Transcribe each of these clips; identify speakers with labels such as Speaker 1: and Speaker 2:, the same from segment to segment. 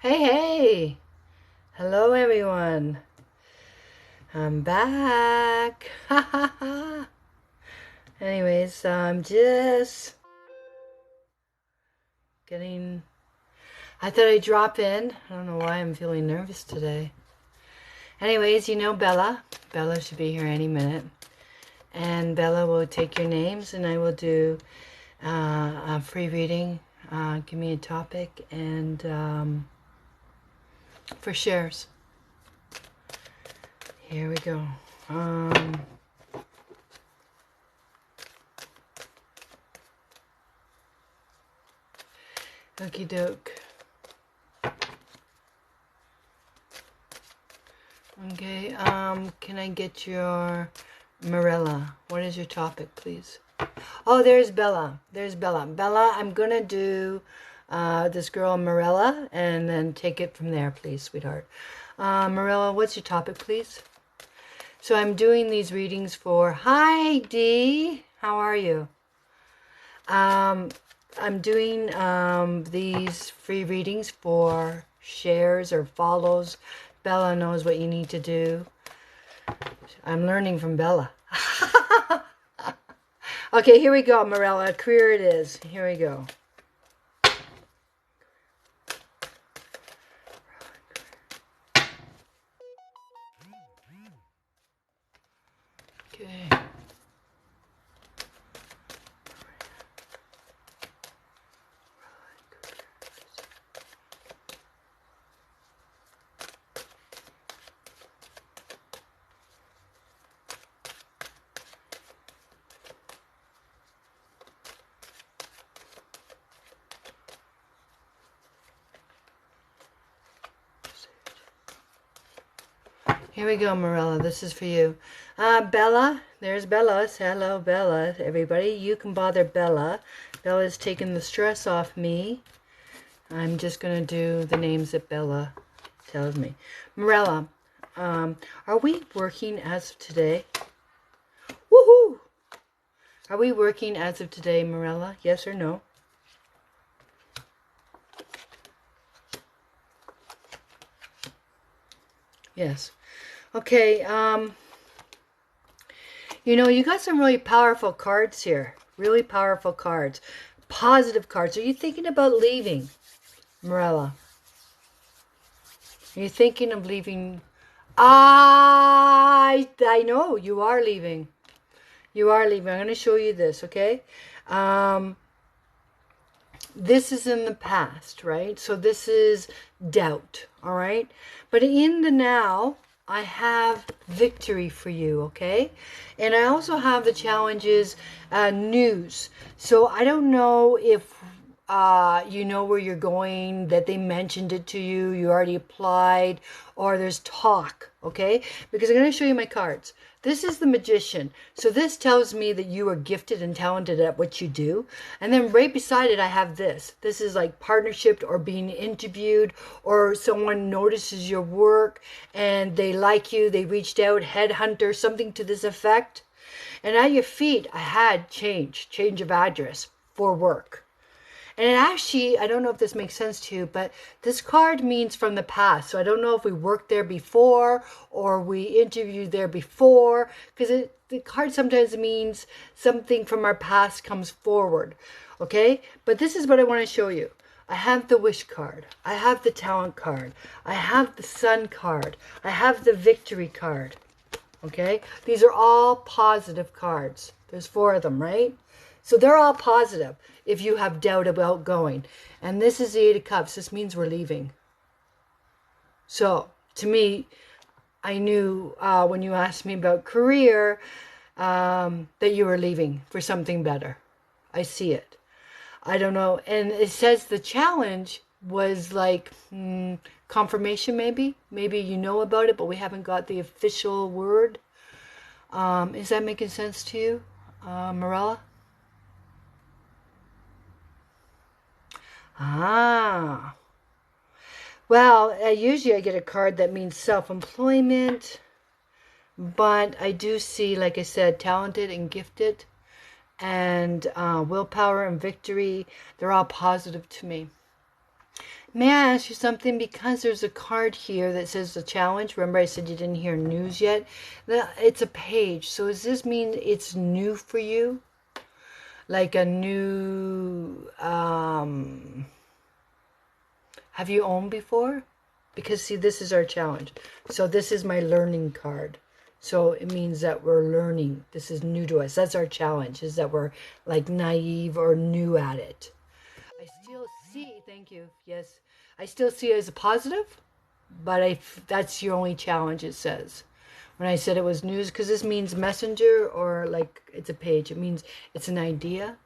Speaker 1: Hey, hey! Hello, everyone. I'm back. Ha ha ha. Anyways, I'm just getting. I thought I'd drop in. I don't know why I'm feeling nervous today. Anyways, you know Bella. Bella should be here any minute. And Bella will take your names and I will do a free reading. Give me a topic and for shares. Here we go. Okie doke. Okay, can I get your Marilla? What is your topic, please? Oh, there's Bella. There's Bella. Bella, I'm gonna do this girl Marilla and then take it from there, please, sweetheart. Marilla, what's your topic, please? So I'm doing these readings for... Hi, Dee. How are you? I'm doing these free readings for shares or follows. Bella knows what you need to do. I'm learning from Bella. Okay, here we go, Marilla. Career it is. Here we go. Okay. Here we go, Marilla. This is for you. Bella. There's Bella. Hello, Bella. Everybody, you can bother Bella. Bella's taking the stress off me. I'm just going to do the names that Bella tells me. Marilla, are we working as of today? Woohoo! Are we working as of today, Marilla? Yes or no? Yes. Okay, you know, you got some really powerful cards here. Really powerful cards. Positive cards. Are you thinking about leaving, Marilla? Are you thinking of leaving? I know you are leaving. You are leaving. I'm going to show you this, okay? This is in the past, right? So this is doubt, all right? But in the now, I have victory for you, okay? And I also have the challenges, news. So I don't know if you know where you're going, that they mentioned it to you, you already applied, or there's talk, okay? Because I'm going to show you my cards. This is the Magician. So this tells me that you are gifted and talented at what you do. And then right beside it, I have this. This is like partnership or being interviewed, or someone notices your work and they like you. They reached out, headhunter, something to this effect. And at your feet, I had change of address for work. And actually, I don't know if this makes sense to you, but this card means from the past. So I don't know if we worked there before or we interviewed there before, because the card sometimes means something from our past comes forward. Okay? But this is what I want to show you. I have the wish card. I have the talent card. I have the sun card. I have the victory card. Okay? These are all positive cards. There's 4 of them, right? So they're all positive if you have doubt about going. And this is the 8 of Cups. This means we're leaving. So, to me, I knew when you asked me about career that you were leaving for something better. I see it. I don't know. And it says the challenge was like confirmation maybe. Maybe you know about it, but we haven't got the official word. Is that making sense to you, Marilla? Ah. Well, usually I get a card that means self-employment, but I do see, like I said, talented and gifted, and willpower and victory. They're all positive to me. May I ask you something? Because there's a card here that says the challenge. Remember I said you didn't hear news yet? It's a page. So does this mean it's new for you? Like a new... have you owned before? Because see, this is our challenge. So this is my learning card. So it means that we're learning. This is new to us. That's our challenge, is that we're like naive or new at it. I still see, thank you, yes. I still see it as a positive, but that's your only challenge, it says. When I said it was news, because this means messenger or like it's a page. It means it's an idea,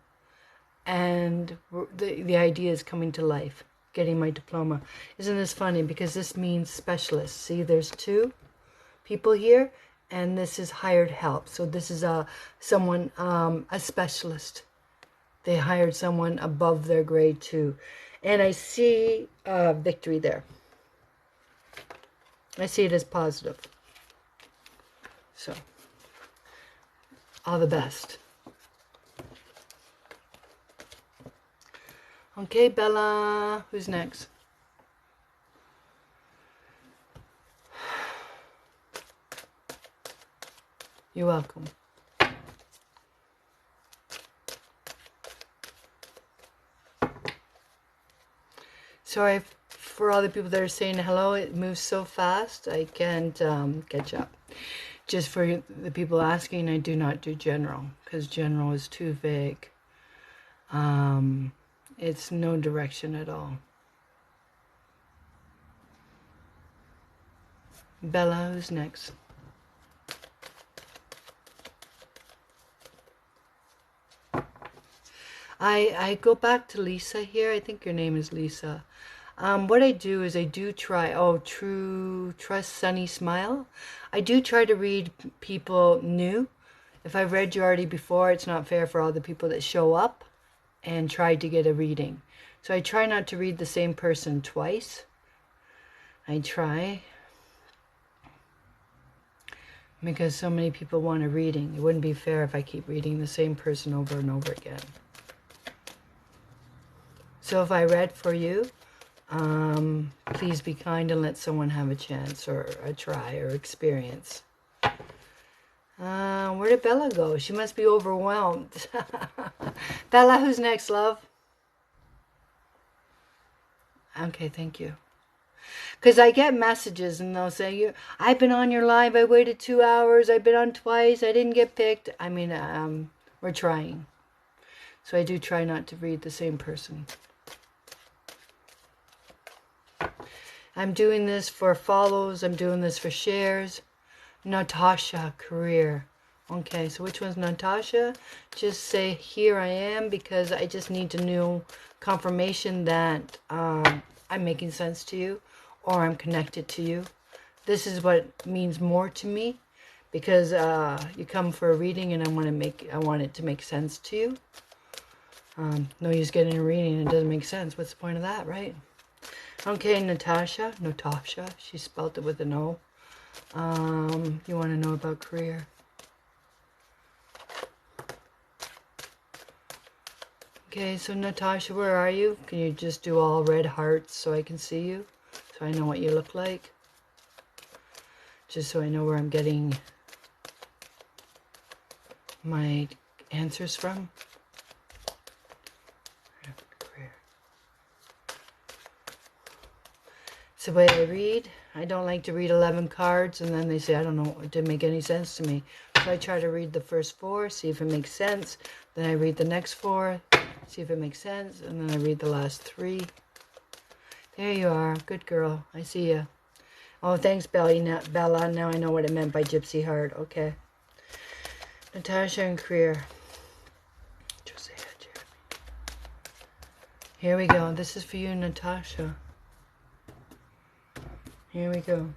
Speaker 1: and the idea is coming to life, getting my diploma. Isn't this funny? Because this means specialist. See, there's two people here, and this is hired help. So this is someone, a specialist. They hired someone above their grade too. And I see victory there. I see it as positive. So, all the best. Okay, Bella. Who's next? You're welcome. Sorry for all the people that are saying hello. It moves so fast, I can't catch up. Just for the people asking, I do not do general, because general is too vague. It's no direction at all. Bella, who's next? I go back to Lisa here. I think your name is Lisa. What I do is I do try, True Trust Sunny Smile. I do try to read people new. If I've read you already before, it's not fair for all the people that show up and try to get a reading. So I try not to read the same person twice. I try. Because so many people want a reading. It wouldn't be fair if I keep reading the same person over and over again. So if I read for you, please be kind and let someone have a chance or a try or experience. Where did Bella go? She must be overwhelmed. Bella, who's next, love? Okay, thank you. Because I get messages and they'll say, I've been on your live, I waited 2 hours, I've been on twice, I didn't get picked. I mean, we're trying. So I do try not to read the same person. I'm doing this for follows. I'm doing this for shares. Natasha, career. Okay, so which one's Natasha? Just say, here I am, because I just need to know confirmation that I'm making sense to you or I'm connected to you. This is what means more to me, because you come for a reading and I want it to make sense to you. No use getting a reading and it doesn't make sense. What's the point of that, right? Okay, Natasha, she spelled it with an O. You want to know about career. Okay, so Natasha, where are you? Can you just do all red hearts so I can see you? So I know what you look like? Just so I know where I'm getting my answers from. It's the way I read. I don't like to read 11 cards and then they say, I don't know, it didn't make any sense to me. So I try to read the first 4, see if it makes sense. Then I read the next 4, see if it makes sense. And then I read the last 3. There you are. Good girl. I see you. Oh, thanks, Bella. Now I know what it meant by Gypsy Heart. Okay. Natasha and career. Here we go. This is for you, Natasha. Here we go.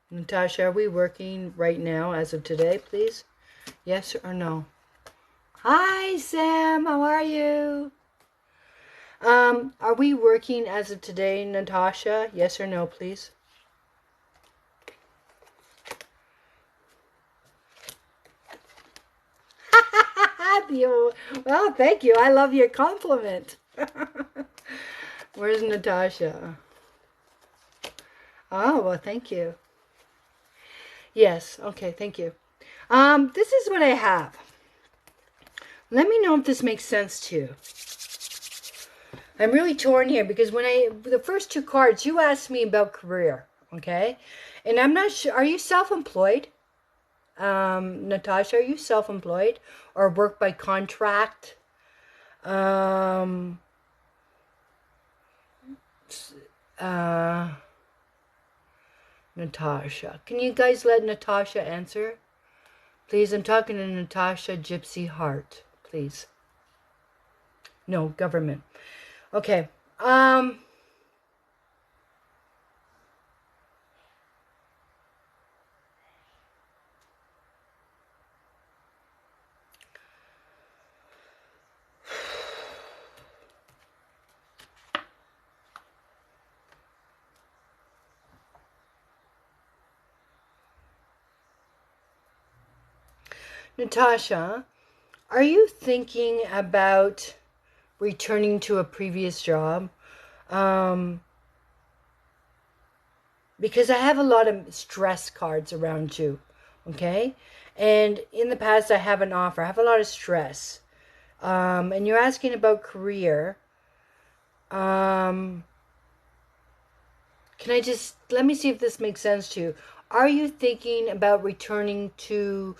Speaker 1: Natasha, are we working right now as of today, please? Yes or no? Hi, Sam. How are you? Are we working as of today, Natasha? Yes or no, please? Well, thank you. I love your compliment. Where's Natasha? Oh, well, thank you. Yes, okay, thank you. This is what I have. Let me know if this makes sense to you. I'm really torn here because the first two cards, you asked me about career, okay? And I'm not sure, are you self-employed? Natasha, are you self-employed or work by contract? Natasha, can you guys let Natasha answer? Please, I'm talking to Natasha Gypsy Heart, please. No, government. Okay. Natasha, are you thinking about returning to a previous job? Because I have a lot of stress cards around you, okay? And in the past, I have an offer. I have a lot of stress. And you're asking about career. Can I just, let me see if this makes sense to you. Are you thinking about returning to,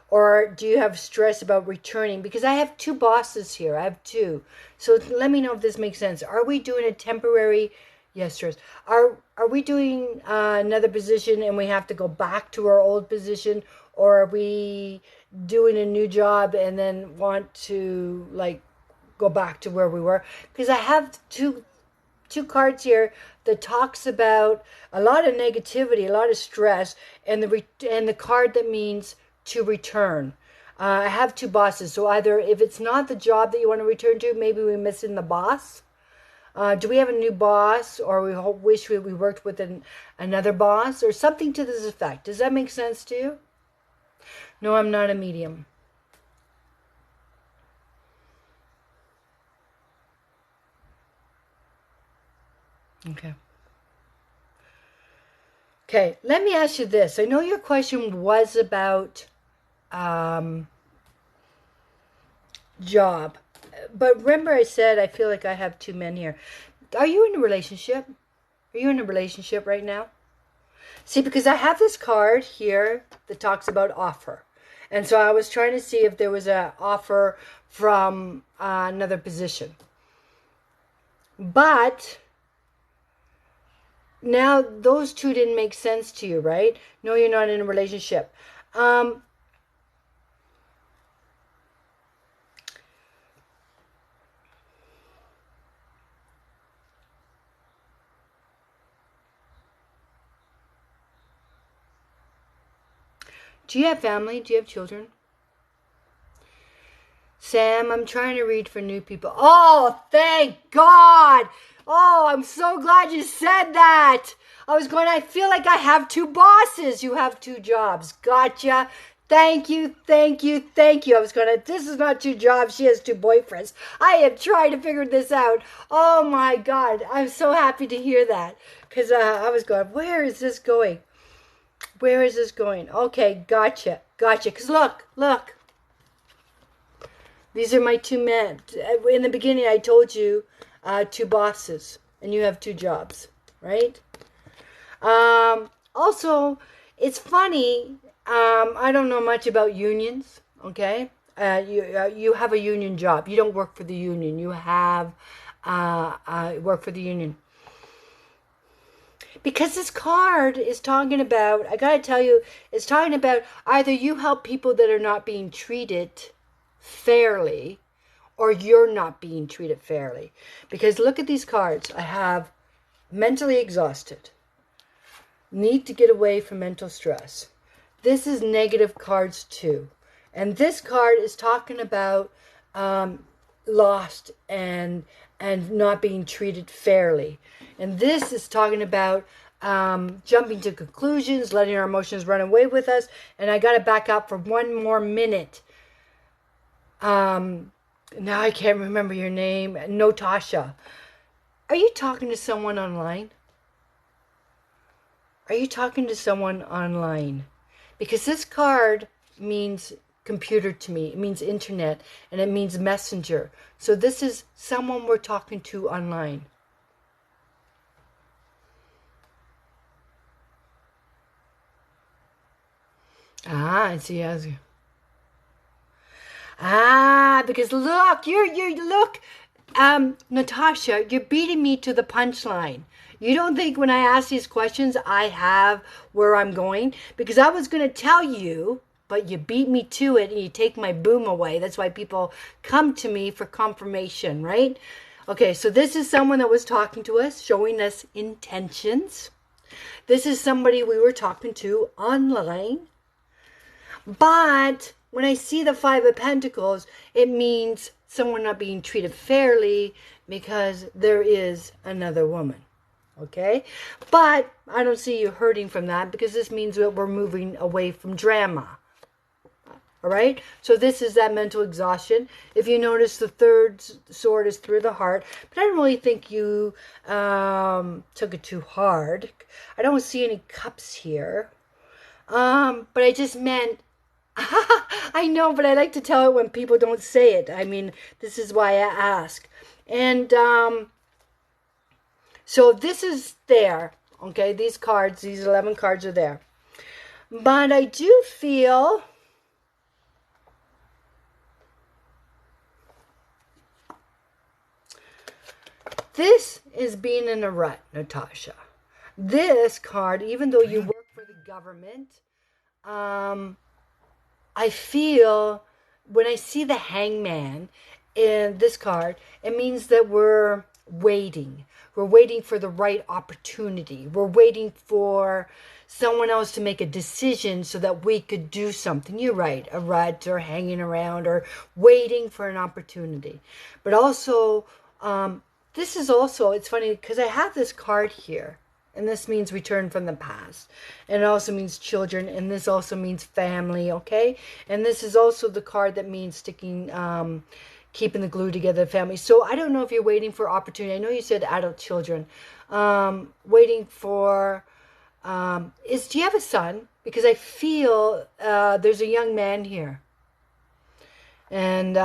Speaker 1: or do you have stress about returning? Because I have two bosses here. I have two. So let me know if this makes sense. Are we doing a temporary, yes, stress. Are we doing another position and we have to go back to our old position? Or are we doing a new job and then want to, like, go back to where we were? Because I have two cards here that talks about a lot of negativity, a lot of stress, and the card that means to return. I have two bosses, so either if it's not the job that you want to return to, maybe we're missing the boss. Do we have a new boss, or we wish we worked with another boss, or something to this effect? Does that make sense to you? No, I'm not a medium. Okay. Okay, let me ask you this. I know your question was about job. But remember I said I feel like I have two men here. Are you in a relationship? Are you in a relationship right now? See, because I have this card here that talks about offer. And so I was trying to see if there was an offer from another position. But now those two didn't make sense to you, right? No, you're not in a relationship. Do you have family? Do you have children? Sam, I'm trying to read for new people. Oh, thank God. Oh, I'm so glad you said that. I feel like I have two bosses. You have two jobs. Gotcha. Thank you, thank you, thank you. This is not two jobs. She has two boyfriends. I am trying to figure this out. Oh my God. I'm so happy to hear that. Because I was going, where is this going? Where is this going? Okay, gotcha. Because look. These are my two men. In the beginning, I told you two bosses, and you have two jobs, right? Also, it's funny. I don't know much about unions, okay? You have a union job. You don't work for the union. You have work for the union. Because this card is talking about, I gotta tell you, it's talking about either you help people that are not being treated fairly, or you're not being treated fairly. Because look at these cards. I have mentally exhausted, need to get away from mental stress. This is negative cards too. And this card is talking about lost and not being treated fairly. And this is talking about jumping to conclusions, letting our emotions run away with us. And I got to back up for one more minute. Now I can't remember your name. Natasha. Are you talking to someone online? Are you talking to someone online? Because this card means computer to me. It means internet, and it means messenger. So this is someone we're talking to online. I see. Because look, look, Natasha, you're beating me to the punchline. You don't think when I ask these questions I have where I'm going? Because I was going to tell you, but you beat me to it and you take my boom away. That's why people come to me for confirmation, right? Okay, so this is someone that was talking to us, showing us intentions. This is somebody we were talking to online. But when I see the Five of Pentacles, it means someone not being treated fairly because there is another woman. Okay? But I don't see you hurting from that because this means that we're moving away from drama. All right? So this is that mental exhaustion. If you notice, the third sword is through the heart. But I don't really think you took it too hard. I don't see any cups here. But I just meant, I know, but I like to tell it when people don't say it. I mean, this is why I ask. And so this is there. Okay, these cards, these 11 cards are there. But I do feel this is being in a rut, Natasha. This card, even though you work for the government, I feel when I see the hangman in this card, it means that we're waiting. We're waiting for the right opportunity. We're waiting for someone else to make a decision so that we could do something. You're right, a rut or hanging around or waiting for an opportunity. But also, this is also, it's funny because I have this card here. And this means return from the past. And it also means children. And this also means family, okay? And this is also the card that means sticking, keeping the glue together, family. So I don't know if you're waiting for opportunity. I know you said adult children. Waiting for, do you have a son? Because I feel there's a young man here. And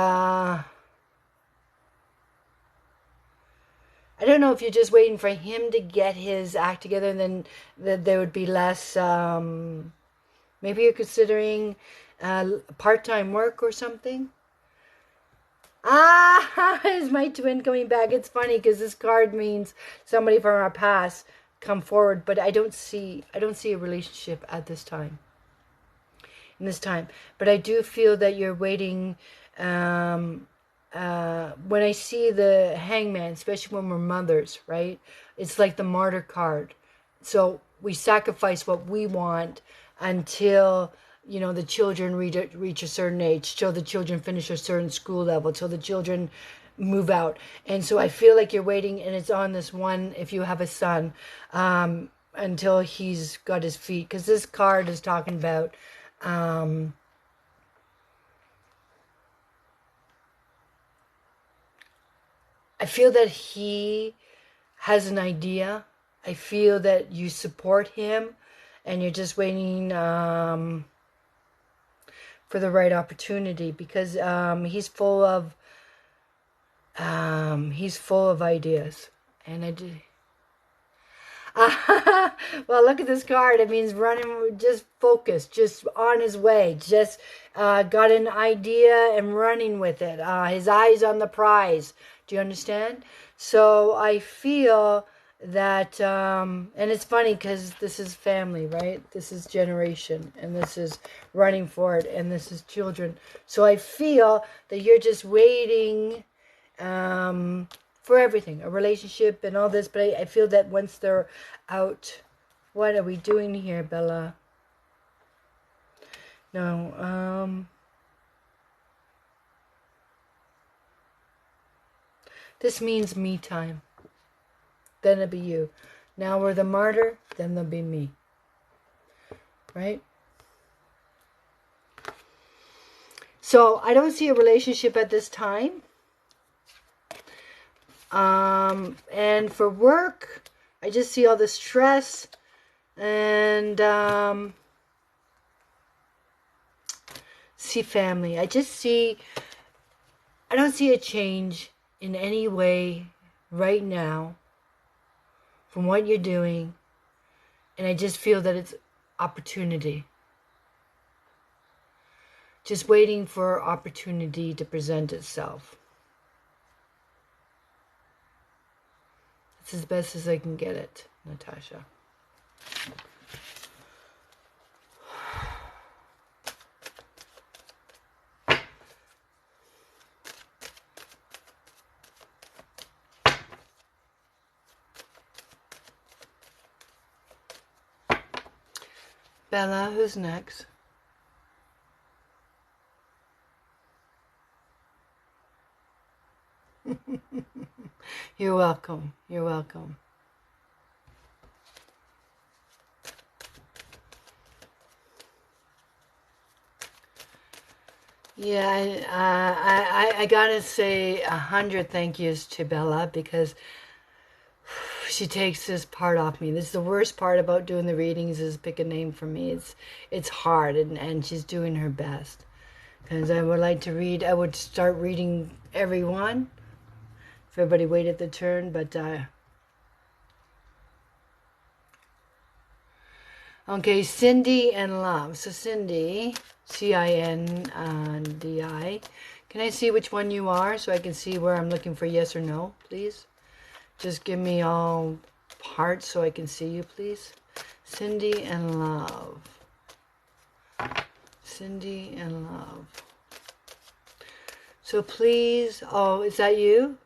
Speaker 1: I don't know if you're just waiting for him to get his act together and then there would be less, maybe you're considering part-time work or something. Is my twin coming back? It's funny because this card means somebody from our past come forward, but I don't see a relationship at this time. In this time. But I do feel that you're waiting, when I see the hangman, especially when we're mothers, right? It's like the martyr card. So we sacrifice what we want until, you know, the children reach a certain age, till the children finish a certain school level, till the children move out. And so I feel like you're waiting, and it's on this one, if you have a son, until he's got his feet. Because this card is talking about... I feel that he has an idea. I feel that you support him and you're just waiting for the right opportunity because he's full of ideas. And I do. Well, look at this card. It means running, just focused, just on his way, just got an idea and running with it. His eyes on the prize. Do you understand? So I feel that, and it's funny because this is family, right? This is generation, and this is running for it, and this is children. So I feel that you're just waiting for everything, a relationship and all this, but I feel that once they're out, what are we doing here, Bella? No, this means me time. Then it'll be you. Now we're the martyr, then there'll be me. Right? So I don't see a relationship at this time. And for work, I just see all the stress and see family. I don't see a change in any way right now from what you're doing. And I just feel that it's opportunity. Just waiting for opportunity to present itself. It's as best as I can get it, Natasha. Bella, who's next? You're welcome. You're welcome. Yeah, I gotta say 100 thank yous to Bella, because she takes this part off me. This is the worst part about doing the readings, is pick a name for me. It's hard, and she's doing her best. Because I would like to read, I would start reading everyone if everybody waited their turn, but okay, Cindy and Love. So Cindy, Cindi. Can I see which one you are so I can see where I'm looking for yes or no, please? Just give me all parts so I can see you, please. Cindy and Love. Cindy and Love. So please, oh, is that you?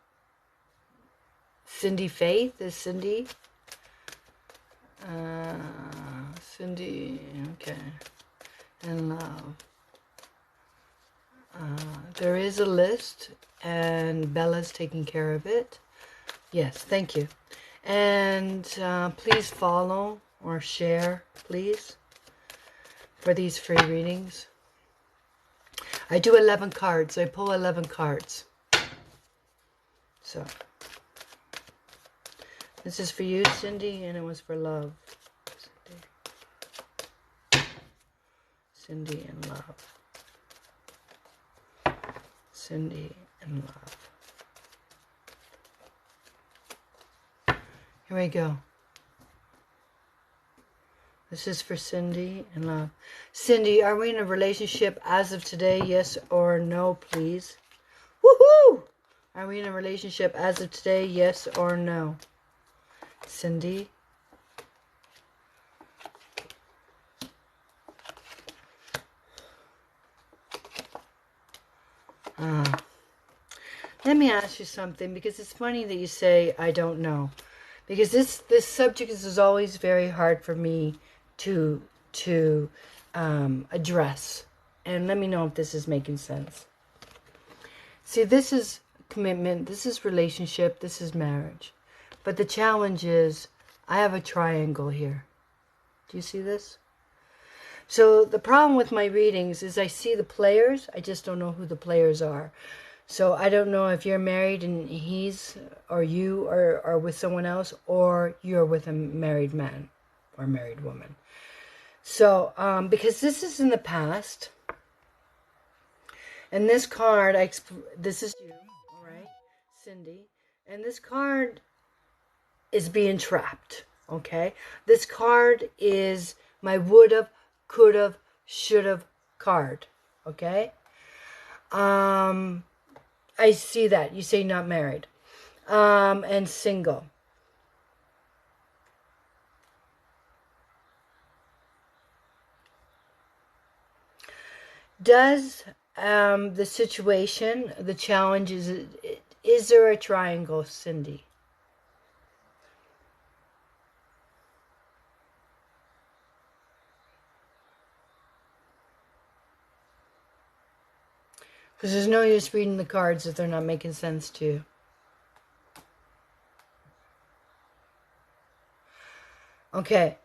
Speaker 1: Cindy Faith, is Cindy? Cindy, okay. And Love. There is a list, and Bella's taking care of it. Yes, thank you. And please follow or share, please, for these free readings. I do 11 cards. I pull 11 cards. So, this is for you, Cindy, and it was for Love. Cindy and Love. Cindy and Love. Here we go. This is for Cindy and Love. Cindy, are we in a relationship as of today? Yes or no, please? Woohoo! Are we in a relationship as of today? Yes or no? Cindy. Let me ask you something, because it's funny that you say, I don't know. Because this subject is always very hard for me to address. And let me know if this is making sense. See, this is commitment, this is relationship, this is marriage. But the challenge is, I have a triangle here. Do you see this? So the problem with my readings is I see the players, I just don't know who the players are. So I don't know if you're married and he's or you are with someone else, or you're with a married man or married woman. So because this is in the past, and this card, this is you, all right, Cindy, and this card is being trapped, okay? This card is my would've, could've, should've card, okay? I see that. You say not married. And single. Does the situation, the challenge, is there a triangle, Cindy? Because there's no use reading the cards if they're not making sense to you. Okay.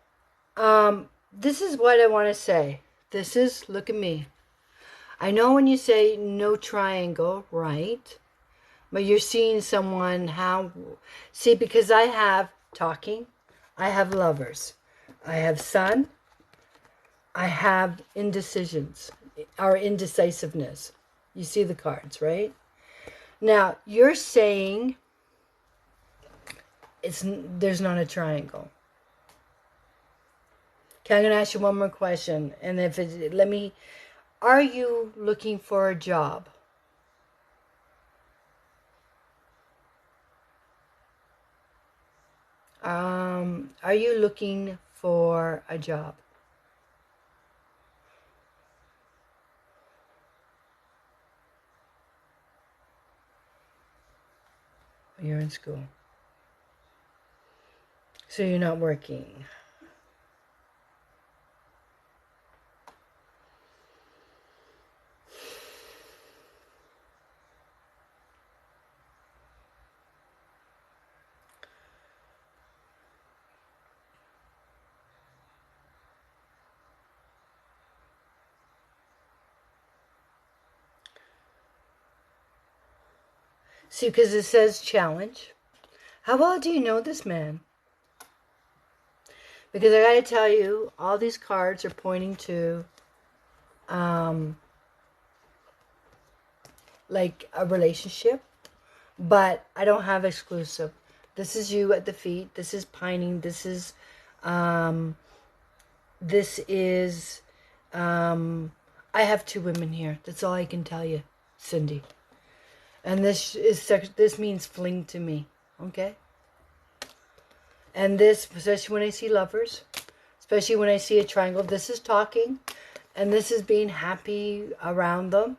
Speaker 1: This is what I want to say. This is, look at me. I know when you say no triangle, right? But you're seeing someone how... See, because I have talking, I have lovers, I have sun, I have indecisions or indecisiveness. You see the cards, right? Now, you're saying there's not a triangle. Okay, I'm going to ask you one more question. And if it, let me... Are you looking for a job? Are you looking for a job? You're in school. So you're not working. See, because it says challenge. How well do you know this man? Because I got to tell you, all these cards are pointing to like a relationship, but I don't have exclusive. This is you at the feet. This is pining. This is I have two women here. That's all I can tell you, Cindy. And this means fling to me, okay? And this, especially when I see lovers, especially when I see a triangle, this is talking, and this is being happy around them,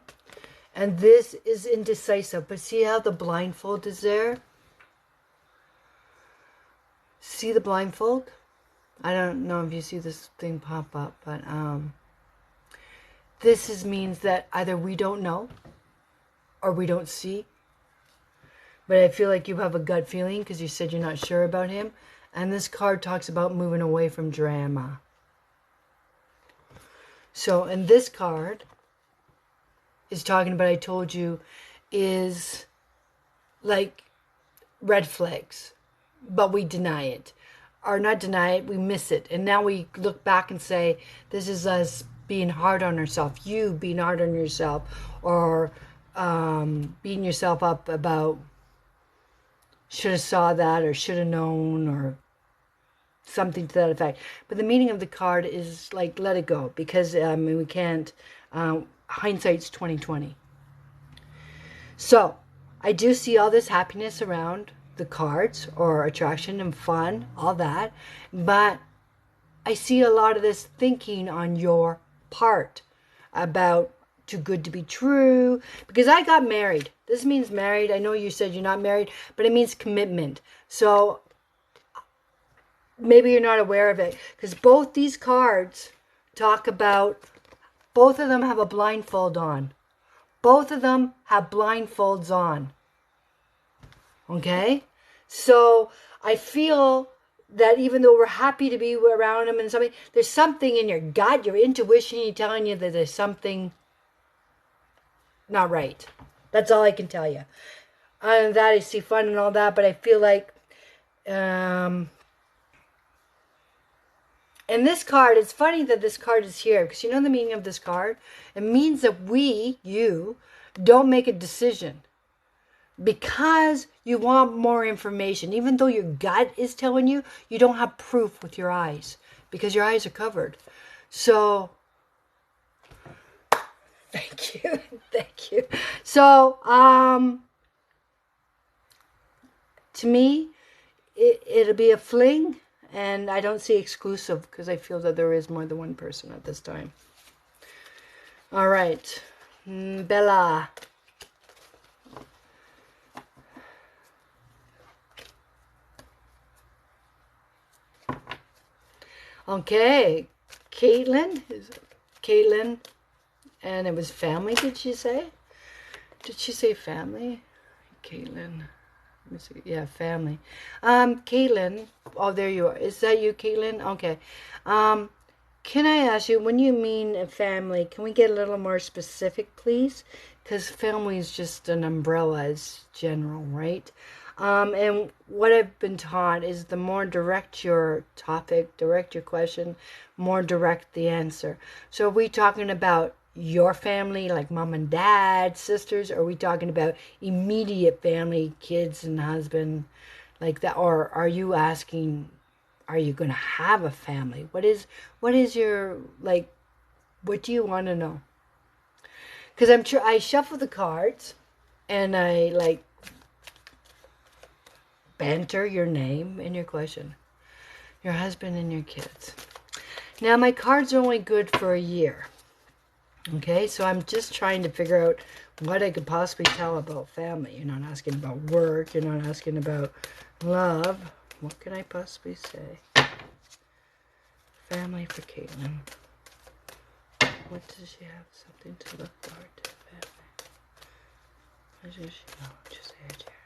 Speaker 1: and this is indecisive. But see how the blindfold is there? See the blindfold? I don't know if you see this thing pop up, but means that either we don't know or we don't see. But I feel like you have a gut feeling because you said you're not sure about him. And this card talks about moving away from drama. So, and this card is talking about, I told you, is like red flags. But we deny it. Or not deny it, we miss it. And now we look back and say, this is us being hard on ourselves. You being hard on yourself. Or beating yourself up about should have saw that or should have known or something to that effect. But the meaning of the card is like let it go, because we can't. Hindsight's 20/20. So I do see all this happiness around the cards, or attraction and fun, all that, but I see a lot of this thinking on your part about too good to be true, because I got married. This means married. I know you said you're not married, but it means commitment. So maybe you're not aware of it, because both these cards talk about, both of them have a blindfold on. Both of them have blindfolds on. Okay? So I feel that even though we're happy to be around him and something, there's something in your gut, your intuition, telling you that there's something not right. That's all I can tell you. Other than that, I see fun and all that, but I feel like and this card, it's funny that this card is here, because you know the meaning of this card? It means that you don't make a decision because you want more information. Even though your gut is telling you, you don't have proof with your eyes because your eyes are covered. So, thank you. Thank you. So, to me, it'll be a fling. And I don't see exclusive because I feel that there is more than one person at this time. All right. Bella. Okay. Caitlin. Caitlin. And it was family, did she say? Did she say family? Caitlin. Let me see. Yeah, family. Caitlin. Oh, there you are. Is that you, Caitlin? Okay. Can I ask you, when you mean a family, can we get a little more specific, please? Because family is just an umbrella, it's general, right? And what I've been taught is the more direct your topic, direct your question, more direct the answer. So are we talking about your family, like mom and dad, sisters? Or are we talking about immediate family, kids and husband, like that? Or are you asking, are you going to have a family? What is your, like, what do you want to know? Because I shuffle the cards and I like banter your name and your question, your husband and your kids. Now my cards are only good for a year. Okay, so I'm just trying to figure out what I could possibly tell about family. You're not asking about work. You're not asking about love. What can I possibly say? Family for Caitlin. What does she have? Something to look forward to. Family. What does she know? Just say it, Jeremy.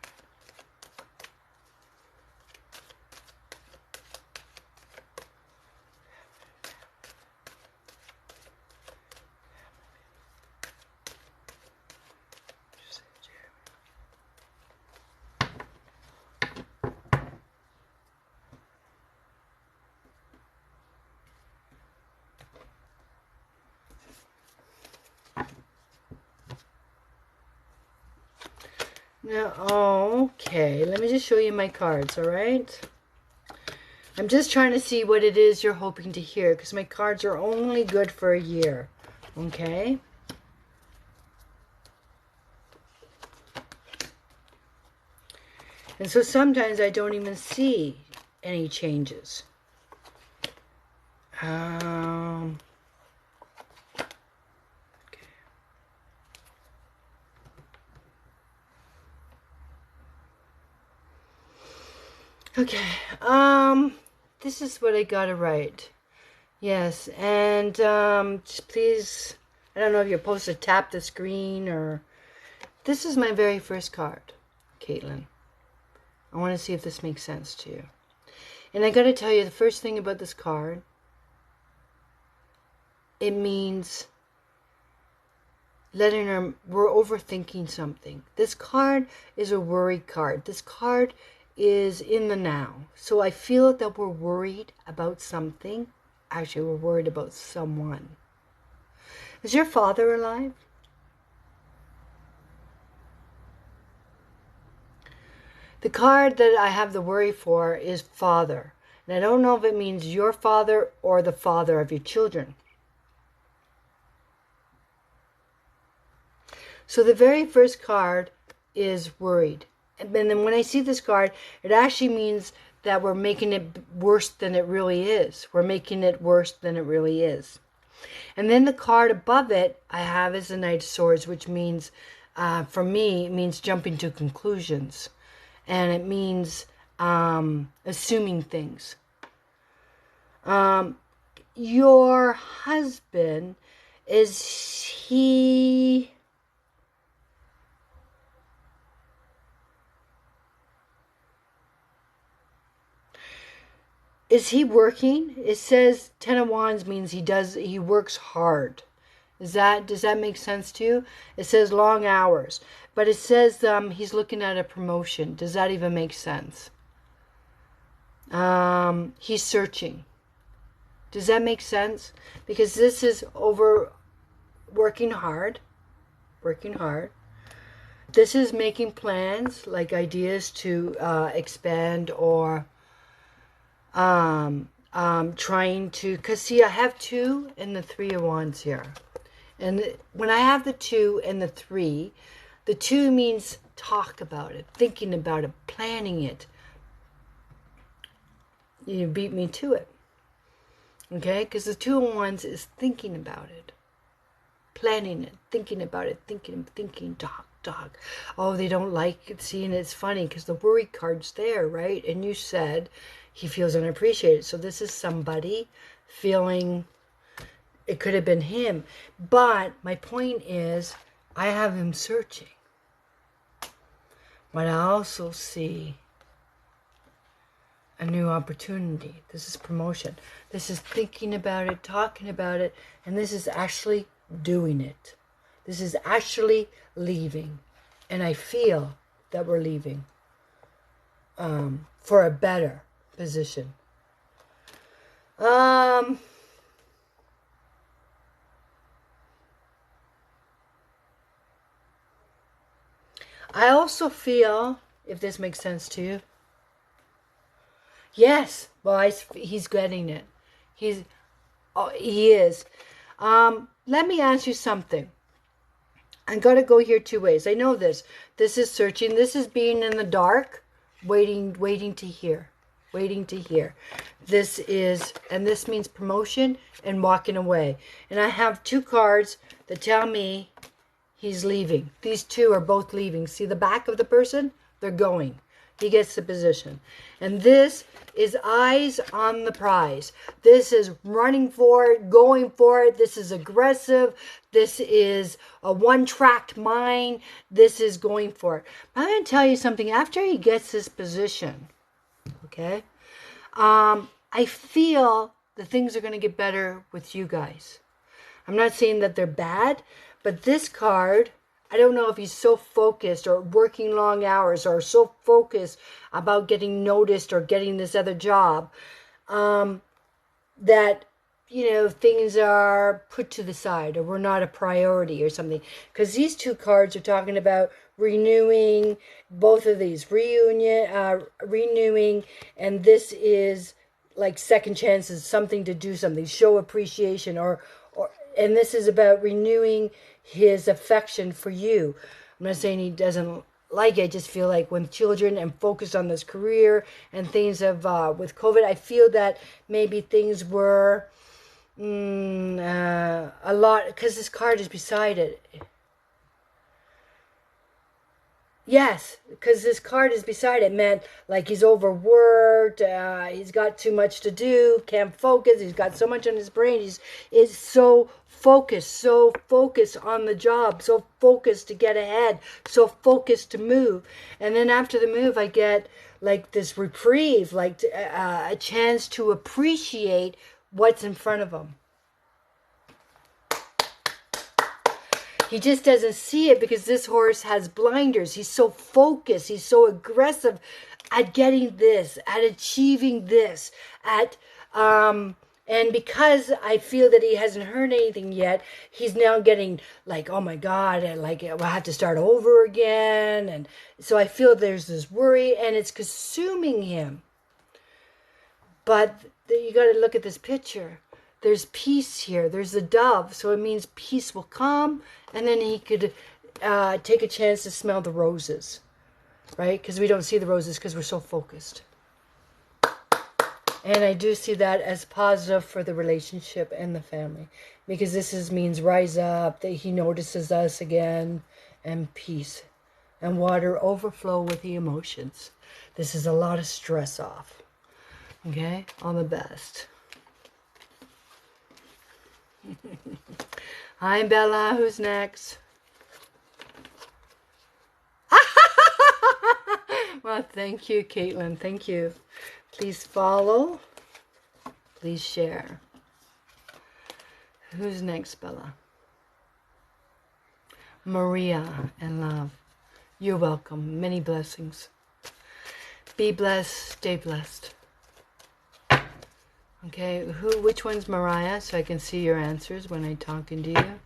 Speaker 1: Just say it, Jeremy. Now, okay, let me just show you my cards, all right? I'm just trying to see what it is you're hoping to hear, because my cards are only good for a year, okay? And so sometimes I don't even see any changes. Okay, this is what I gotta write. Yes, and just please, I don't know if you're supposed to tap the screen or... This is my very first card, Caitlin. I want to see if this makes sense to you. And I gotta tell you, the first thing about this card, it means letting her, we're overthinking something. This card is a worry card. This card is in the now. So I feel that we're worried about something. Actually, we're worried about someone. Is your father alive? The card that I have the worry for is father. And I don't know if it means your father or the father of your children. So the very first card is worried. And then when I see this card, it actually means that we're making it worse than it really is. We're making it worse than it really is. And then the card above it I have is the Knight of Swords, which means, for me, it means jumping to conclusions. And it means assuming things. Your husband, is he... Is he working? It says Ten of Wands means he works hard. Does that make sense to you? It says long hours, but it says he's looking at a promotion. Does that even make sense? He's searching. Does that make sense? Because this is over working hard. This is making plans, like ideas to expand or trying to, because see, I have 2 and the 3 of Wands here. And when I have the 2 and the 3, the 2 means talk about it, thinking about it, planning it. You beat me to it. Okay? Because the 2 of Wands is thinking about it, planning it, thinking about it, thinking, talk. Oh, they don't like it. See, and it's funny because the worry card's there, right? And you said he feels unappreciated. So this is somebody feeling, it could have been him. But my point is, I have him searching. But I also see a new opportunity. This is promotion. This is thinking about it, talking about it, and this is actually doing it. This is actually leaving. And I feel that we're leaving for a better position. I also feel, if this makes sense to you, yes, well, he's getting it. He is. Let me ask you something. I'm going to go here two ways. I know this. This is searching. This is being in the dark, waiting to hear. Waiting to hear. This is, and this means promotion and walking away. And I have two cards that tell me he's leaving. These two are both leaving. See the back of the person? They're going. He gets the position. And this is eyes on the prize. This is running for it, going for it. This is aggressive. This is a one-tracked mind. This is going for it. But I'm going to tell you something. After he gets this position, okay, I feel that things are going to get better with you guys. I'm not saying that they're bad, but this card, I don't know if he's so focused or working long hours or so focused about getting noticed or getting this other job that, you know, things are put to the side or we're not a priority or something. Because these two cards are talking about renewing, both of these, renewing, and this is like second chances, something to do something, show appreciation, and this is about renewing his affection for you. I'm not saying he doesn't like it. I just feel like when children and focused on this career and things of with COVID, I feel that maybe things were a lot, because this card is beside it. Yes, because this card is beside it meant like he's overworked, he's got too much to do, can't focus, he's got so much on his brain, he's so focused on the job, so focused to get ahead, so focused to move. And then after the move, I get like this reprieve, like a chance to appreciate what's in front of him. He just doesn't see it because this horse has blinders. He's so focused. He's so aggressive at getting this, at achieving this, and because I feel that he hasn't heard anything yet, he's now getting like, oh my God, and like, I'll have to start over again. And so I feel there's this worry and it's consuming him. But you got to look at this picture. There's peace here. There's the dove. So it means peace will come. And then he could take a chance to smell the roses. Right? Because we don't see the roses because we're so focused. And I do see that as positive for the relationship and the family. Because this means rise up. That he notices us again. And peace. And water overflow with the emotions. This is a lot of stress off. Okay? All the best. Hi, Bella. Who's next? Well, thank you, Caitlin. Thank you. Please follow. Please share. Who's next, Bella? Maria and love. You're welcome. Many blessings. Be blessed. Stay blessed. Okay, which one's Mariah, so I can see your answers when I'm talking to you?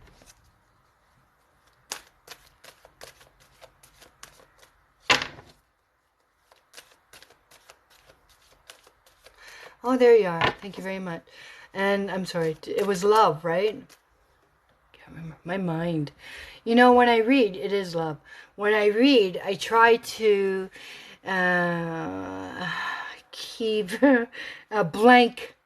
Speaker 1: Oh, there you are. Thank you very much. And I'm sorry, it was love, right? Can't remember. My mind. You know, when I read, it is love. When I read, I try to keep a blank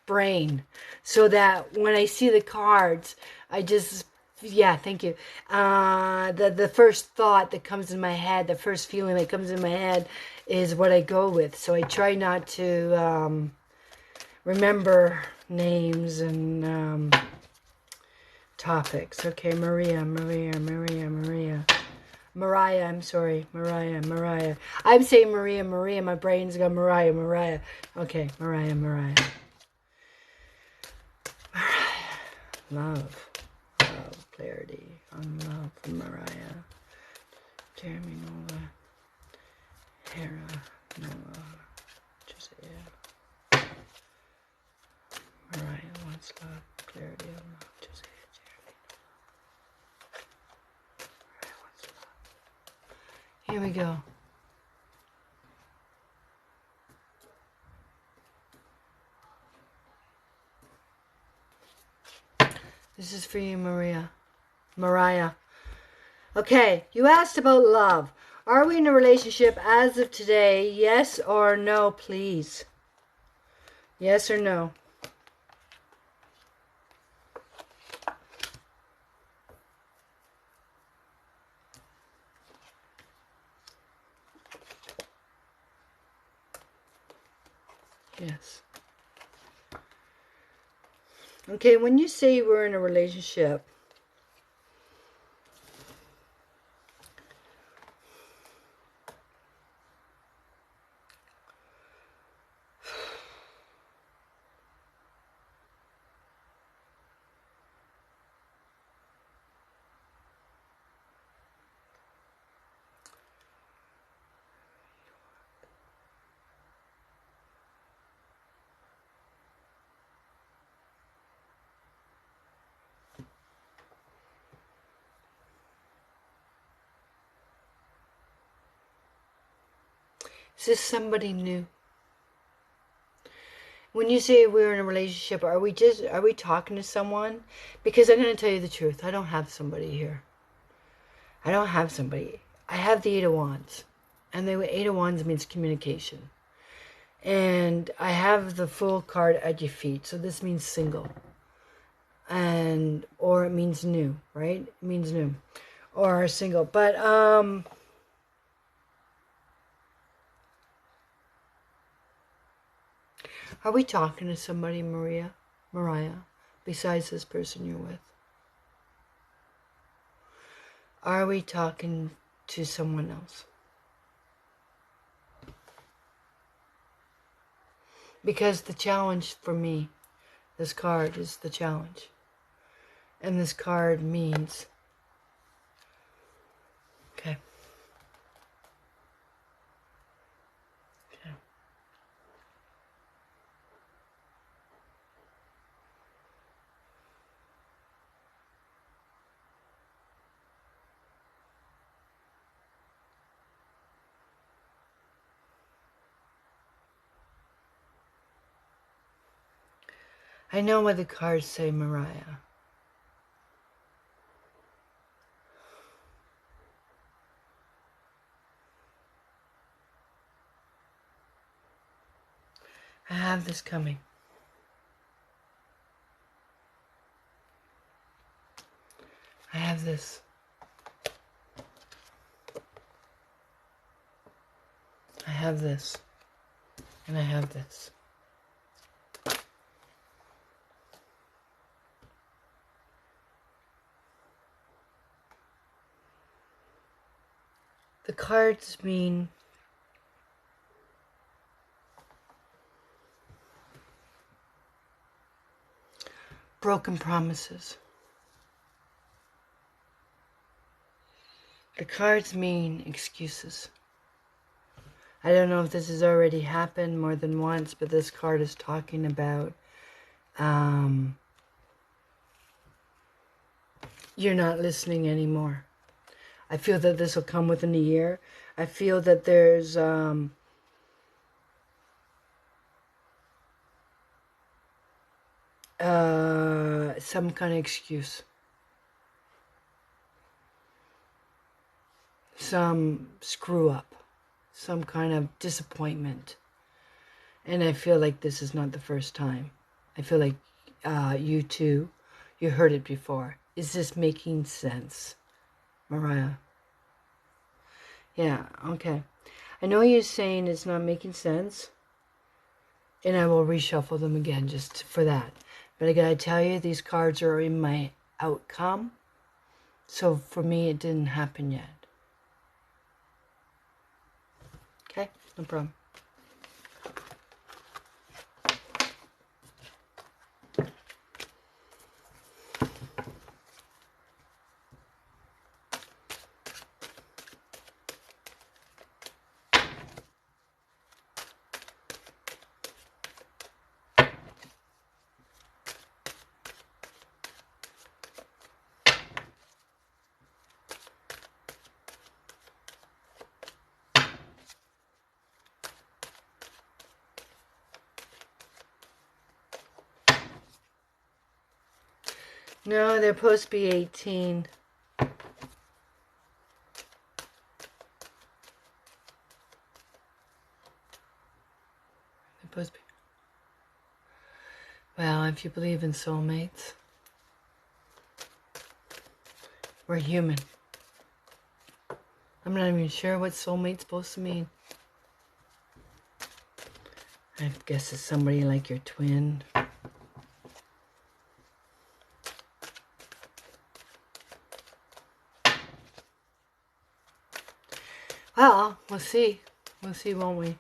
Speaker 1: brain so that when I see the cards, I just, yeah, thank you. The first thought that comes in my head, the first feeling that comes in my head is what I go with. So I try not to remember names and Mariah, I'm sorry. Mariah. I'm saying Maria. My brain's got Mariah. Okay, Mariah. Love, clarity on love from Mariah. Jeremy, Nola, Hera, Noah, Josiah. Mariah wants love, clarity on love, Josiah, Jeremy, Noah. Mariah wants love. Here we go. This is for you, Mariah. Okay, you asked about love. Are we in a relationship as of today? Yes or no, please? Yes or no? Yes. Okay, when you say we're in a relationship, is this somebody new? When you say we're in a relationship, are we talking to someone? Because I'm going to tell you the truth. I don't have somebody here. I don't have somebody. I have the Eight of Wands. And the Eight of Wands means communication. And I have the Fool card at your feet. So this means single. Or it means new, right? It means new. Or single. But, are we talking to somebody, Mariah, besides this person you're with? Are we talking to someone else? Because the challenge for me, this card is the challenge. And this card means, okay. I know what the cards say, Mariah. I have this coming. I have this. I have this. And I have this. The cards mean broken promises. The cards mean excuses. I don't know if this has already happened more than once, but this card is talking about you're not listening anymore. I feel that this will come within a year. I feel that there's some kind of excuse. Some screw up. Some kind of disappointment. And I feel like this is not the first time. I feel like you too, you heard it before. Is this making sense, Mariah? Yeah, okay. I know you're saying it's not making sense. And I will reshuffle them again just for that. But I gotta tell you, these cards are in my outcome. So for me, it didn't happen yet. Okay, no problem. No, they're supposed to be 18. They're supposed to be. Well, if you believe in soulmates, we're human. I'm not even sure what soulmate's supposed to mean. I guess it's somebody like your twin. Well, we'll see. We'll see, won't we?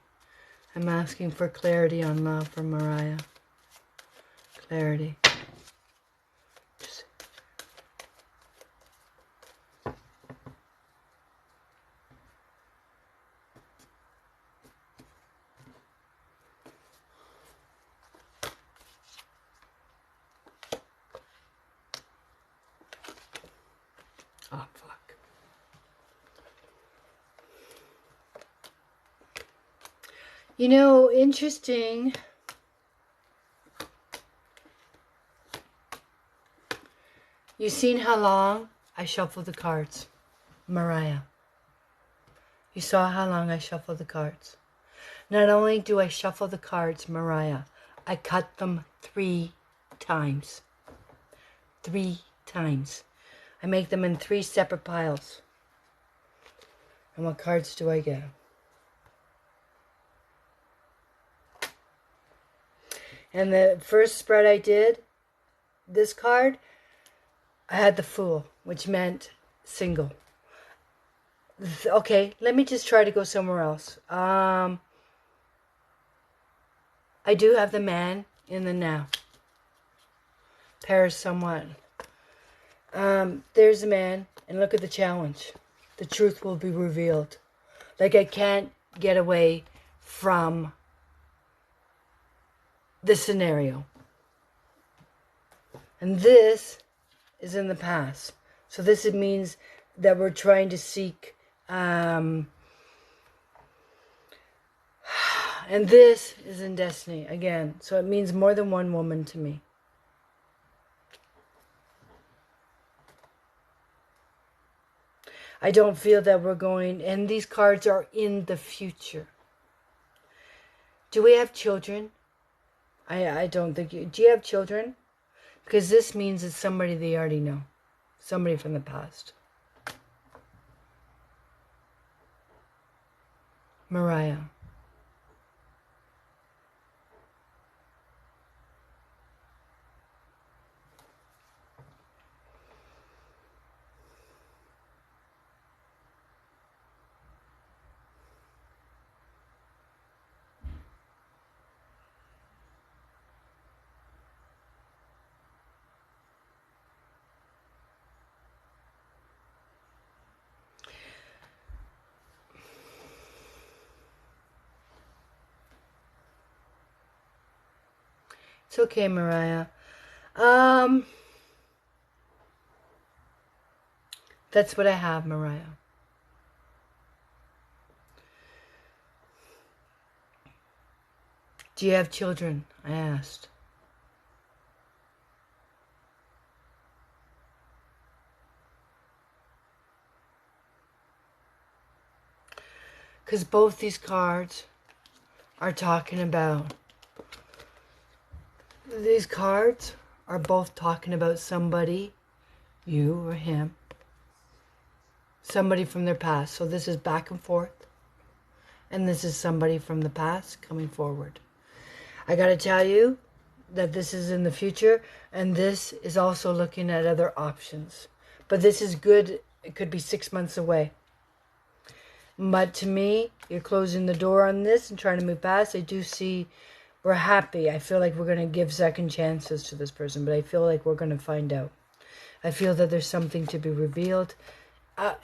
Speaker 1: I'm asking for clarity on love from Mariah. Clarity. Just... Oh, fuck. You know, interesting. You seen how long I shuffled the cards, Mariah? You saw how long I shuffled the cards. Not only do I shuffle the cards, Mariah, I cut them 3 times. 3 times. I make them in 3 separate piles. And what cards do I get? And the first spread I did, this card, I had the Fool, which meant single. Okay, let me just try to go somewhere else. I do have the Man in the Now. Pairs somewhat. There's the Man, and look at the challenge. The truth will be revealed. Like, I can't get away from this scenario. And this is in the past. So this means that we're trying to seek, and this is in destiny again. So it means more than one woman to me. I don't feel that we're going, and these cards are in the future. Do we have children? I don't think you... Do you have children? Because this means it's somebody they already know. Somebody from the past. Mariah. It's okay, Mariah. That's what I have, Mariah. Do you have children? I asked. Because both these cards are talking about... These cards are both talking about somebody, you or him, somebody from their past. So this is back and forth. And this is somebody from the past coming forward. I got to tell you that this is in the future. And this is also looking at other options. But this is good. It could be 6 months away. But to me, you're closing the door on this and trying to move past. I do see we're happy. I feel like we're going to give second chances to this person, but I feel like we're going to find out. I feel that there's something to be revealed.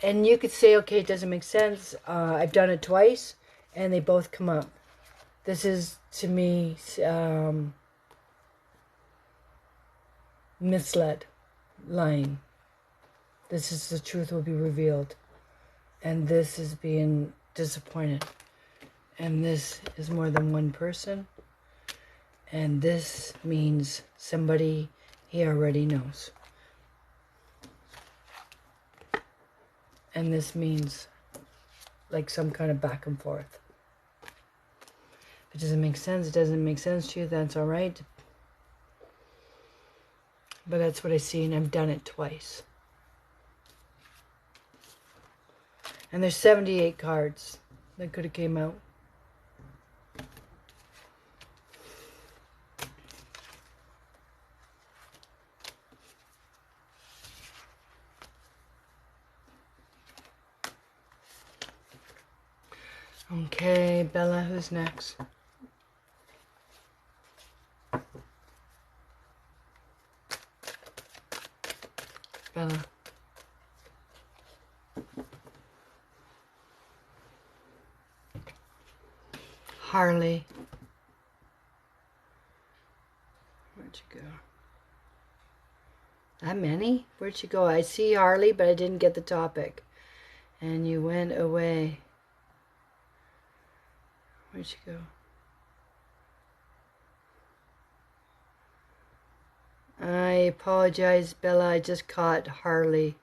Speaker 1: And you could say, okay, it doesn't make sense. I've done it twice, and they both come up. This is, to me, misled, lying. This is the truth will be revealed. And this is being disappointed. And this is more than one person. And this means somebody he already knows. And this means like some kind of back and forth. If it doesn't make sense, it doesn't make sense to you, that's all right. But that's what I see, and I've done it twice. And there's 78 cards that could have came out. Okay, Bella, who's next? Bella. Harley. Where'd you go? That many? Where'd you go? I see Harley, but I didn't get the topic. And you went away. Where'd you go? I apologize, Bella. I just caught Harley.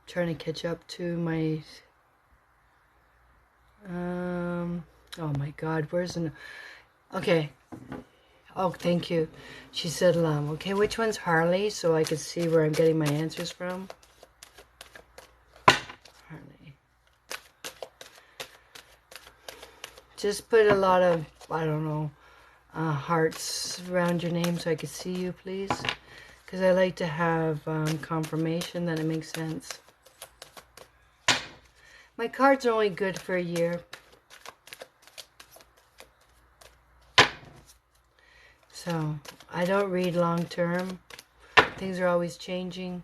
Speaker 1: I'm trying to catch up to my... oh my God, where's an... Okay. Oh, thank you. She said lamb. Okay, which one's Harley? So I could see where I'm getting my answers from. Harley. Just put a lot of, I don't know, hearts around your name so I could see you, please. Because I like to have confirmation that it makes sense. My cards are only good for a year. So, I don't read long term. Things are always changing.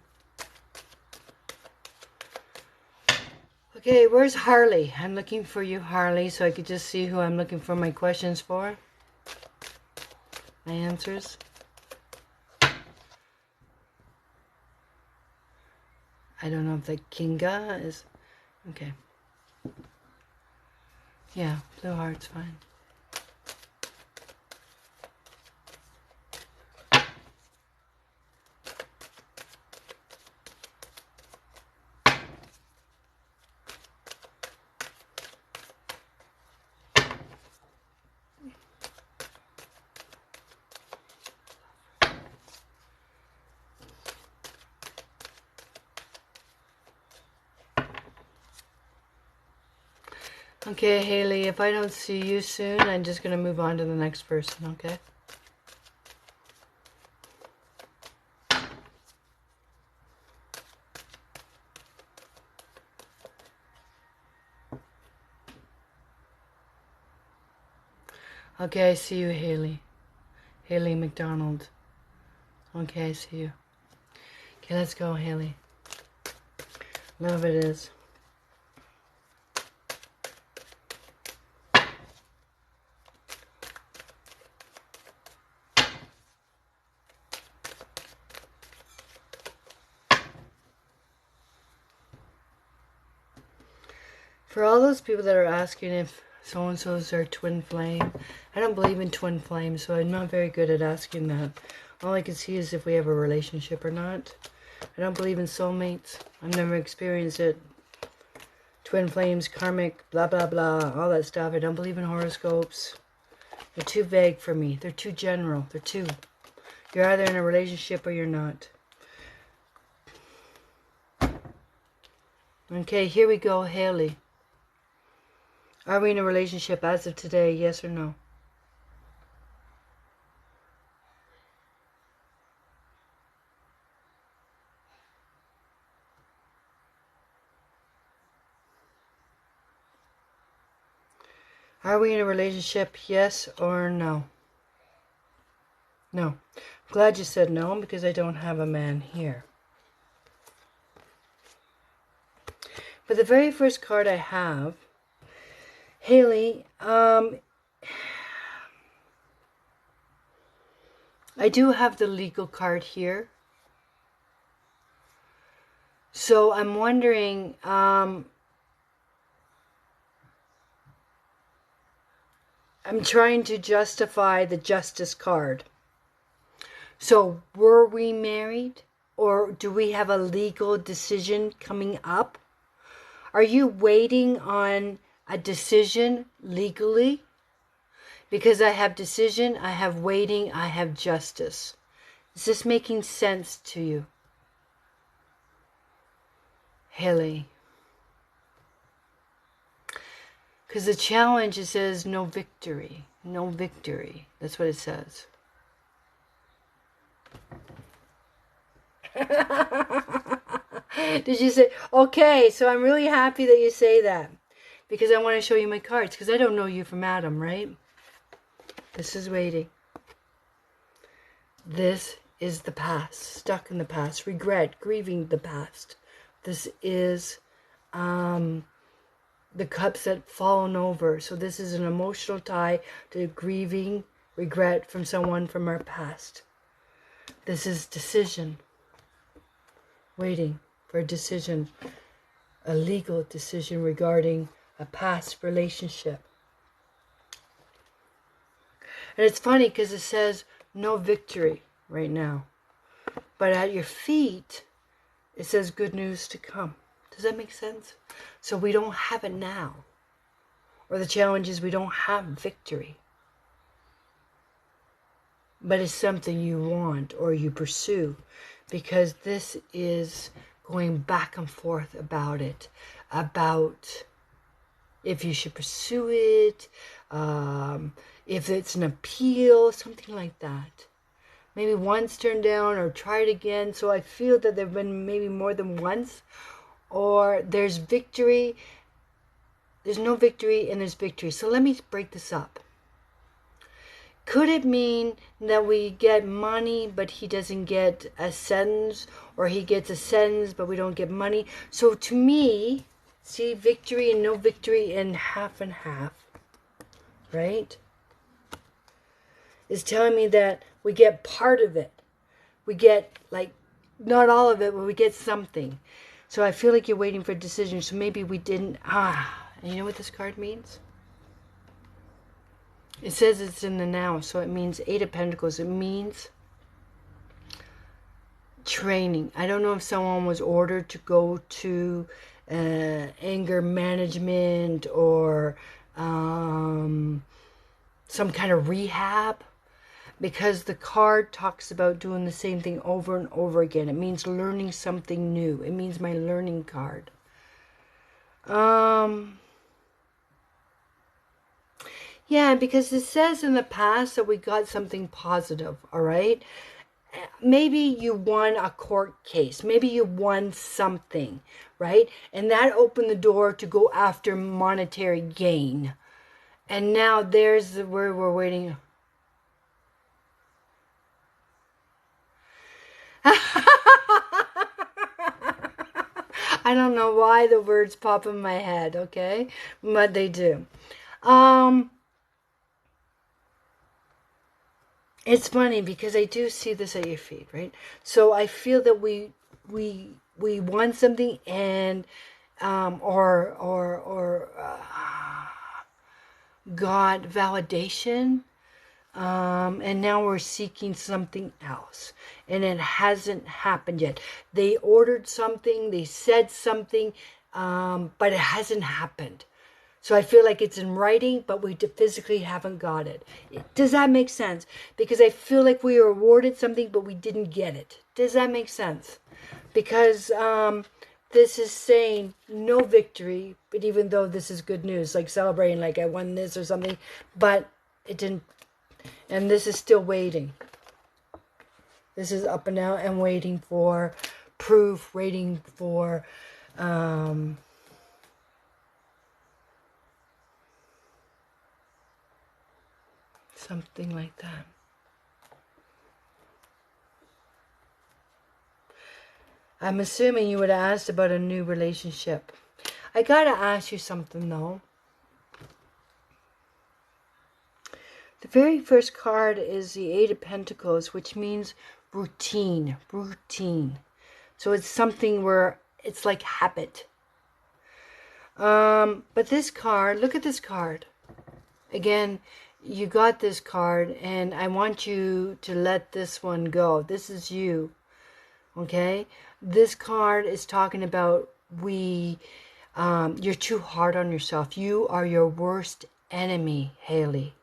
Speaker 1: Okay, where's Harley? I'm looking for you, Harley, so I could just see who I'm looking for my questions for. My answers. I don't know if the Kinga is... Okay. Yeah, blue heart's fine. Okay, Haley, if I don't see you soon, I'm just going to move on to the next person, okay? Okay, I see you, Haley. Haley McDonald. Okay, I see you. Okay, let's go, Haley. Love it is. For all those people that are asking if so-and-so's are twin flame, I don't believe in twin flame, so I'm not very good at asking that. All I can see is if we have a relationship or not. I don't believe in soulmates. I've never experienced it. Twin flames, karmic, blah, blah, blah, all that stuff. I don't believe in horoscopes. They're too vague for me. They're too general. They're too... You're either in a relationship or you're not. Okay, here we go, Haley. Are we in a relationship as of today, yes or no? Are we in a relationship? Yes or no? No. Glad you said no, because I don't have a man here. But the very first card I have, Haley, I do have the legal card here. So I'm wondering, I'm trying to justify the justice card. So were we married? Or do we have a legal decision coming up? Are you waiting on a decision legally? Because I have decision, I have waiting, I have justice. Is this making sense to you? Haley. Because the challenge, it says no victory. No victory. That's what it says. Did you say, okay, so I'm really happy that you say that. Because I want to show you my cards. Because I don't know you from Adam, right? This is waiting. This is the past. Stuck in the past. Regret. Grieving the past. This is the cups that fallen over. So this is an emotional tie to grieving, regret from someone from our past. This is decision. Waiting for a decision. A legal decision regarding a past relationship. And it's funny because it says no victory right now. But at your feet, it says good news to come. Does that make sense? So we don't have it now. Or the challenge is we don't have victory. But it's something you want or you pursue. Because this is going back and forth about it. About if you should pursue it. If it's an appeal. Something like that. Maybe once turned down or try it again. So I feel that there have been maybe more than once. Or there's victory. There's no victory and there's victory. So let me break this up. Could it mean that we get money but he doesn't get a sentence? Or he gets a sentence but we don't get money? So to me, see, victory and no victory and half. Right? Is telling me that we get part of it. We get, like, not all of it, but we get something. So I feel like you're waiting for a decision. So maybe we didn't. And you know what this card means? It says it's in the now. So it means Eight of Pentacles. It means training. I don't know if someone was ordered to go to anger management or some kind of rehab. Because the card talks about doing the same thing over and over again. It means learning something new. It means my learning card. Yeah, because it says in the past that we got something positive, all right? Maybe you won a court case. Maybe you won something, right? And that opened the door to go after monetary gain. And now there's where we're waiting. I don't know why the words pop in my head, okay? But they do. It's funny because I do see this at your feet, right? So I feel that we want something and got validation. And now we're seeking something else. And it hasn't happened yet. They ordered something. They said something. But it hasn't happened. So I feel like it's in writing, but we physically haven't got it. Does that make sense? Because I feel like we were awarded something, but we didn't get it. Does that make sense? Because this is saying no victory. But even though this is good news, like celebrating, like I won this or something. But it didn't. And this is still waiting. This is up and out and waiting for proof, waiting for Something like that. I'm assuming you would have asked about a new relationship. I gotta ask you something though. The very first card is the Eight of Pentacles, which means routine. Routine. So it's something where it's like habit. But this card, look at this card. Again, you got this card, and I want you to let this one go. This is you. Okay? This card is talking about you're too hard on yourself. You are your worst enemy, Haley.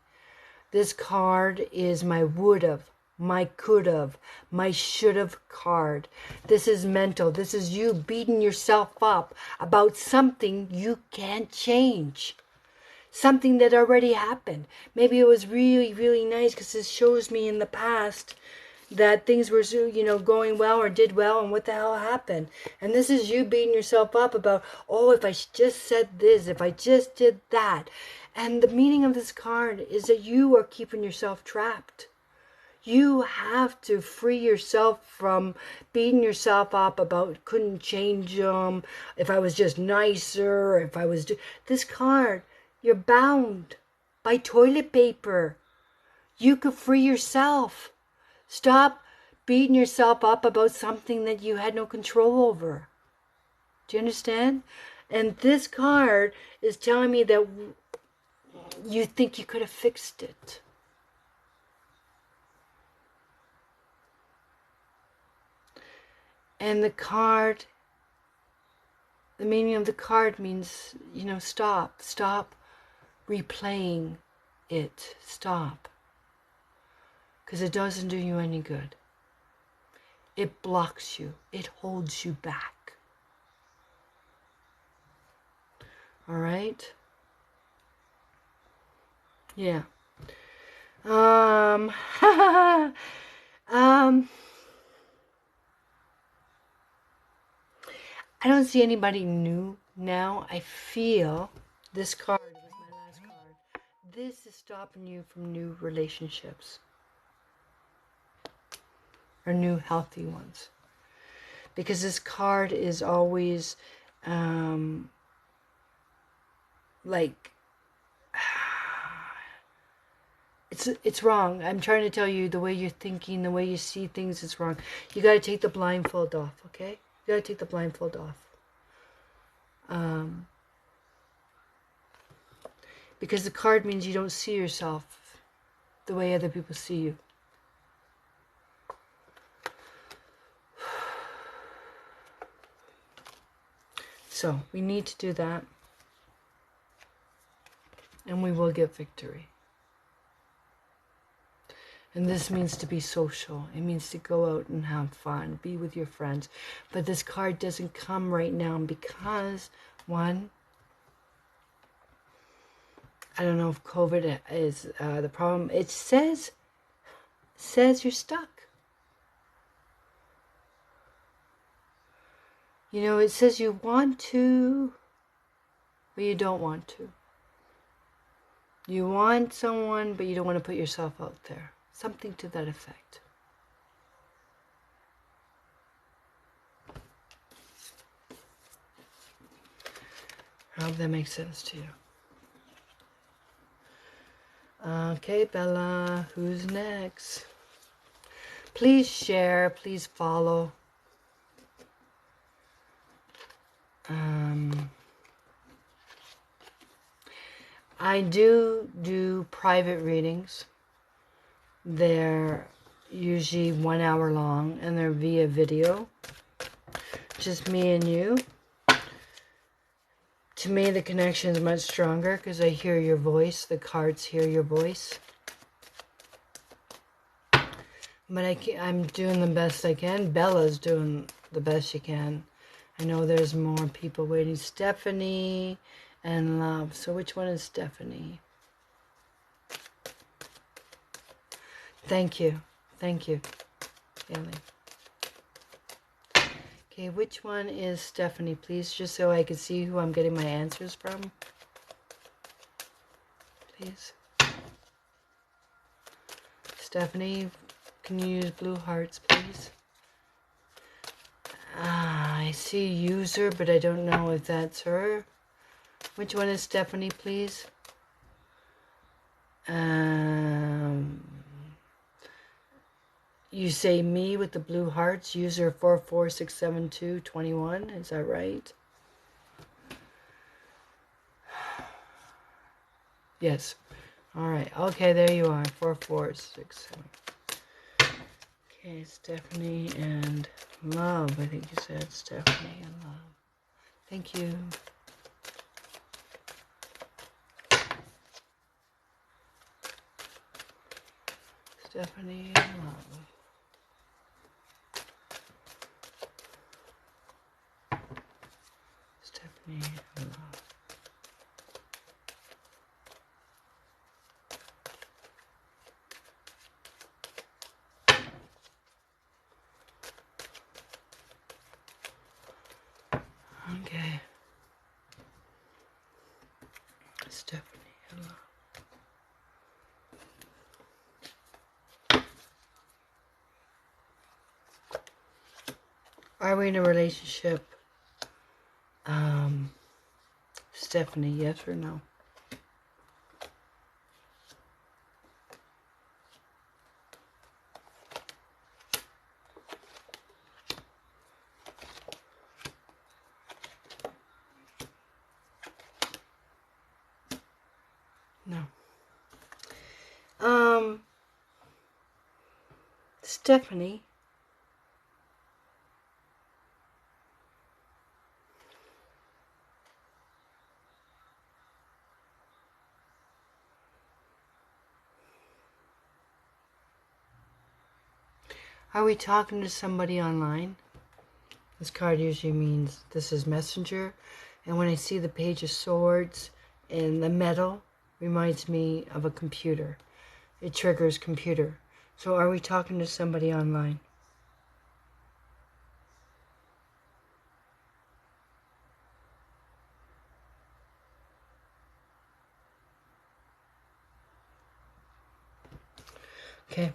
Speaker 1: This card is my would've, my could've, my should've card. This is mental. This is you beating yourself up about something you can't change. Something that already happened. Maybe it was really, really nice because this shows me in the past that things were, going well or did well, and what the hell happened. And this is you beating yourself up about, oh, if I just said this, if I just did that. And the meaning of this card is that you are keeping yourself trapped. You have to free yourself from beating yourself up about couldn't change them, if I was just nicer, if I was... This card, you're bound by toilet paper. You could free yourself. Stop beating yourself up about something that you had no control over. Do you understand? And this card is telling me that you think you could have fixed it. And the card, the meaning of the card means, stop replaying it. Stop. Because it doesn't do you any good. It blocks you. It holds you back. All right? Yeah. I don't see anybody new now. I feel this card was my last card. This is stopping you from new relationships. Or new healthy ones. Because this card is always it's wrong. I'm trying to tell you, the way you're thinking, the way you see things is wrong. You got to take the blindfold off, okay? You got to take the blindfold off. Because the card means you don't see yourself the way other people see you. So, we need to do that. And we will get victory. And this means to be social. It means to go out and have fun. Be with your friends. But this card doesn't come right now because, one, I don't know if COVID is the problem. It says you're stuck. It says you want to, but you don't want to. You want someone, but you don't want to put yourself out there. Something to that effect. I hope that makes sense to you. Okay, Bella, who's next? Please share, please follow. I do private readings. They're usually 1 hour long, and they're via video. Just me and you. To me, the connection is much stronger because I hear your voice. The cards hear your voice. But I'm doing the best I can. Bella's doing the best she can. I know there's more people waiting. Stephanie and Love. So which one is Stephanie? Thank you. Thank you, Haley. Okay, which one is Stephanie, please? Just so I can see who I'm getting my answers from. Please. Stephanie, can you use blue hearts, please? I see user, but I don't know if that's her. Which one is Stephanie, please? You say me with the blue hearts, user 446721, is that right? Yes. All right. Okay, there you are. 4467. Okay, Stephanie and love. I think you said Stephanie and love. Thank you. Stephanie and love. Stephanie and love. Okay. Stephanie and love. Are we in a relationship? Stephanie, yes or no? No. Stephanie. Are we talking to somebody online? This card usually means this is messenger. And when I see the Page of Swords and the metal, reminds me of a computer. It triggers computer. So are we talking to somebody online? Okay.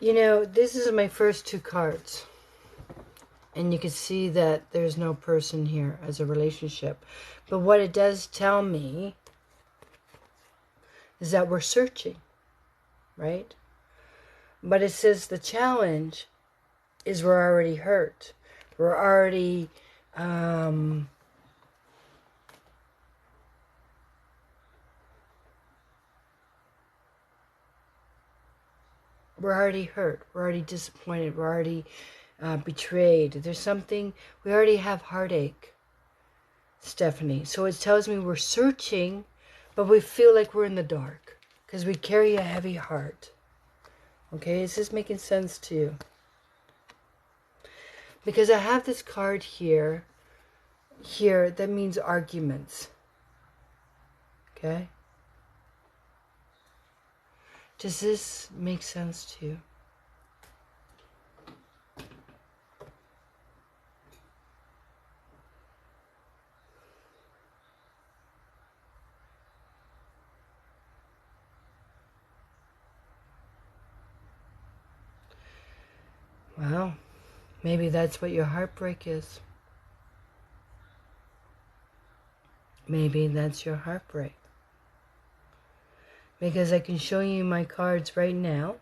Speaker 1: You know, this is my first two cards. And you can see that there's no person here as a relationship. But what it does tell me is that we're searching, right? But it says the challenge is we're already hurt. We're already hurt. We're already disappointed. We're already betrayed. There's something, we already have heartache, Stephanie. So it tells me we're searching, but we feel like we're in the dark because we carry a heavy heart. Okay, is this making sense to you? Because I have this card here that means arguments. Okay? Does this make sense to you? Well, maybe that's what your heartbreak is. Maybe that's your heartbreak. Because I can show you my cards right now,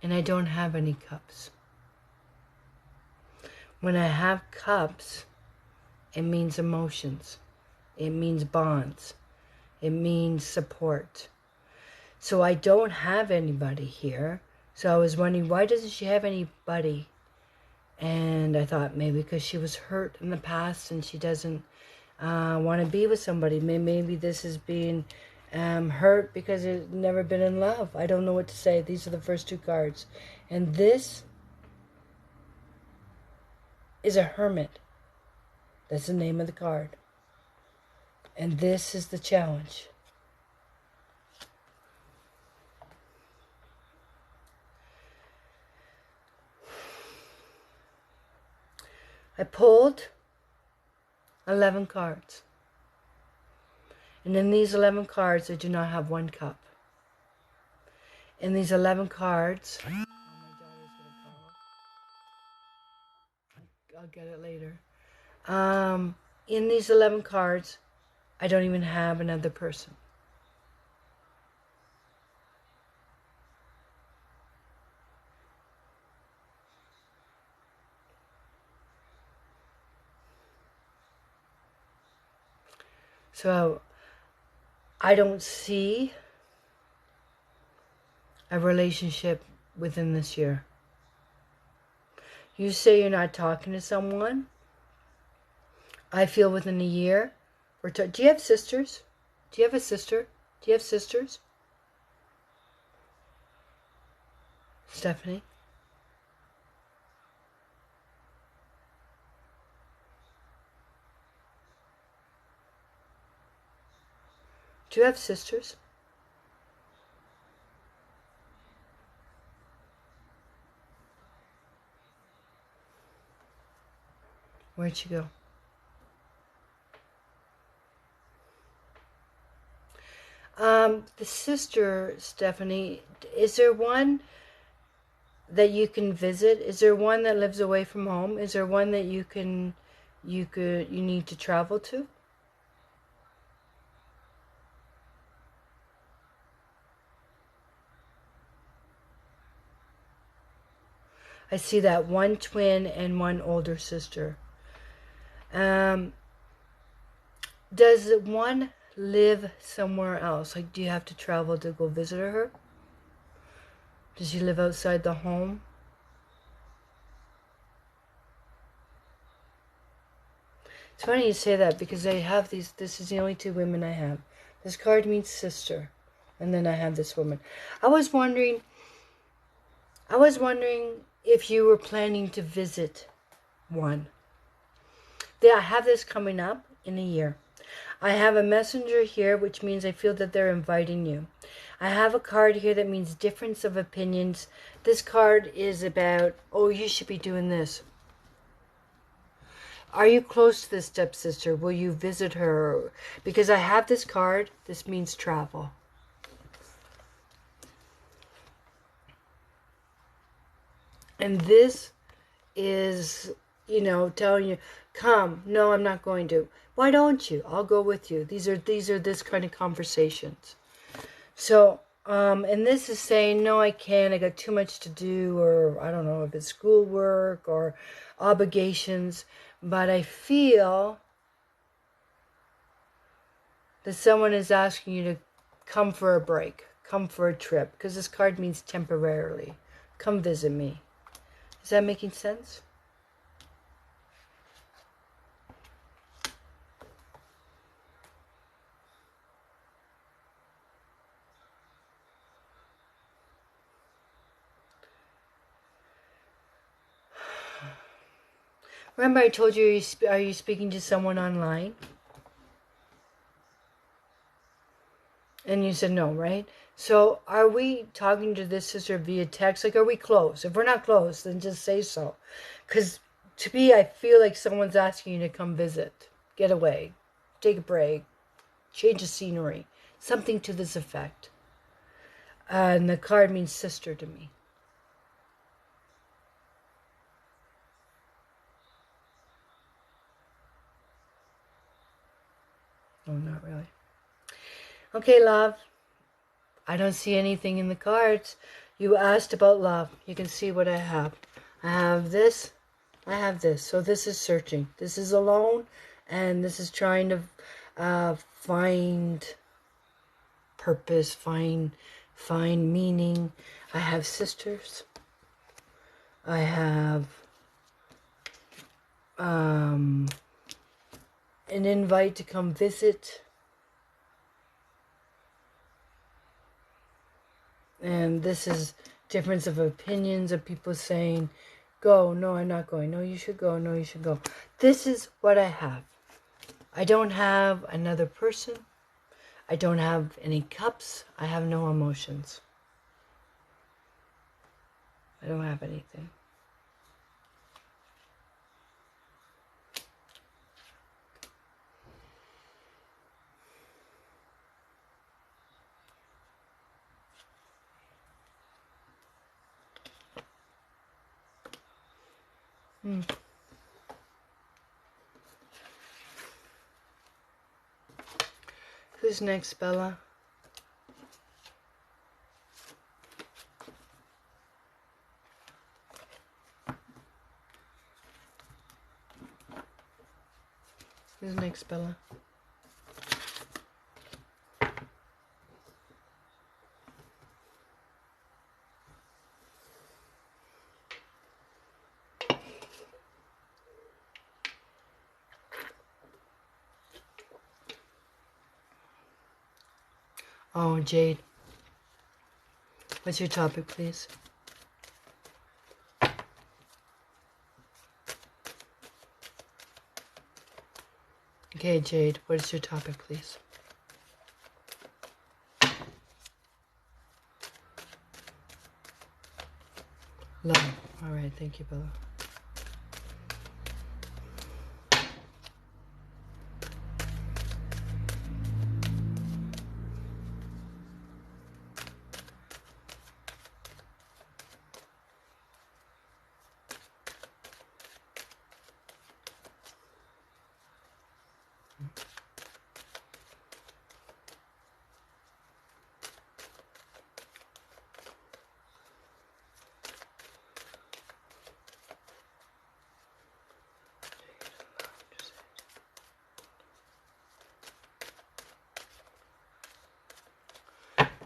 Speaker 1: and I don't have any cups. When I have cups, it means emotions. It means bonds. It means support. So I don't have anybody here. So I was wondering, why doesn't she have anybody? And I thought maybe because she was hurt in the past and she doesn't want to be with somebody. Maybe this is being hurt because it's never been in love. I don't know what to say. These are the first two cards. And this is a hermit. That's the name of the card. And this is the challenge. I pulled 11 cards. And in these 11 cards, I do not have one cup. in these 11 cards. Oh, my daughter's gonna call. I'll get it later. In these 11 cards, I don't even have another person. So I don't see a relationship within this year. You say you're not talking to someone. I feel within a year. Do you have sisters? Do you have a sister? Do you have sisters? Stephanie? Do you have sisters? Where'd she go? The sister, Stephanie, is there one that you can visit? Is there one that lives away from home? Is there one that you need to travel to? I see that one twin and one older sister. Does one live somewhere else? Like, do you have to travel to go visit her? Does she live outside the home? It's funny you say that because I have these, this is the only two women I have. This card means sister. And then I have this woman. I was wondering if you were planning to visit one. I have this coming up in a year. I have a messenger here, which means I feel that they're inviting you. I have a card here that means difference of opinions. This card is about, oh, you should be doing this. Are you close to this stepsister? Will you visit her? Because I have this card. This means travel. And this is, telling you, come. No, I'm not going to. Why don't you? I'll go with you. These are this kind of conversations. So, and this is saying, no, I can't. I got too much to do, or I don't know if it's schoolwork or obligations. But I feel that someone is asking you to come for a break, come for a trip, because this card means temporarily. Come visit me. Is that making sense? Remember I told you, are you speaking to someone online? And you said no, right? So are we talking to this sister via text? Like, are we close? If we're not close, then just say so. Because to me, I feel like someone's asking you to come visit, get away, take a break, change the scenery, something to this effect. And the card means sister to me. Oh, not really. Okay, love. I don't see anything in the cards. You asked about love. You can see what I have. I have this. I have this. So this is searching. This is alone. And this is trying to find purpose, find meaning. I have sisters. I have an invite to come visit. And this is difference of opinions of people saying, go, no, I'm not going. No, you should go. No, you should go. This is what I have. I don't have another person. I don't have any cups. I have no emotions. I don't have anything. Who's next, Bella? Who's next, Bella? Oh, Jade. What's your topic, please? Okay, Jade, what is your topic, please? Love. All right, thank you, Bella.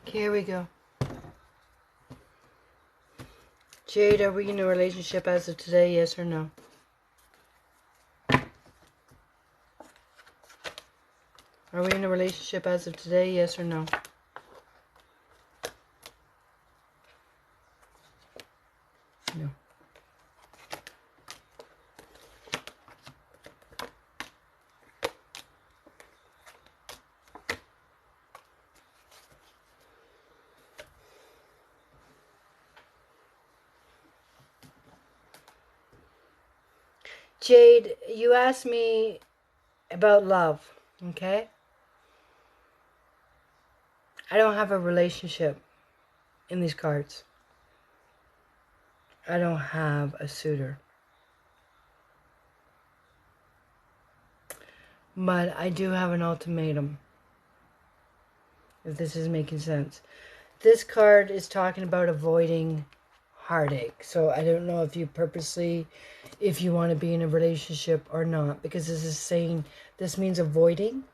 Speaker 1: Here we go. Jade, are we in a relationship as of today, yes or no? Are we in a relationship as of today, yes or no? No. Jade, you asked me about love, okay? I don't have a relationship in these cards. I don't have a suitor. But I do have an ultimatum, if this is making sense. This card is talking about avoiding heartache. So I don't know if you purposely, if you want to be in a relationship or not, because this is saying, this means avoiding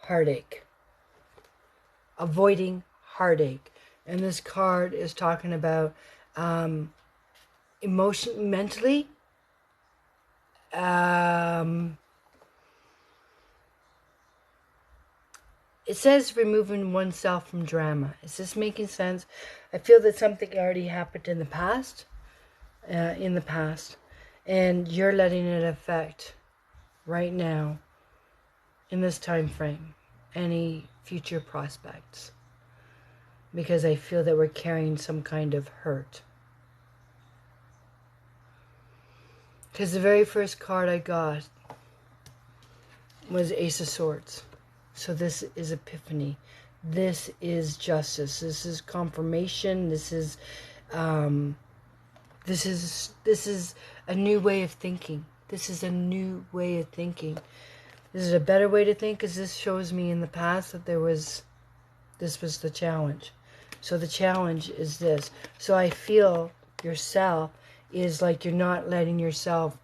Speaker 1: heartache. Avoiding heartache. And this card is talking about mentally, it says removing oneself from drama. Is this making sense? I feel that something already happened in the past. And you're letting it affect right now, in this time frame, any future prospects. Because I feel that we're carrying some kind of hurt. Because the very first card I got was Ace of Swords. So this is epiphany. This is justice. This is confirmation. This is a new way of thinking. This is a new way of thinking. This is a better way to think, because this shows me in the past that this was the challenge. So the challenge is this. So I feel yourself is like you're not letting yourself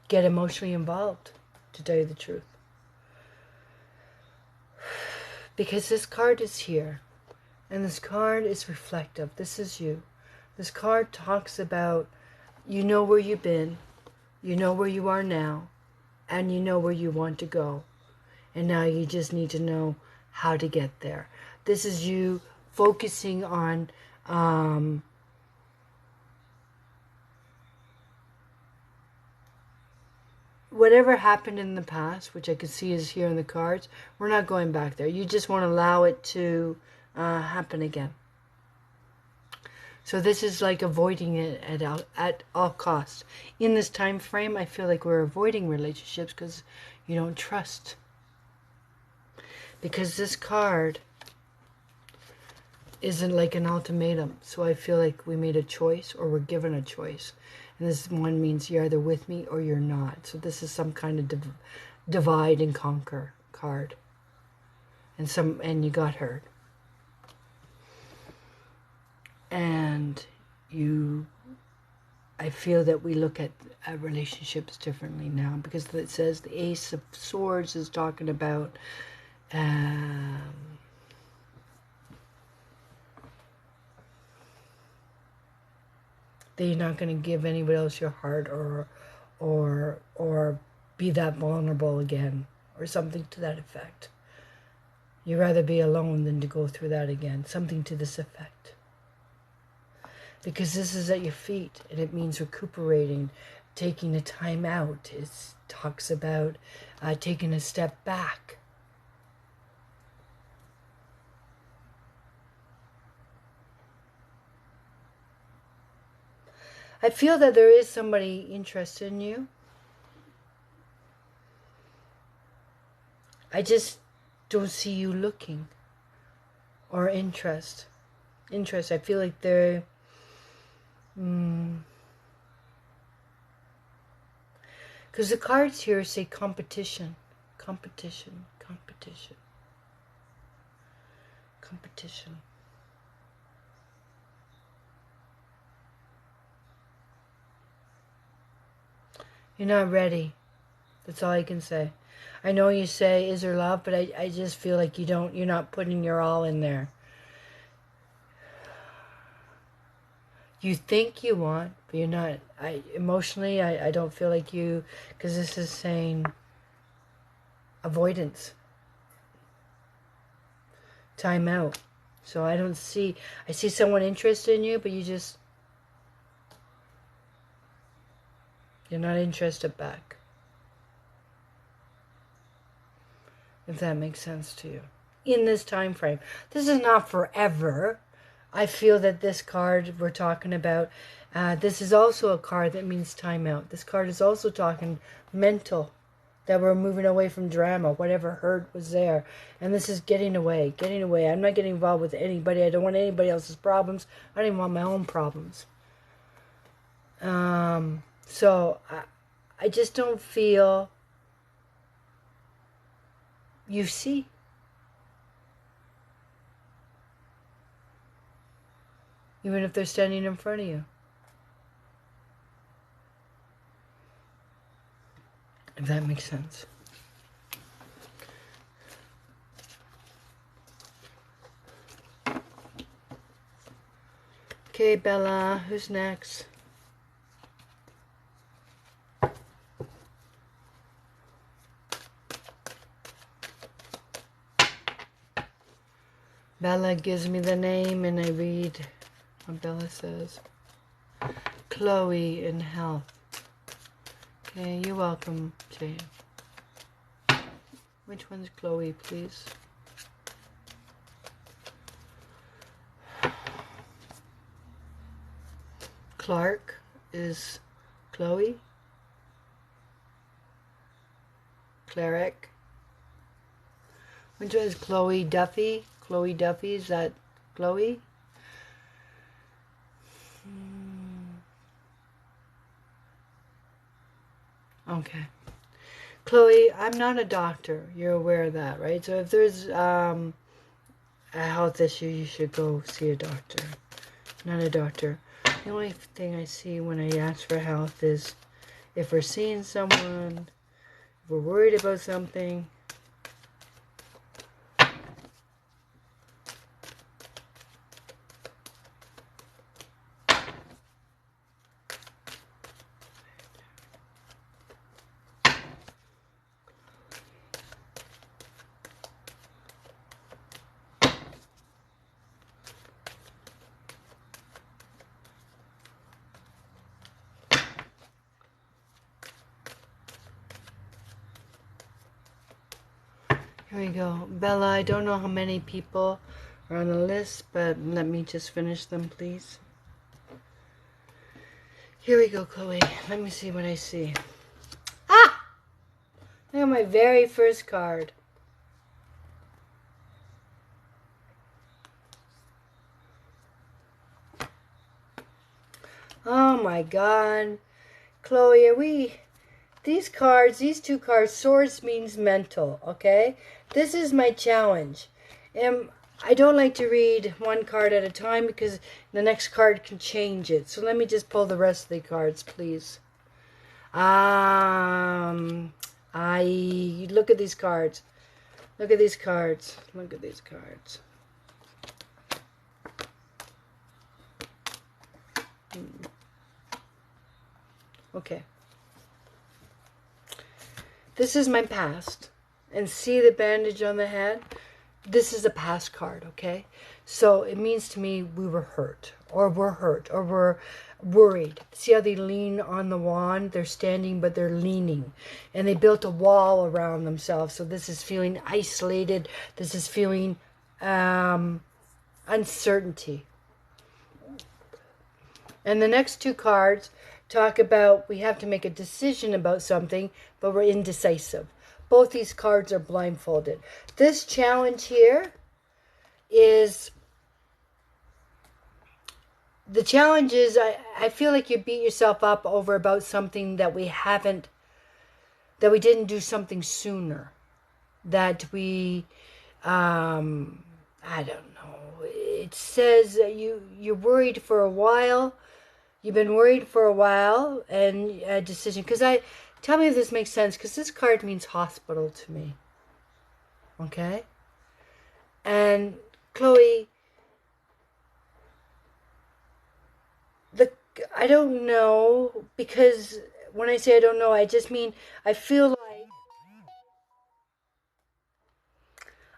Speaker 1: get emotionally involved, to tell you the truth. Because this card is here. And this card is reflective. This is you. This card talks about, you know where you've been, you know where you are now, and you know where you want to go. And now you just need to know how to get there. This is you focusing on whatever happened in the past, which I could see is here in the cards. We're not going back there. You just want to allow it to happen again. So this is like avoiding it at all costs. In this time frame, I feel like we're avoiding relationships because you don't trust. Because this card isn't like an ultimatum. So I feel like we made a choice, or we're given a choice. And this one means you're either with me or you're not. So this is some kind of divide and conquer card. And you got hurt. And I feel that we look at relationships differently now, because it says the Ace of Swords is talking about that you're not going to give anybody else your heart, or be that vulnerable again, or something to that effect. You'd rather be alone than to go through that again. Something to this effect. Because this is at your feet, and it means recuperating, taking a time out. It talks about taking a step back. I feel that there is somebody interested in you. I just don't see you looking. Or interest. I feel like they're... Because the cards here say competition. Competition. You're not ready. That's all I can say. I know you say, is there love? But I just feel like you're not putting your all in there. You think you want, but you're not. Emotionally, I don't feel like you, because this is saying avoidance. Time out. So I see someone interested in you, but you're not interested back. If that makes sense to you. In this time frame. This is not forever. I feel that this card we're talking about, this is also a card that means time out. This card is also talking mental, that we're moving away from drama, whatever hurt was there. And this is getting away. I'm not getting involved with anybody. I don't want anybody else's problems. I don't even want my own problems. So I just don't feel you see. Even if they're standing in front of you. If that makes sense. Okay, Bella, who's next? Bella gives me the name and I read what Bella says. Chloe in health. Okay, you're welcome, Jane. Which one's Chloe, please? Clark is Chloe. Cleric. Which one is Chloe Duffy? Chloe Duffy, is that Chloe? Okay. Chloe, I'm not a doctor. You're aware of that, right? So if there's a health issue, you should go see a doctor. Not a doctor. The only thing I see when I ask for health is if we're seeing someone, if we're worried about something. Here we go. Bella, I don't know how many people are on the list, but let me just finish them, please. Here we go, Chloe. Let me see what I see. Ah! I got my very first card. Oh my God. Chloe, are we... These cards, these two cards, swords means mental, okay? This is my challenge. And I don't like to read one card at a time because the next card can change it. So let me just pull the rest of the cards, please. I look at these cards. Look at these cards. Look at these cards. Okay. This is my past. And see the bandage on the head? This is a past card, okay? So it means to me we were hurt, or we're worried. See how they lean on the wand? They're standing, but they're leaning. And they built a wall around themselves. So this is feeling isolated. This is feeling uncertainty. And the next two cards talk about we have to make a decision about something, but we're indecisive. Both these cards are blindfolded. This challenge here is... The challenge is I feel like you beat yourself up over about something that we didn't do something sooner. That we, I don't know. It says you're worried for a while. You've been worried for a while, and a decision. Tell me if this makes sense, because this card means hospital to me. Okay? And Chloe, I don't know, because when I say I don't know, I just mean I feel like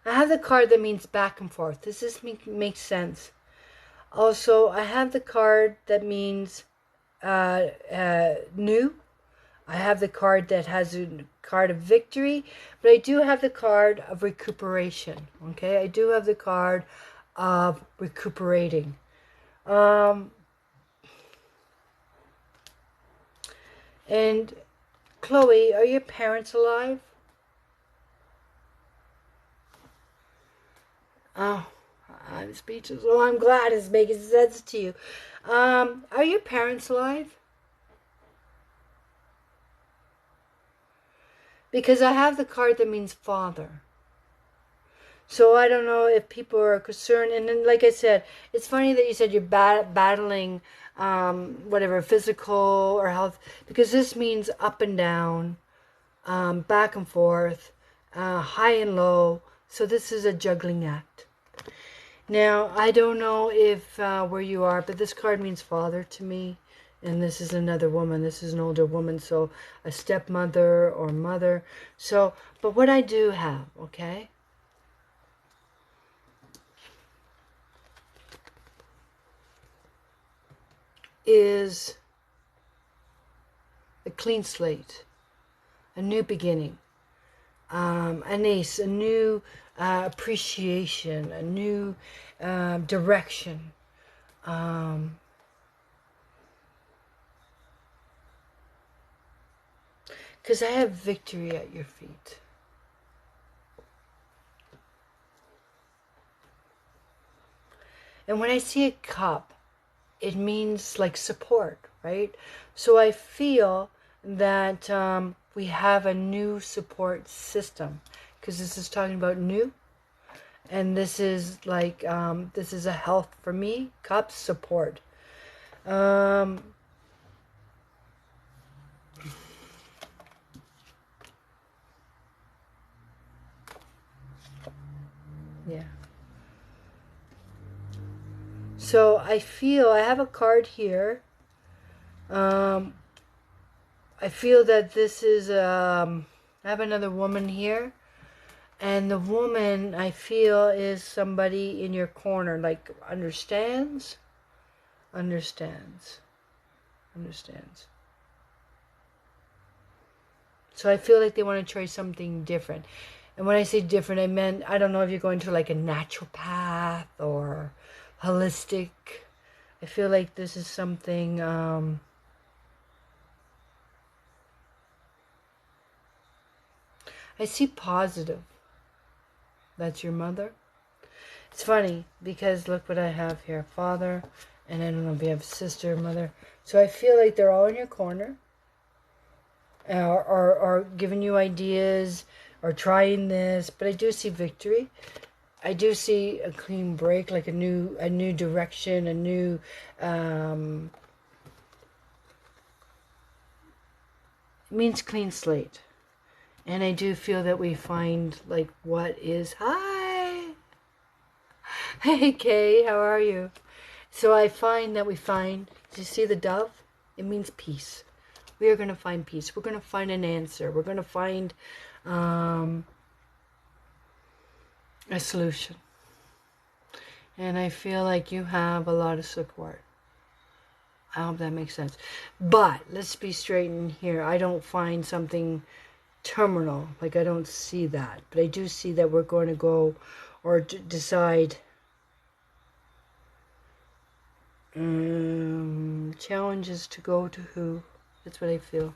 Speaker 1: I have the card that means back and forth. Does this make sense? Also, I have the card that means new. I have the card that has a card of victory, but I do have the card of recuperation. Okay, I do have the card of recuperating. And Chloe, are your parents alive? Oh, I'm speechless. Oh, I'm glad it's making sense to you. Are your parents alive? Because I have the card that means father. So I don't know if people are concerned. And then, like I said, it's funny that you said you're battling whatever, physical or health. Because this means up and down, back and forth, high and low. So this is a juggling act. Now, I don't know if where you are, but this card means father to me. And this is another woman. This is an older woman. So a stepmother or mother. So, but what I do have, okay, is a clean slate, a new beginning, an ace, a new appreciation, a new direction. Because I have victory at your feet. And when I see a cup, it means like support, right? So I feel that we have a new support system, because this is talking about new. And this is like, this is a health for me, cup support. Yeah. So I feel, I have a card here. I feel that this is, I have another woman here. And the woman, I feel, is somebody in your corner, like understands. So I feel like they want to try something different. And when I say different, I meant, I don't know if you're going to like a naturopath or holistic. I feel like this is something, I see positive. That's your mother. It's funny because look what I have here. Father, and I don't know if you have sister or mother. So I feel like they're all in your corner. Or giving you ideas or trying this. But I do see victory. I do see a clean break, like a new direction, a new it means clean slate. And I do feel that we find like what is hi. Hey Kay, how are you? So I find that we find, do you see the dove? It means peace. We are going to find peace. We're going to find an answer. We're going to find a solution. And I feel like you have a lot of support. I hope that makes sense. But let's be straight in here. I don't find something terminal. Like I don't see that. But I do see that we're going to go or decide challenges to go to who. That's what I feel.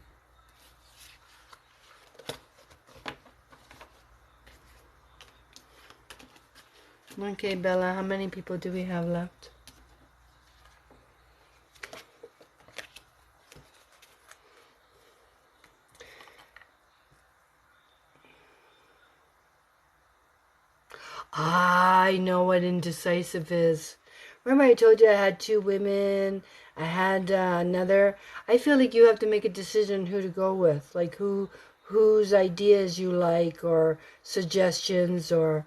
Speaker 1: Okay, Bella, how many people do we have left? I know what indecisive is. Remember I told you I had 2 women, I had another. I feel like you have to make a decision who to go with, like whose ideas you like or suggestions, or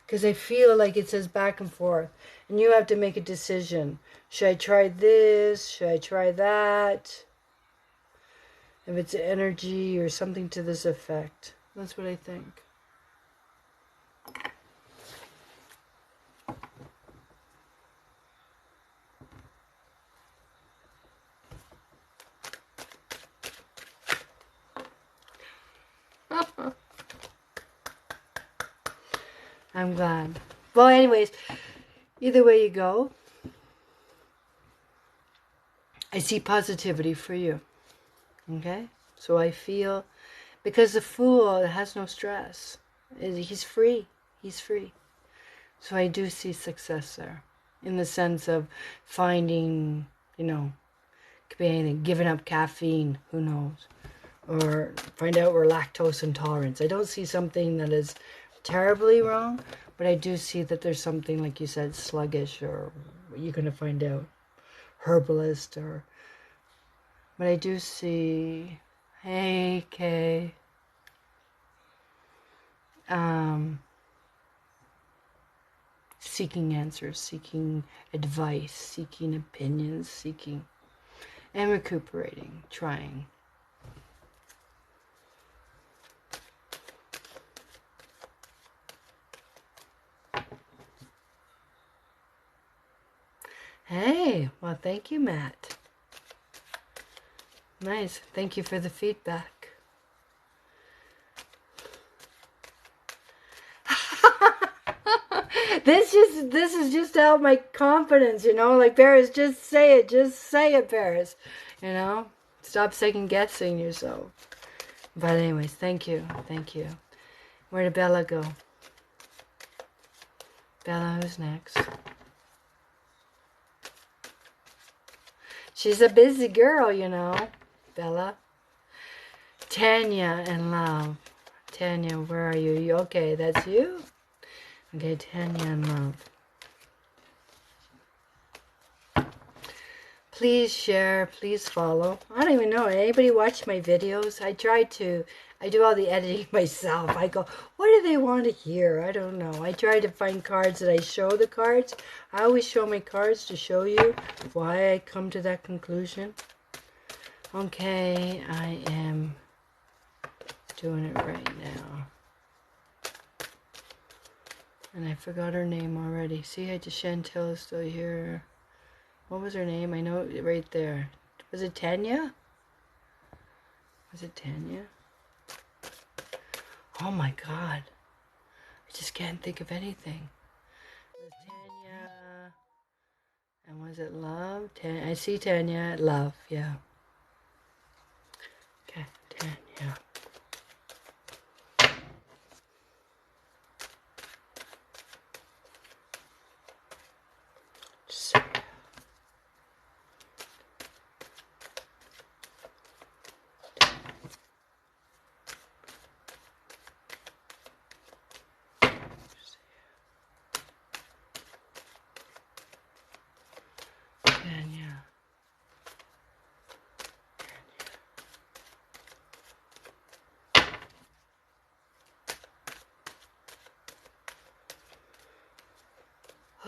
Speaker 1: because I feel like it says back and forth and you have to make a decision. Should I try this? Should I try that? If it's energy or something to this effect. That's what I think. I'm glad. Well, anyways, either way you go, I see positivity for you. Okay? So I feel, because the Fool has no stress. He's free. He's free. So I do see success there. In the sense of finding, could be anything, giving up caffeine, who knows? Or find out we're lactose intolerant. I don't see something that is terribly wrong, but I do see that there's something, like you said, sluggish, or you're going to find out, herbalist, or, but I do see, hey, Kay, seeking answers, seeking advice, seeking opinions, seeking, and recuperating, trying. Hey, well, thank you, Matt. Nice. Thank you for the feedback. This is just out my confidence, like Paris, just say it, Paris, stop second guessing yourself. But anyways, thank you. Where did Bella go? Bella, who's next? She's a busy girl, Bella. Tanya and love. Tanya, where are you? Okay, that's you? Okay, Tanya and love. Please share, please follow. I don't even know. Anybody watch my videos? I do all the editing myself. I go, what do they want to hear? I don't know. I try to find cards that I show the cards. I always show my cards to show you why I come to that conclusion. Okay, I am doing it right now. And I forgot her name already. See, Chantel is still here. What was her name? I know it right there. Was it Tanya? Was it Tanya? Oh my God. I just can't think of anything. It was Tanya. And was it love? I see Tanya. Love, yeah. Okay, Tanya. So,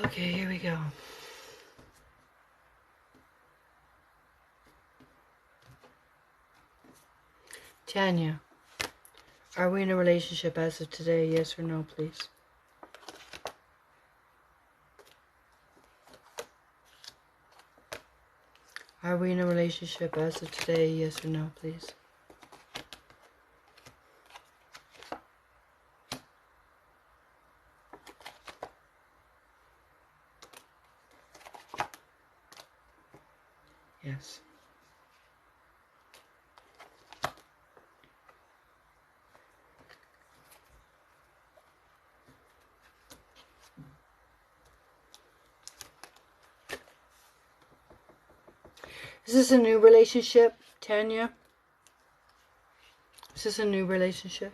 Speaker 1: okay, here we go. Tanya, are we in a relationship as of today? Yes or no, please? Are we in a relationship as of today? Yes or no, please? Yes. Is this a new relationship, Tanya? Is this a new relationship?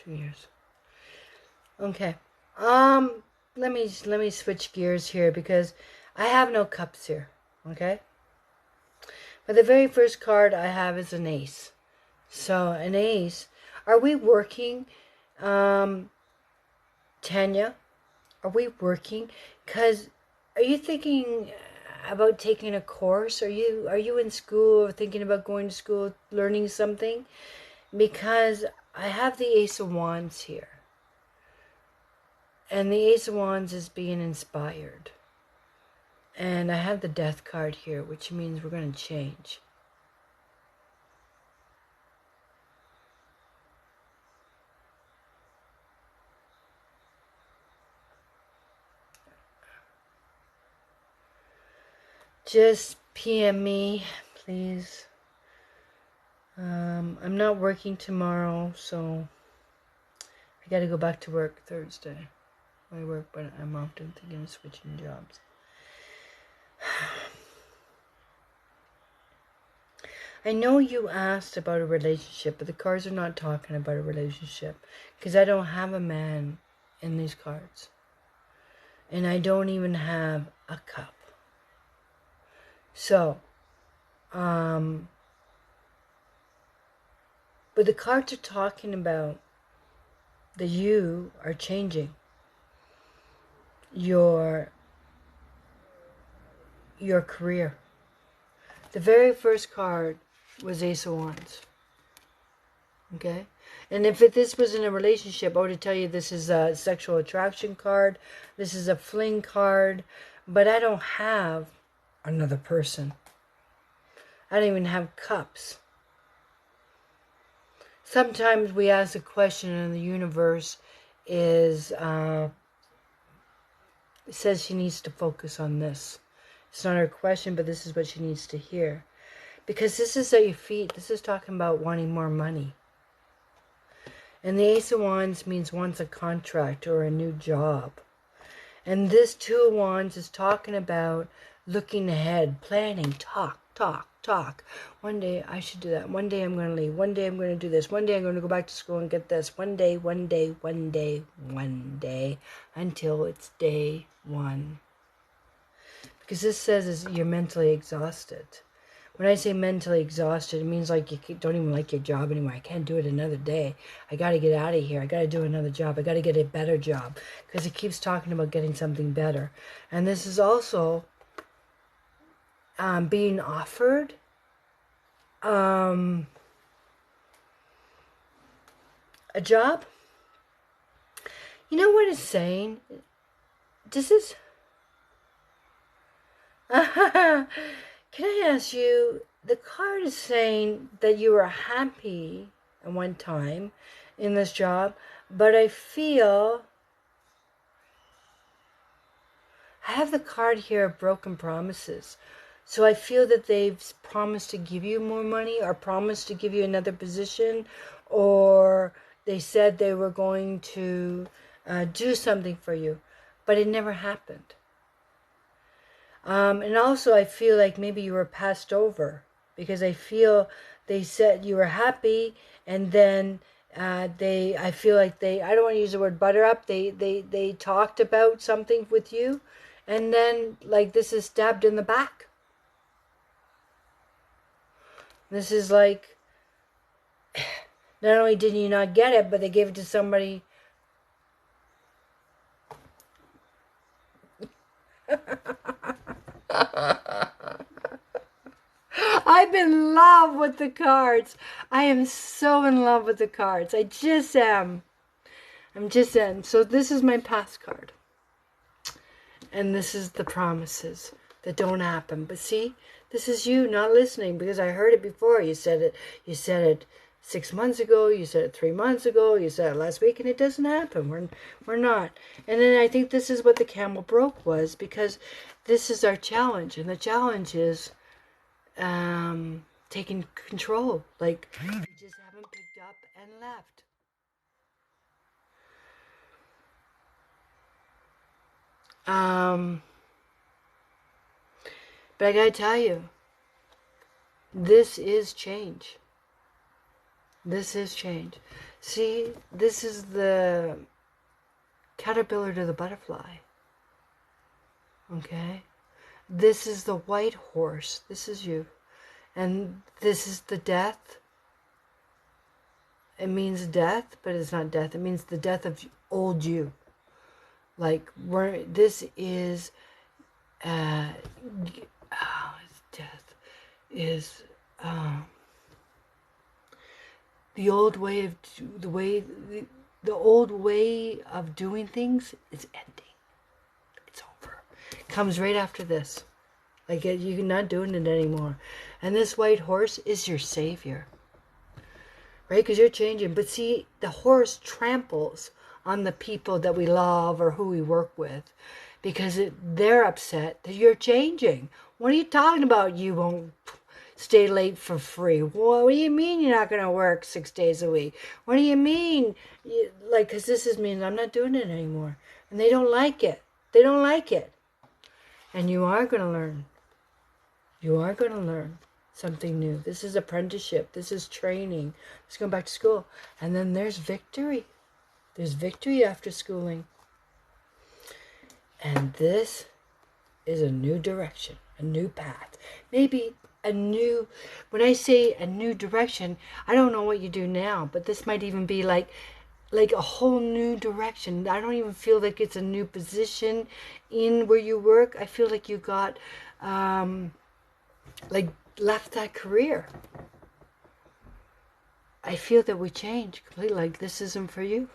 Speaker 1: Years. Okay. Let me switch gears here because I have no cups here. Okay. But the very first card I have is an ace. So an ace. Are we working, Tanya? Are we working? Because are you thinking about taking a course? Are you in school or thinking about going to school, learning something? Because I have the Ace of Wands here. And the Ace of Wands is being inspired. And I have the Death card here, which means we're going to change. Just PM me, please. I'm not working tomorrow, so I got to go back to work Thursday. I work, but I'm often thinking of switching jobs. I know you asked about a relationship, but the cards are not talking about a relationship because I don't have a man in these cards. And I don't even have a cup. So, but the cards are talking about that you are changing your career. The very first card was Ace of Wands. Okay? And if this was in a relationship, I would tell you this is a sexual attraction card. This is a fling card. But I don't have another person. I don't even have cups. Sometimes we ask a question and the universe is says she needs to focus on this. It's not her question, but this is what she needs to hear. Because this is at your feet. This is talking about wanting more money. And the Ace of Wands means wants a contract or a new job. And this Two of Wands is talking about looking ahead, planning, talk. One day I should do that. One day I'm going to leave. One day I'm going to do this. One day I'm going to go back to school and get this. One day, until it's day one. Because this says you're mentally exhausted. When I say mentally exhausted, it means like you don't even like your job anymore. I can't do it another day. I got to get out of here. I got to do another job. I got to get a better job. Because it keeps talking about getting something better. And this is also being offered a job. You know what it's saying? This is... Can I ask you, the card is saying that you were happy at one time in this job, but I feel I have the card here of broken promises. So I feel that they've promised to give you more money, or promised to give you another position, or they said they were going to do something for you, but it never happened. And also I feel like maybe you were passed over, because I feel they said you were happy, and then I feel like I don't want to use the word butter up, they talked about something with you, and then like this is stabbed in the back. This is like, not only did you not get it, but they gave it to somebody. I'm in love with the cards. I am so in love with the cards. I just am. I'm just in. So this is my past card. And this is the promises that don't happen. But see, this is you not listening, because I heard it before. You said it 6 months ago, you said it 3 months ago, you said it last week, and it doesn't happen. We're not. And then I think this is what the camel broke was, because this is our challenge, and the challenge is taking control. Like, you just haven't picked up and left. But I gotta tell you, this is change. This is change. See, this is the caterpillar to the butterfly. Okay? This is the white horse. This is you. And this is the death. It means death, but it's not death. It means the death of old you. Like, this is death is the old way of the old way of doing things is ending. It's over. It comes right after this. Like, you're not doing it anymore. And this white horse is your savior, right? Because you're changing. But see, the horse tramples on the people that we love or who we work with, because they're upset that you're changing. What are you talking about? You won't stay late for free. What do you mean you're not going to work 6 days a week? What do you mean? Like, because this is mean I'm not doing it anymore. And they don't like it. They don't like it. And you are going to learn. You are going to learn something new. This is apprenticeship. This is training. Let's go back to school. And then there's victory. There's victory after schooling. And this is a new direction, a new path. Maybe a new, when I say a new direction, I don't know what you do now, but this might even be like a whole new direction. I don't even feel like it's a new position in where you work. I feel like you got, like, left that career. I feel that we change completely. Like, this isn't for you.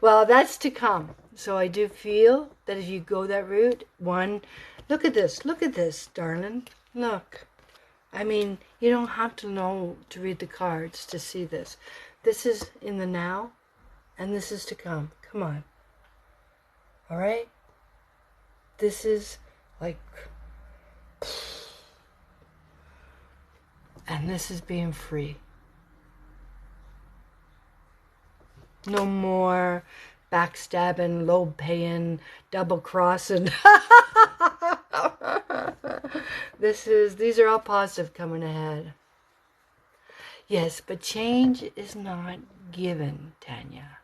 Speaker 1: Well, that's to come. So I do feel that if you go that route, look at this, darling. Look. I mean, you don't have to know to read the cards to see this. This is in the now, and this is to come. Come on. All right? This is like, and this is being free. No more backstabbing, low paying, double crossing. These are all positive coming ahead. Yes, but change is not given, Tanya.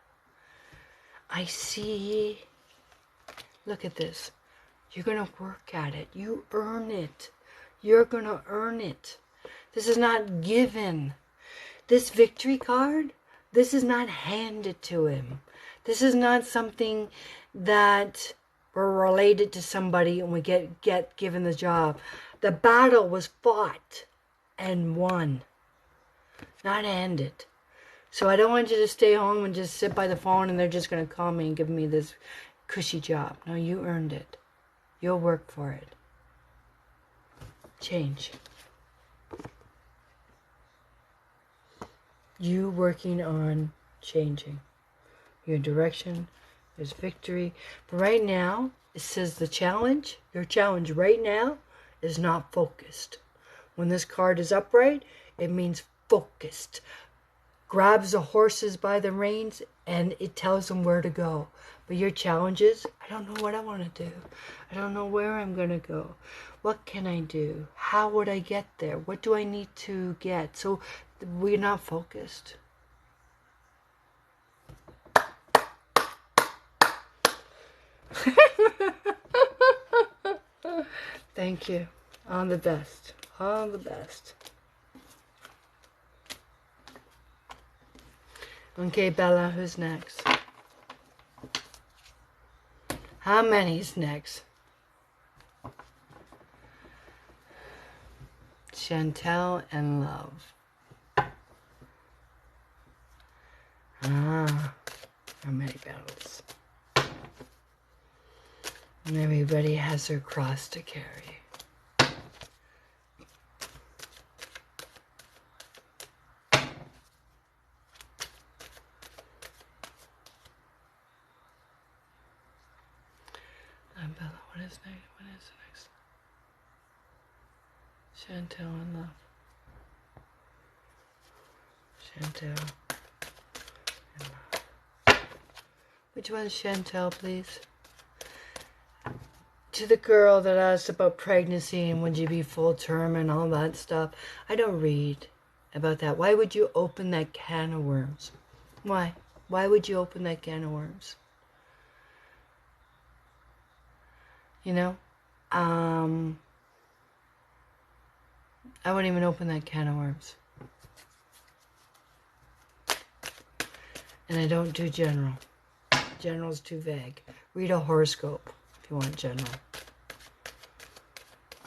Speaker 1: I see. Look at this. You're going to work at it. You earn it. You're going to earn it. This is not given. This victory card, this is not handed to him. This is not something that we're related to somebody and we get given the job. The battle was fought and won, not handed. So I don't want you to stay home and just sit by the phone and they're just going to call me and give me this cushy job. No, you earned it. You'll work for it. change. You working on changing your direction. There's victory. But right now, it says the challenge, your challenge right now is not focused. When this card is upright, it means focused. Grabs the horses by the reins and it tells them where to go. But your challenge is, I don't know what I want to do. I don't know where I'm going to go. What can I do? How would I get there? What do I need to get? So we're not focused. Thank you. All the best. All the best. Okay, Bella, who's next? How many's next? Chantel and Love. Ah, how many battles? And everybody has their cross to carry. Bella, what is next? What is next? Chantel and Love. Chantel and Love. Which one's Chantel, please? To the girl that asked about pregnancy and would you be full term and all that stuff, I don't read about that. Why would you open that can of worms? Why? Why would you open that can of worms? You know, I wouldn't even open that can of worms. And I don't do general. General's too vague. Read a horoscope if you want general.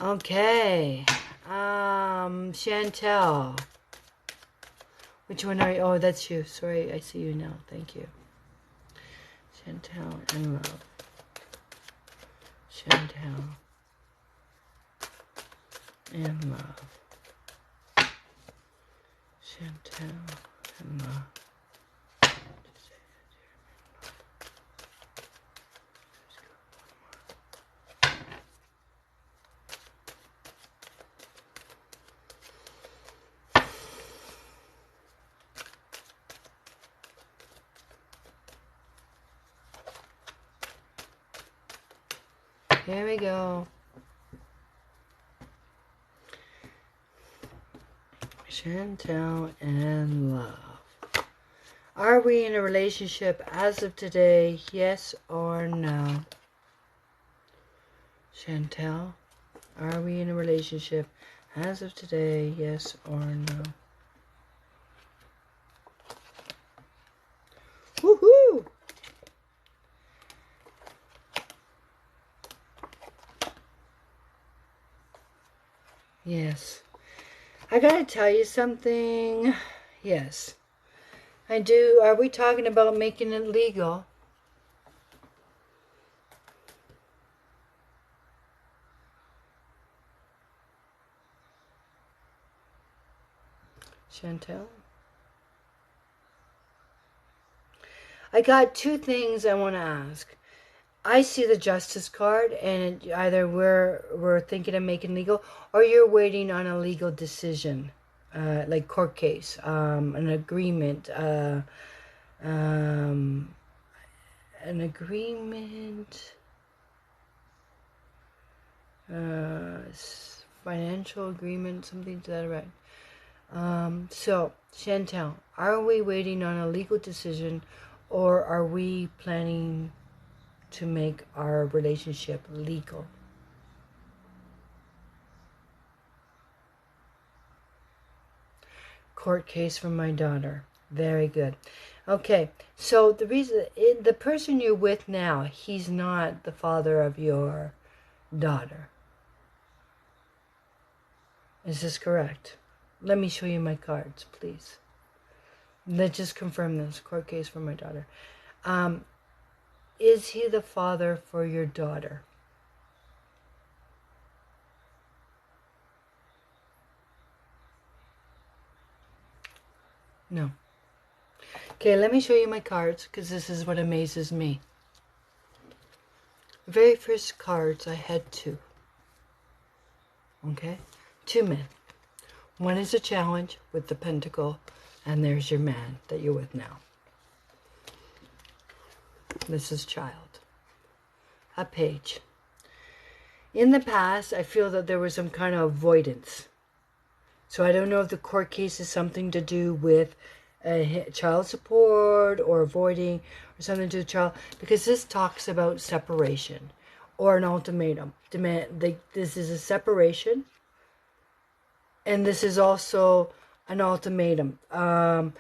Speaker 1: Okay. Chantel. Which one are you? Oh, that's you. Sorry, I see you now. Thank you. Chantel and Love. Chantel and Love. Chantel and Love. Here we go. Chantel and Love. Are we in a relationship as of today? Yes or no? Chantel, are we in a relationship as of today? Yes or no? Woohoo! Yes. I gotta tell you something. Yes. I do. Are we talking about making it legal? Chantel? I got two things I want to ask. I see the Justice card, and either we're thinking of making legal, or you're waiting on a legal decision, like court case, an agreement, financial agreement, something to that effect. So, Chantel, are we waiting on a legal decision, or are we planning to make our relationship legal? Court case for my daughter. Very good. Okay, so the person you're with now, he's not the father of your daughter. Is this correct? Let me show you my cards, please. Let's just confirm this. Court case for my daughter. Is he the father for your daughter? No. Okay, let me show you my cards, because this is what amazes me. The very first cards, I had two. Okay? Two men. One is a challenge with the pentacle, and there's your man that you're with now. This is child. A page. In the past, I feel that there was some kind of avoidance. So I don't know if the court case is something to do with child support or avoiding or something to the child, because this talks about separation or an ultimatum. This is a separation, and this is also an ultimatum. I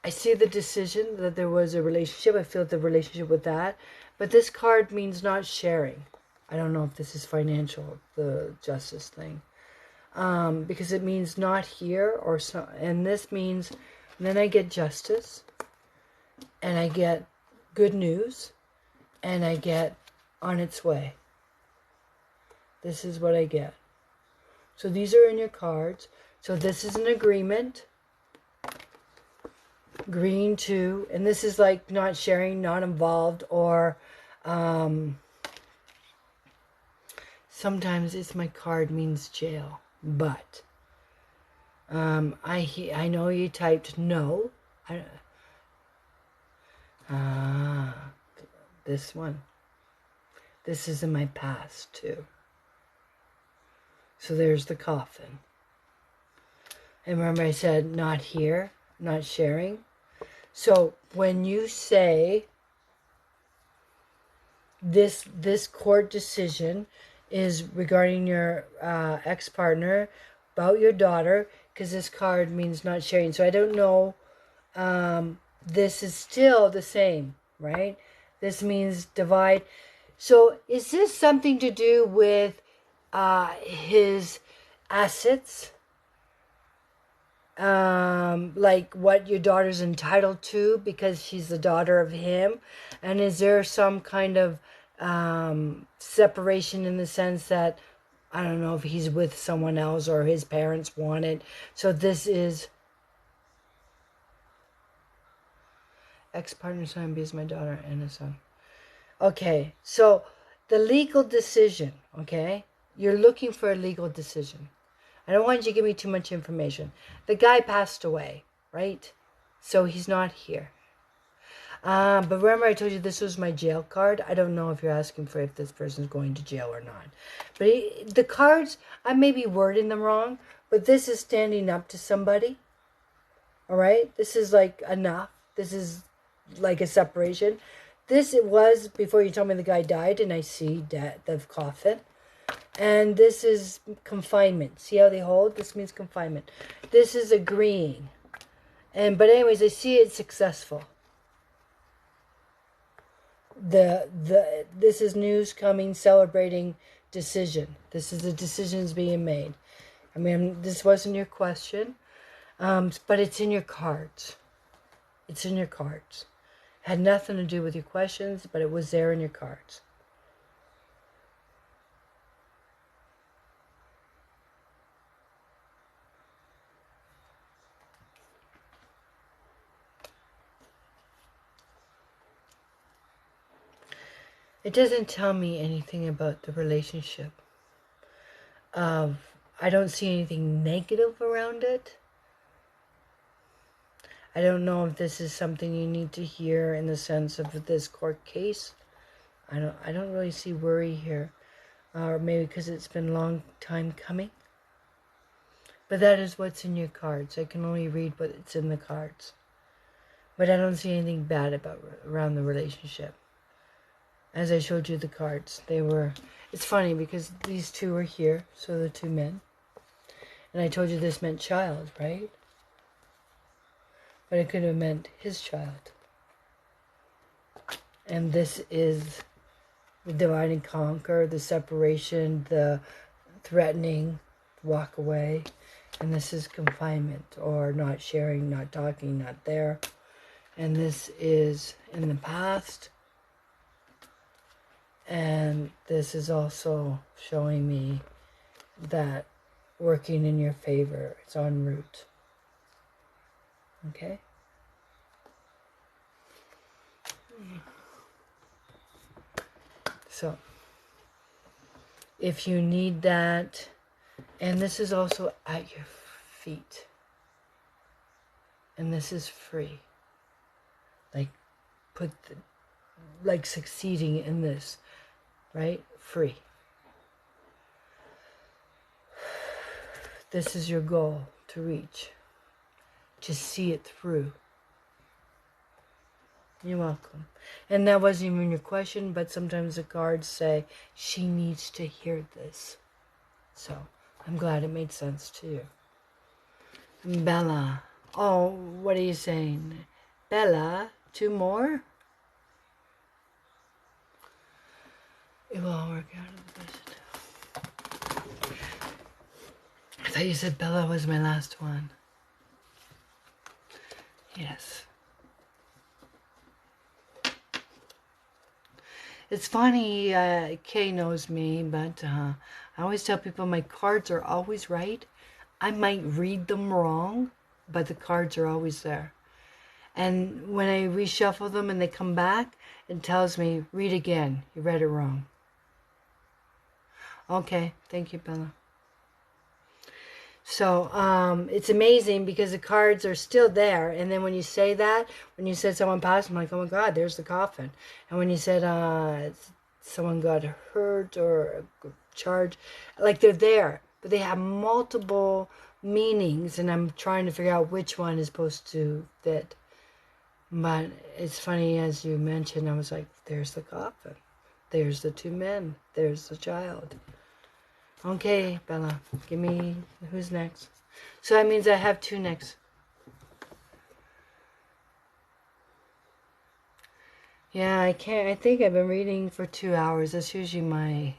Speaker 1: see the decision that there was a relationship. I feel the relationship with that, but this card means not sharing. I don't know if this is financial, the justice thing. Because it means not here or so, and this means, and then I get justice, and I get good news, and I get on its way. This is what I get. So these are in your cards. So this is an agreement. Agreeing to, and this is like not sharing, not involved, or sometimes it's my card means jail. But I know you typed no. This one. This is in my past too. So there's the coffin. And remember I said not here, not sharing. So when you say this court decision is regarding your ex-partner, about your daughter, because this card means not sharing. So I don't know, this is still the same, right? This means divide. So is this something to do with his assets? Like what your daughter's entitled to because she's the daughter of him? And is there some kind of separation in the sense that, I don't know if he's with someone else or his parents want it? So this is ex-partner son is my daughter and a son. Okay, so the legal decision, okay? You're looking for a legal decision. I don't want you to give me too much information. The guy passed away, right? So he's not here. But remember I told you this was my jail card. I don't know if you're asking for if this person's going to jail or not. But the cards, I may be wording them wrong, but this is standing up to somebody. All right? This is like enough. This is like a separation. This it was before you told me the guy died, and I see the coffin. And this is confinement. See how they hold? This means confinement. This is agreeing. But anyways, I see it successful. This is news coming, celebrating decision. This is the decisions being made. I mean, this wasn't your question, but it's in your cards. It's in your cards. It had nothing to do with your questions, but it was there in your cards. It doesn't tell me anything about the relationship. I don't see anything negative around it. I don't know if this is something you need to hear in the sense of this court case. I don't really see worry here. Or maybe because it's been a long time coming. But that is what's in your cards. I can only read what's in the cards. But I don't see anything bad around the relationship. As I showed you the cards, it's funny because these two are here, so the two men. And I told you this meant child, right? But it could have meant his child. And this is the divide and conquer, the separation, the threatening, walk away. And this is confinement, or not sharing, not talking, not there. And this is in the past. And this is also showing me that working in your favor. It's en route. Okay? So, if you need that, and this is also at your feet, and this is free. Like, like succeeding in this, right? Free. This is your goal to reach. Just see it through. You're welcome. And that wasn't even your question, but sometimes the cards say, she needs to hear this. So, I'm glad it made sense to you. Bella. Oh, what are you saying? Bella, 2 more? It will all work out in the best. I thought you said Bella was my last one. Yes. It's funny, Kay knows me, but I always tell people my cards are always right. I might read them wrong, but the cards are always there. And when I reshuffle them and they come back, it tells me, read again. You read it wrong. Okay, thank you, Bella. So it's amazing because the cards are still there. And then when you say that, when you said someone passed, I'm like, oh my God, there's the coffin. And when you said someone got hurt or charged, like they're there. But they have multiple meanings. And I'm trying to figure out which one is supposed to fit. But it's funny, as you mentioned, I was like, there's the coffin. There's the 2 men. There's the child. Okay, Bella, give me, who's next? So that means I have 2 next. Yeah, I can't, I think I've been reading for 2 hours. That's usually my,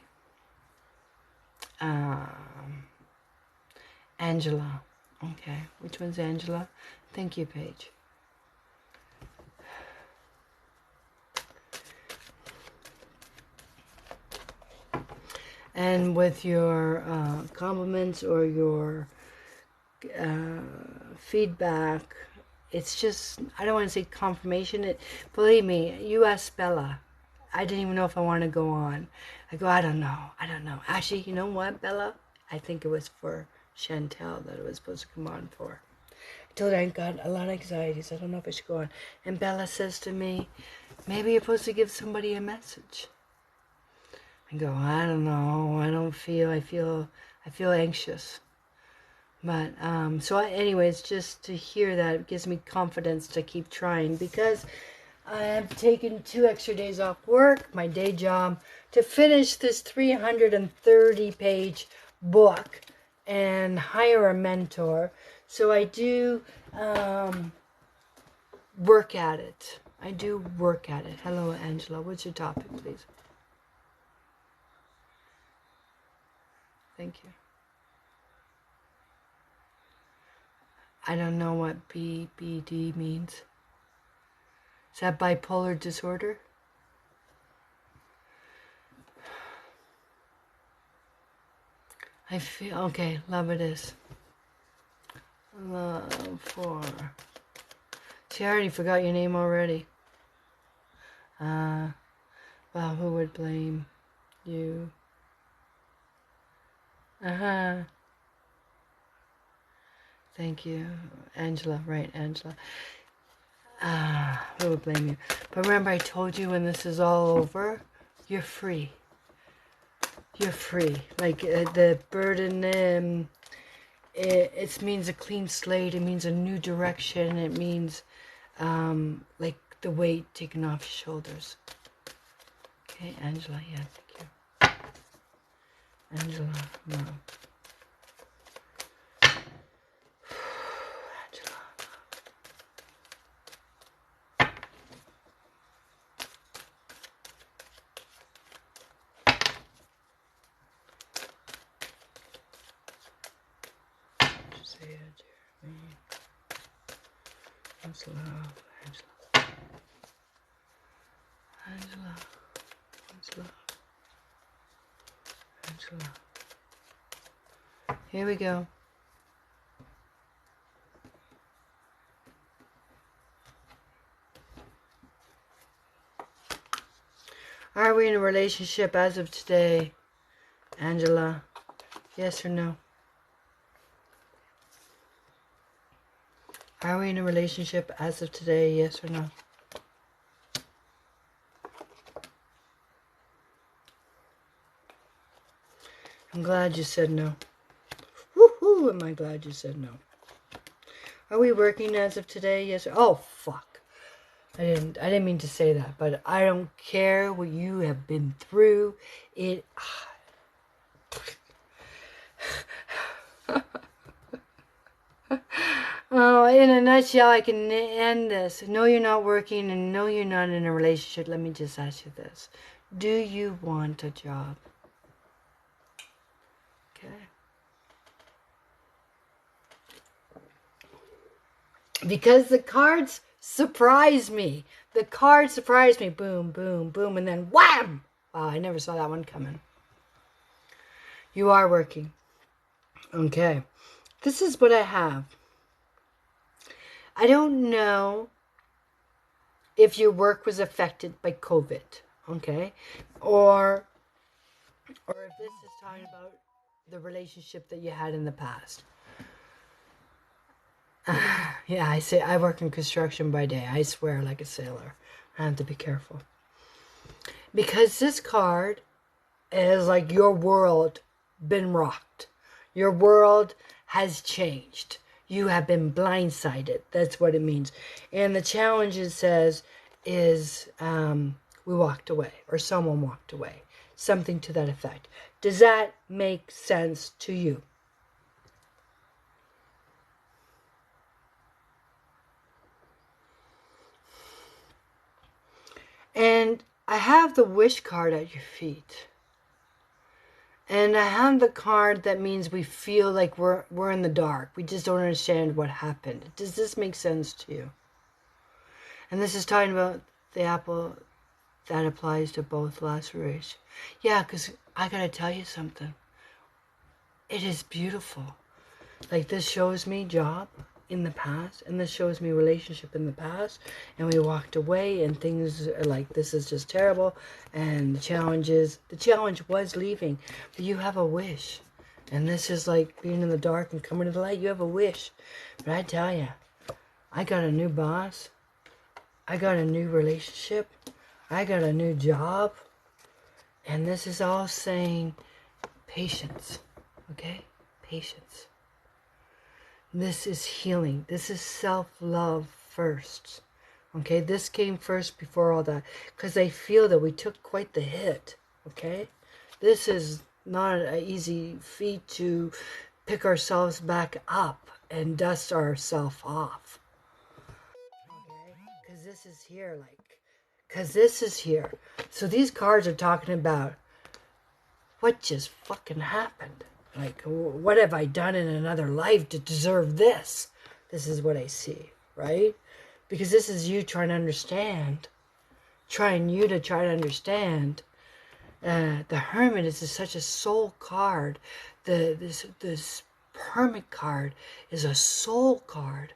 Speaker 1: Angela. Okay, which one's Angela? Thank you, Paige. And with your compliments or your feedback, it's just, I don't want to say confirmation. Believe me, you asked Bella. I didn't even know if I want to go on. I go, I don't know. Actually, you know what, Bella? I think it was for Chantel that it was supposed to come on for. I told her I got a lot of anxieties. I don't know if I should go on. And Bella says to me, maybe you're supposed to give somebody a message. I go, I don't know. I feel anxious. But, anyways, just to hear that, it gives me confidence to keep trying, because I have taken 2 extra days off work, my day job, to finish this 330-page book and hire a mentor. So I do work at it. Hello, Angela. What's your topic, please? Thank you. I don't know what BBD means. Is that bipolar disorder? I feel, okay, love it is. Love for. See, I already forgot your name already. Well, who would blame you? Thank you, Angela. Right, Angela. Who would blame you? But remember, I told you, when this is all over, you're free. You're free. Like the burden, it means a clean slate. It means a new direction. It means like the weight taken off your shoulders. Okay, Angela. Yeah, thank you. Angela, no. Angela, Angela. Here we go. Are we in a relationship as of today, Angela? Yes or no? Are we in a relationship as of today, yes or no? I'm glad you said no. Woohoo! Am I glad you said no? Are we working as of today? Yes. Oh fuck! I didn't mean to say that, but I don't care what you have been through. It. Oh, in a nutshell, I can end this. No, you're not working, and no, you're not in a relationship. Let me just ask you this: do you want a job? Okay. Because the cards surprised me. The cards surprised me. Boom, boom, boom, and then wham! Wow, I never saw that one coming. You are working. Okay. This is what I have. I don't know if your work was affected by COVID, okay? Or if this is talking about the relationship that you had in the past. Yeah, I say I work in construction by day. I swear like a sailor. I have to be careful. Because this card is like your world been rocked. Your world has changed. You have been blindsided. That's what it means. And the challenge it says is we walked away or someone walked away. Something to that effect. Does that make sense to you? And I have the wish card at your feet. And I have the card that means we feel like we're in the dark. We just don't understand what happened. Does this make sense to you? And this is talking about the apple that applies to both laceration. Yeah, because I gotta tell you something. It is beautiful. Like this shows me job in the past, and this shows me relationship in the past, and we walked away, and things are like, this is just terrible, and the challenge was leaving, but you have a wish, and this is like being in the dark and coming to the light. You have a wish, but I tell you, I got a new boss, I got a new relationship, I got a new job, and this is all saying patience, okay? Patience. This is healing. This is self-love first. Okay, this came first before all that. Because I feel that we took quite the hit. Okay? This is not an easy feat to pick ourselves back up and dust ourselves off. Okay? Because this is here, like... Because this is here. So these cards are talking about what just fucking happened. Like, what have I done in another life to deserve this? This is what I see, right? Because this is you trying to understand. Trying to understand. The Hermit is such a soul card. This Hermit card is a soul card.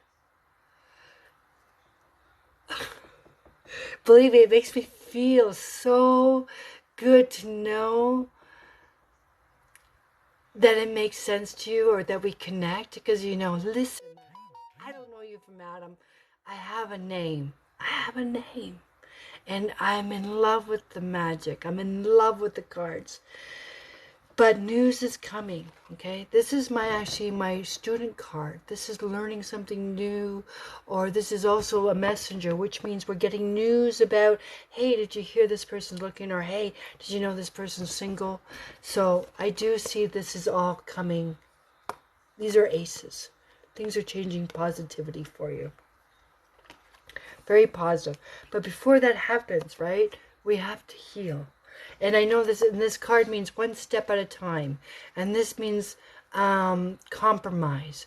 Speaker 1: Believe me, it makes me feel so good to know that it makes sense to you, or that we connect, because listen, I don't know you from Adam. I have a name. And I'm in love with the magic. I'm in love with the cards. But news is coming, okay? This is actually my student card. This is learning something new, or this is also a messenger, which means we're getting news about, hey, did you hear this person's looking, or hey, did you know this person's single? So I do see this is all coming. These are aces. Things are changing positivity for you. Very positive. But before that happens, right, we have to heal. And I know this, and this card means one step at a time. And this means compromise.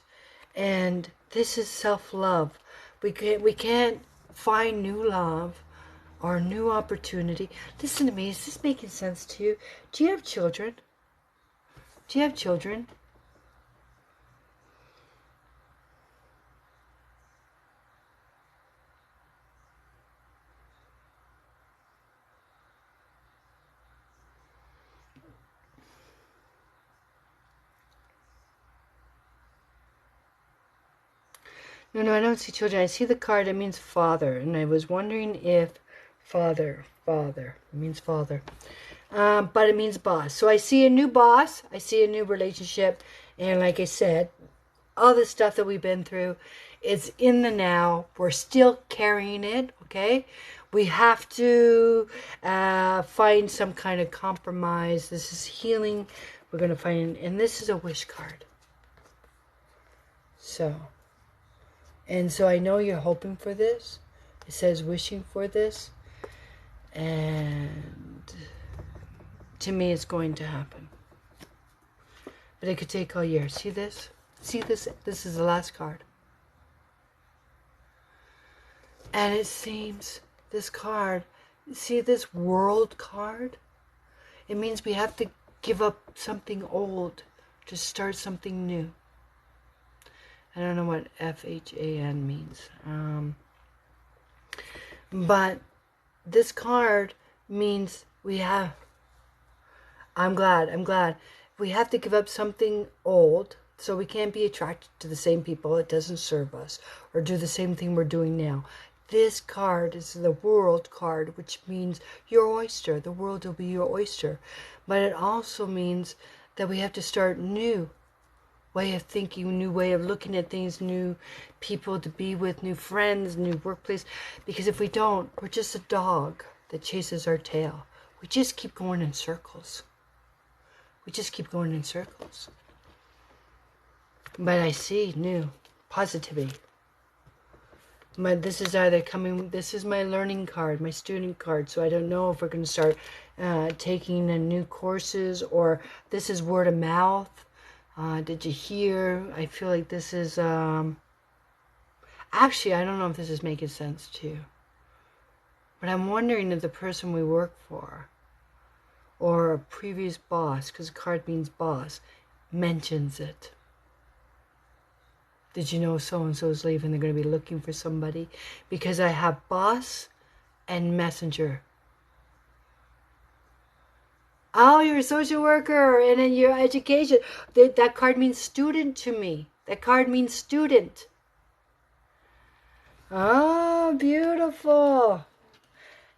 Speaker 1: And this is self-love. We can't find new love or new opportunity. Listen to me. Is this making sense to you? Do you have children? Do you have children? No, I don't see children. I see the card. It means father. And I was wondering if father. It means father. But it means boss. So I see a new boss. I see a new relationship. And like I said, all the stuff that we've been through, it's in the now. We're still carrying it, okay? We have to find some kind of compromise. This is healing. We're going to find, and this is a wish card. So I know you're hoping for this. It says wishing for this. And to me, it's going to happen. But it could take all year. See this? See this? This is the last card. And it seems this card, see this world card? It means we have to give up something old to start something new. I don't know what FHAN means. But this card means we have, I'm glad. We have to give up something old, so we can't be attracted to the same people. It doesn't serve us, or do the same thing we're doing now. This card is the world card, which means your oyster. The world will be your oyster. But it also means that we have to start new way of thinking, new way of looking at things, new people to be with, new friends, new workplace. Because if we don't, we're just a dog that chases our tail. We just keep going in circles. But I see new positivity. But this is either coming, this is my learning card, my student card. So I don't know if we're going to start taking new courses, or this is word of mouth. Did you hear? I feel like this is, actually, I don't know if this is making sense to you. But I'm wondering if the person we work for, or a previous boss, because the card means boss, mentions it. Did you know so-and-so is leaving? They're going to be looking for somebody. Because I have boss and messenger. Oh, you're a social worker, and then your education. That card means student to me. That card means student. Oh, beautiful.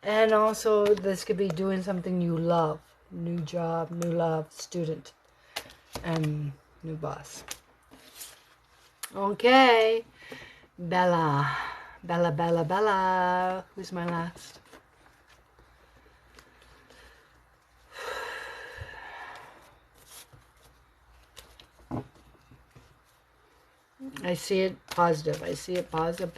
Speaker 1: And also, this could be doing something you love. New job, new love, student, and new boss. Okay. Bella. Who's my last? I see it positive. I see it positive.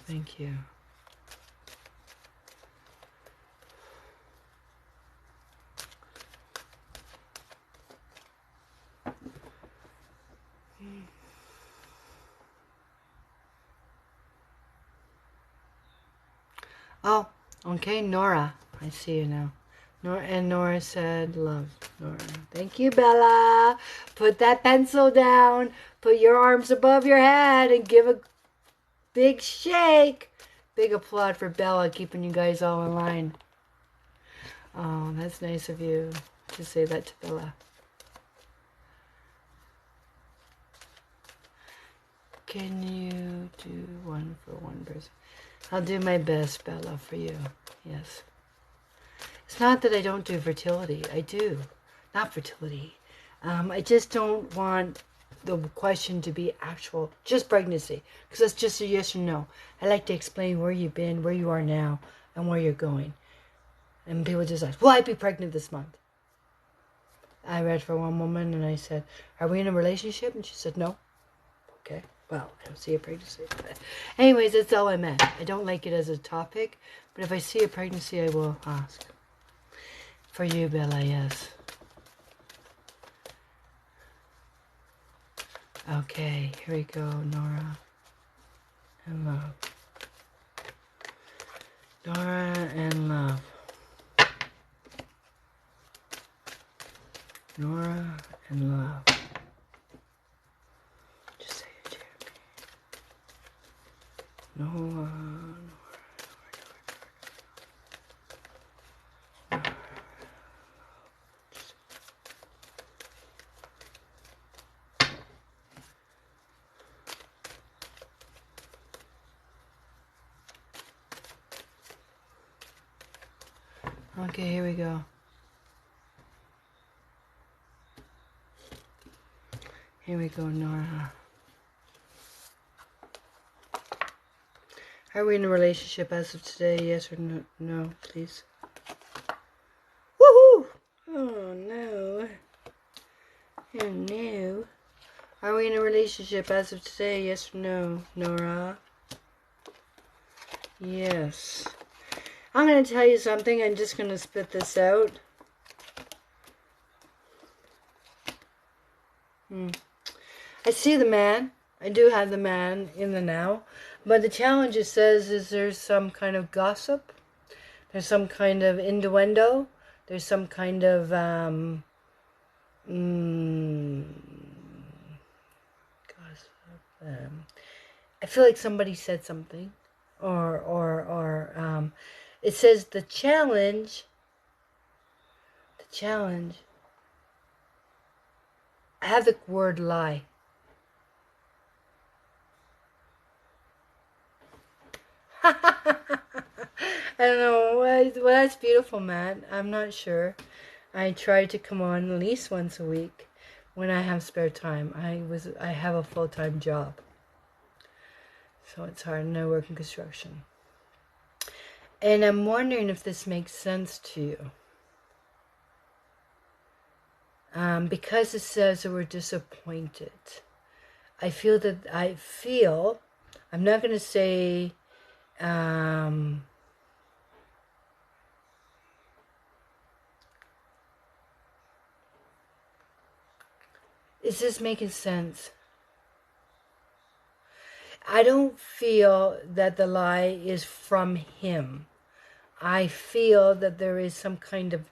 Speaker 1: Thank you. Oh, okay, Nora. I see you now. Nora said, love, Nora. Thank you, Bella. Put that pencil down. Put your arms above your head and give a big shake. Big applaud for Bella, keeping you guys all in line. Oh, that's nice of you to say that to Bella. Can you do one for one person? I'll do my best, Bella, for you. Yes. It's not that I don't do fertility. I do. Not fertility. I just don't want the question to be actual, just pregnancy. Because that's just a yes or no. I like to explain where you've been, where you are now, and where you're going. And people just ask, will I be pregnant this month? I read for one woman and I said, are we in a relationship? And she said, no. Okay. Well, I don't see a pregnancy. But anyways, that's all I meant. I don't like it as a topic, but if I see a pregnancy, I will ask. For you, Bella, yes. Okay, here we go, Nora and love. Nora and love. Nora and love. Just say it, Jeremy. Nora. Okay, here we go. Here we go, Nora. Are we in a relationship as of today? Yes or no? No, please. Woohoo! Oh, no. Oh, no. Are we in a relationship as of today? Yes or no, Nora? Yes. I'm going to tell you something. I'm just going to spit this out. I see the man. I do have the man in the now. But the challenge, it says, is there's some kind of gossip. There's some kind of innuendo. There's some kind of gossip. I feel like somebody said something, or it says the challenge. I have the word lie. I don't know. Well, that's beautiful, man. I'm not sure. I try to come on at least once a week when I have spare time. I have a full-time job, so it's hard, and I work in construction. And I'm wondering if this makes sense to you. Because it says that we're disappointed. I'm not going to say, is this making sense? I don't feel that the lie is from him. I feel that there is some kind of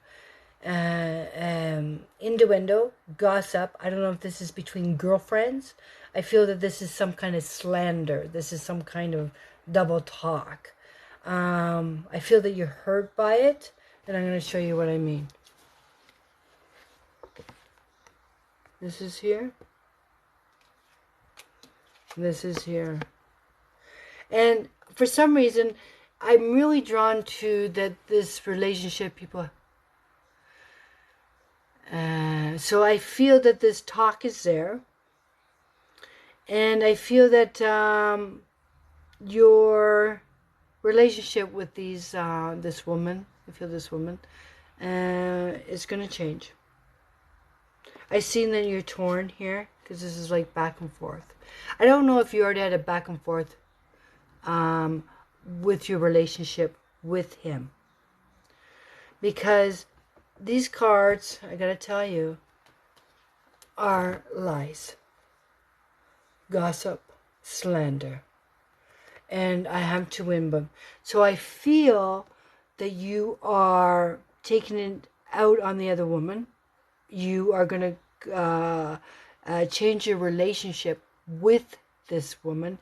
Speaker 1: innuendo, gossip. I don't know if this is between girlfriends. I feel that this is some kind of slander. This is some kind of double talk. I feel that you're hurt by it, and I'm going to show you what I mean. This is here. This is here. And for some reason, I'm really drawn to that this relationship, people. So I feel that this talk is there. And I feel that your relationship with this woman, I feel this woman, is going to change. I seen that you're torn here, because this is like back and forth. I don't know if you already had a back and forth with your relationship with him. Because these cards, I gotta tell you, are lies, gossip, slander. And I have to win them. So I feel that you are taking it out on the other woman. You are going to change your relationship with this woman.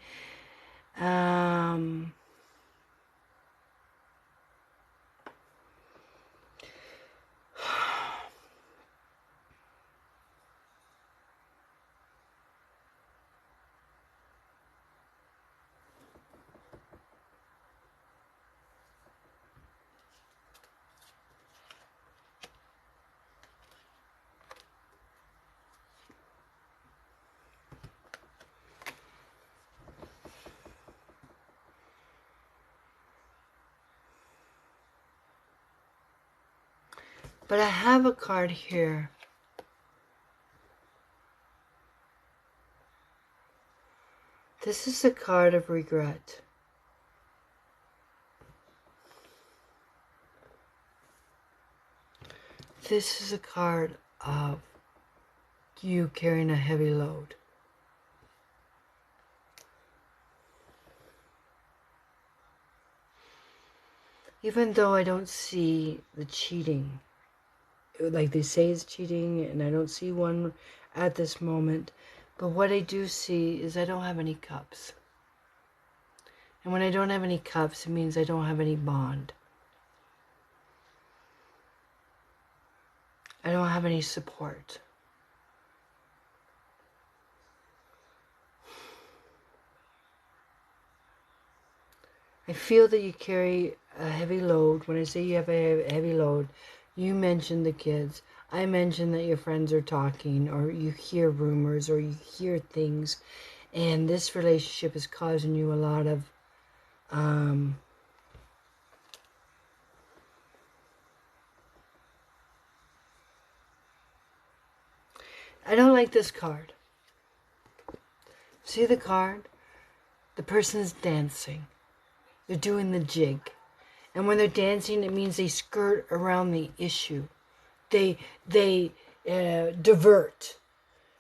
Speaker 1: But I have a card here. This is a card of regret. This is a card of you carrying a heavy load. Even though I don't see the cheating, like they say it's cheating, and I don't see one at this moment, but what I do see is I don't have any cups. And when I don't have any cups, it means I don't have any bond. I don't have any support. I feel that you carry a heavy load. When I say you have a heavy load, you mentioned the kids. I mentioned that your friends are talking, or you hear rumors, or you hear things, and this relationship is causing you a lot of I don't like this card. See the card? The person's dancing. They're doing the jig. And when they're dancing, it means they skirt around the issue. They divert.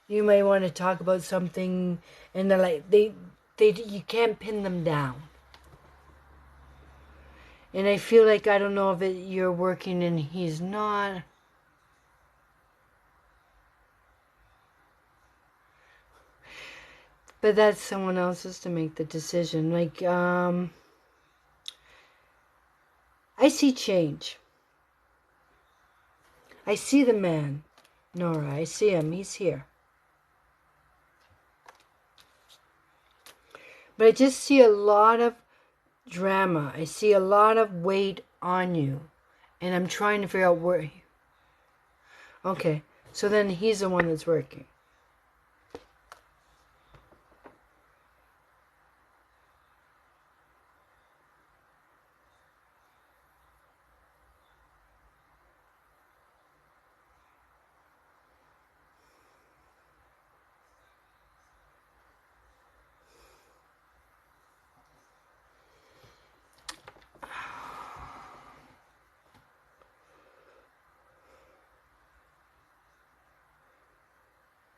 Speaker 1: You may want to talk about something, and they're like, you can't pin them down. And I feel like, I don't know if you're working and he's not. But that's someone else's to make the decision. Like, I see change. I see the man, Nora. I see him. He's here. But I just see a lot of drama. I see a lot of weight on you. And I'm trying to figure out where. Okay, so then he's the one that's working.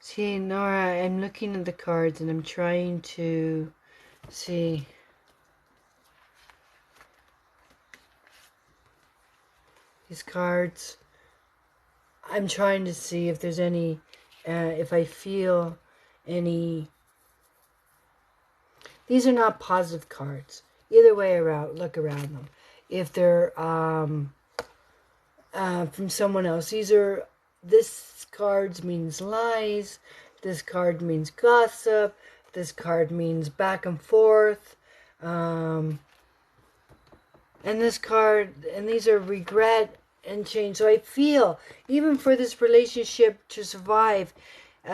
Speaker 1: See, Nora, I'm looking at the cards and I'm trying to see. These cards, I'm trying to see if there's any, if I feel any. These are not positive cards. Either way around, look around them. If they're from someone else, this card means lies. This card means gossip. This card means back and forth. And this card, and these are regret and change. So I feel, even for this relationship to survive, we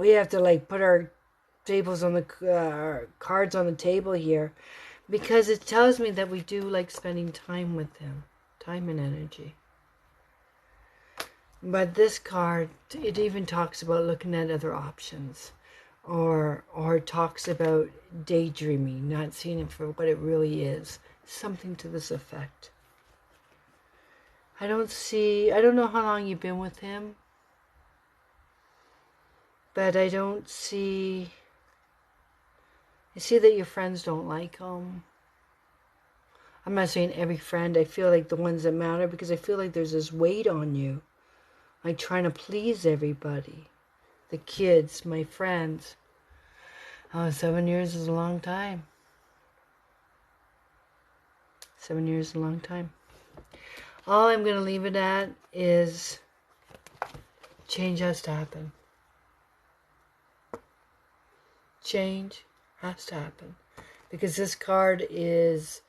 Speaker 1: have to like put our tables on the cards on the table here, because it tells me that we do like spending time with him, time and energy. But this card, it even talks about looking at other options, or talks about daydreaming, not seeing it for what it really is. Something to this effect. I don't know how long you've been with him, but I see that your friends don't like him. I'm not saying every friend. I feel like the ones that matter, because I feel like there's this weight on you. Like trying to please everybody. The kids, my friends. Oh, 7 years is a long time. 7 years is a long time. All I'm going to leave it at is change has to happen. Change has to happen. Because this card is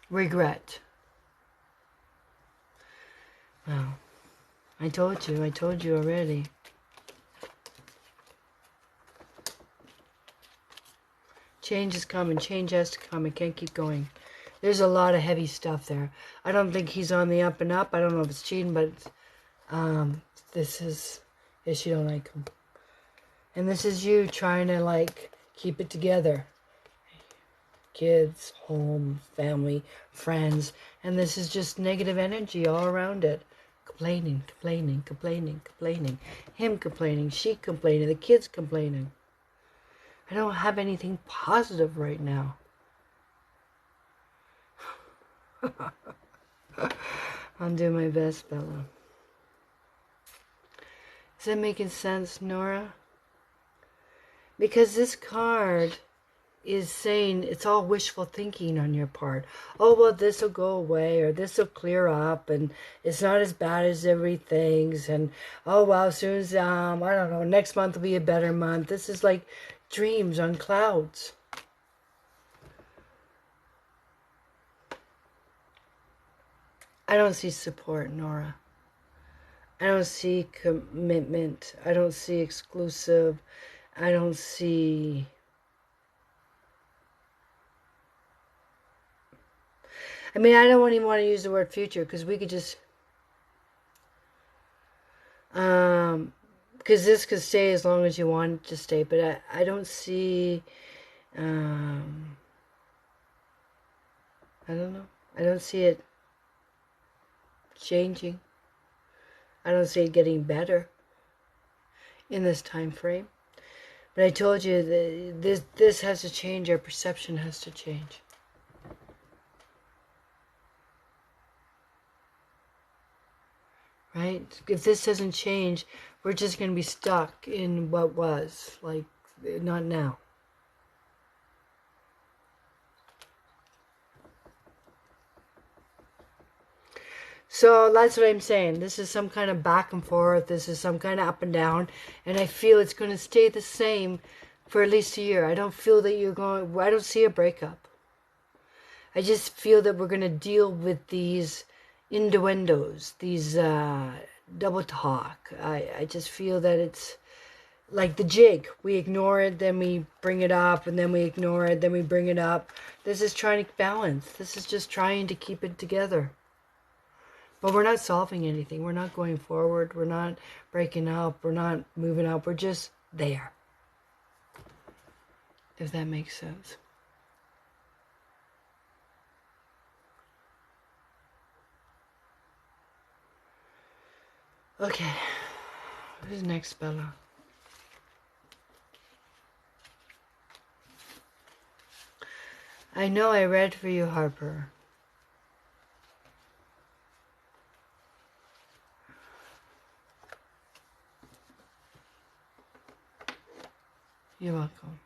Speaker 1: regret. Well, I told you already. Change is coming. Change has to come. I can't keep going. There's a lot of heavy stuff there. I don't think he's on the up and up. I don't know if it's cheating, but this is, yes, you don't like him. And this is you trying to like keep it together. Kids, home, family, friends. And this is just negative energy all around it. Complaining, complaining, complaining, complaining. Him complaining, she complaining, the kids complaining. I don't have anything positive right now. I'll do my best, Bella. Is that making sense, Nora? Because this card is saying it's all wishful thinking on your part. Oh, well, this will go away, or this will clear up, and it's not as bad as everybody thinks, and oh, well, as soon as, I don't know, next month will be a better month. This is like dreams on clouds. I don't see support, Nora. I don't see commitment. I don't see exclusive. I don't see... I mean, I don't even want to use the word future, because we could just... because this could stay as long as you want it to stay, but I don't see... I don't know. I don't see it changing. I don't see it getting better in this time frame. But I told you that this has to change. Our perception has to change. Right? If this doesn't change, we're just going to be stuck in what was. Like, not now. So that's what I'm saying. This is some kind of back and forth. This is some kind of up and down. And I feel it's going to stay the same for at least a year. I don't feel that you're going... I don't see a breakup. I just feel that we're going to deal with these innuendos, these double talk. I just feel that it's like the jig. We ignore it, then we bring it up, and then we ignore it, then we bring it up. This is trying to balance. This is just trying to keep it together. But we're not solving anything. We're not going forward. We're not breaking up. We're not moving up. We're just there. If that makes sense. Okay. Who's next, Bella? I know I read for you, Harper. You're welcome.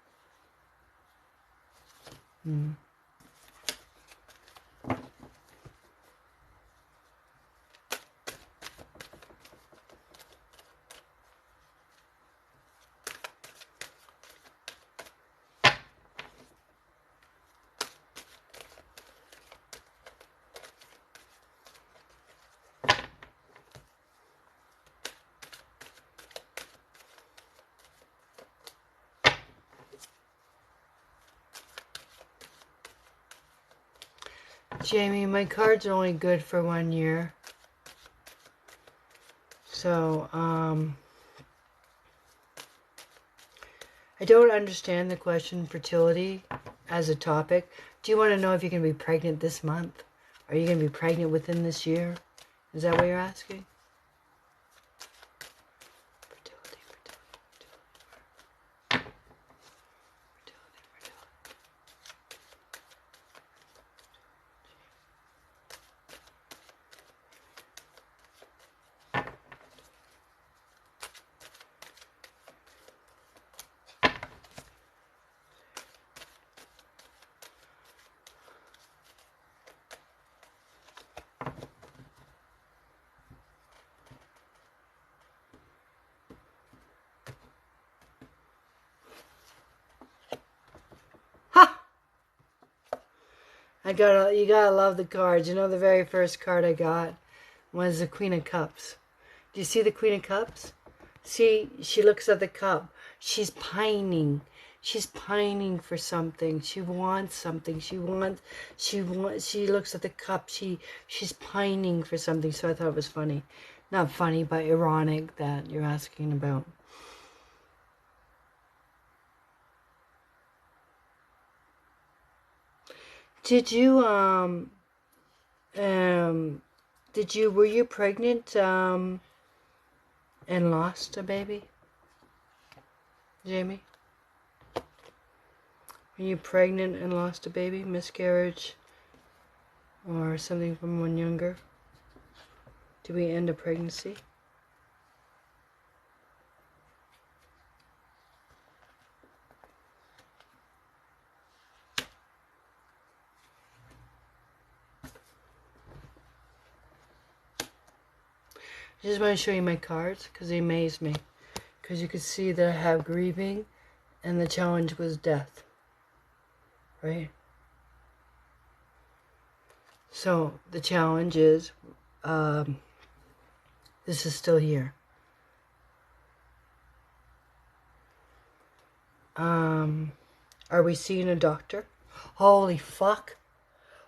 Speaker 1: Jamie, my cards are only good for 1 year. So, I don't understand the question fertility as a topic. Do you want to know if you can be pregnant this month? Are you going to be pregnant within this year? Is that what you're asking? Fertility. You gotta love the cards. You know, the very first card I got was the Queen of Cups. Do you see the Queen of Cups? See, she looks at the cup. She's pining. She's pining for something. She wants something. She looks at the cup. She's pining for something. So I thought it was funny. Not funny, but ironic that you're asking about. Were you pregnant, and lost a baby? Jamie? Were you pregnant and lost a baby? Miscarriage? Or something from one younger? Did we end a pregnancy? I just want to show you my cards because they amaze me. Because you can see that I have grieving And the challenge was death. Right? So the challenge is, this is still here. Are we seeing a doctor? Holy fuck.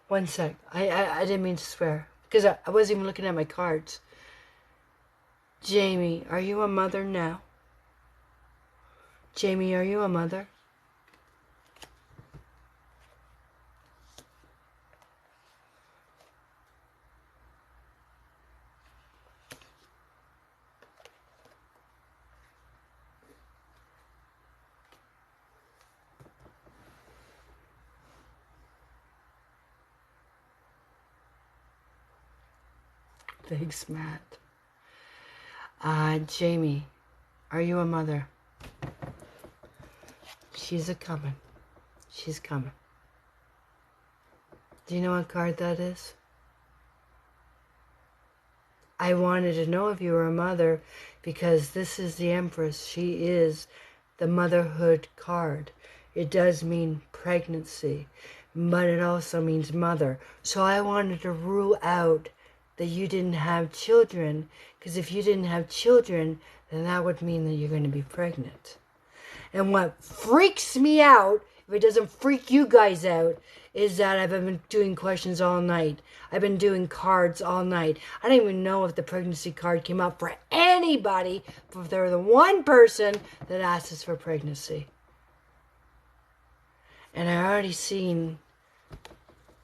Speaker 1: One sec. I didn't mean to swear. Because I wasn't even looking at my cards. Jamie, are you a mother now? Jamie, are you a mother? Thanks, Matt. Jamie, are you a mother? She's a-coming. She's coming. Do you know what card that is? I wanted to know if you were a mother because this is the Empress. She is the motherhood card. It does mean pregnancy, but it also means mother. So I wanted to rule out that you didn't have children, because if you didn't have children, then that would mean that you're going to be pregnant. And what freaks me out, if it doesn't freak you guys out, is that I've been doing questions all night. I've been doing cards all night. I don't even know if the pregnancy card came up for anybody, but if they're the one person that asks us for pregnancy. And I already seen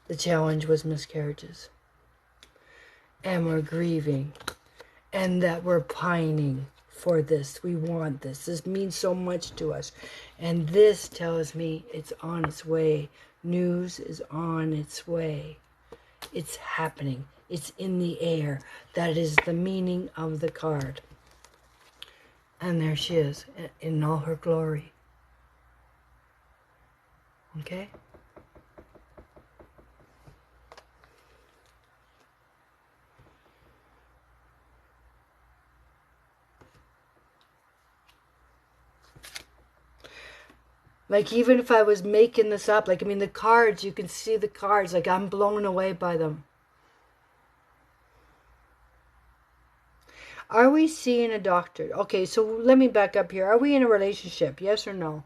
Speaker 1: the challenge was miscarriages. And we're grieving. And that we're pining for this. We want this. This means so much to us. And this tells me it's on its way. News is on its way. It's happening. It's in the air. That is the meaning of the card. And there she is in all her glory. Okay? Like, even if I was making this up, like, I mean, the cards, you can see the cards, like, I'm blown away by them. Are we seeing a doctor? Okay, so let me back up here. Are we in a relationship? Yes or no?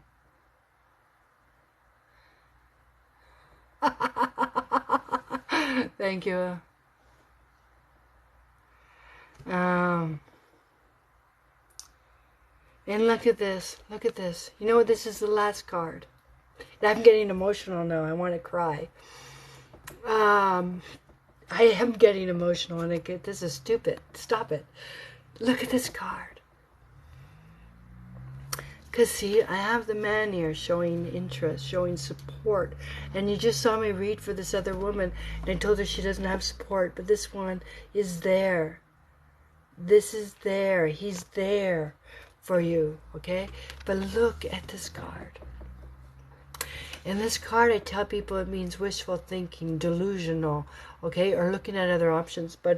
Speaker 1: Thank you. And look at this. Look at this. You know what? This is the last card. And I'm getting emotional now. I want to cry. I am getting emotional, and this is stupid. Stop it. Look at this card. Because, see, I have the man here showing interest, showing support. And you just saw me read for this other woman, and I told her she doesn't have support. But this one is there. This is there. He's there for you, okay? But look at this card. In this card, I tell people it means wishful thinking, delusional, okay, or looking at other options. But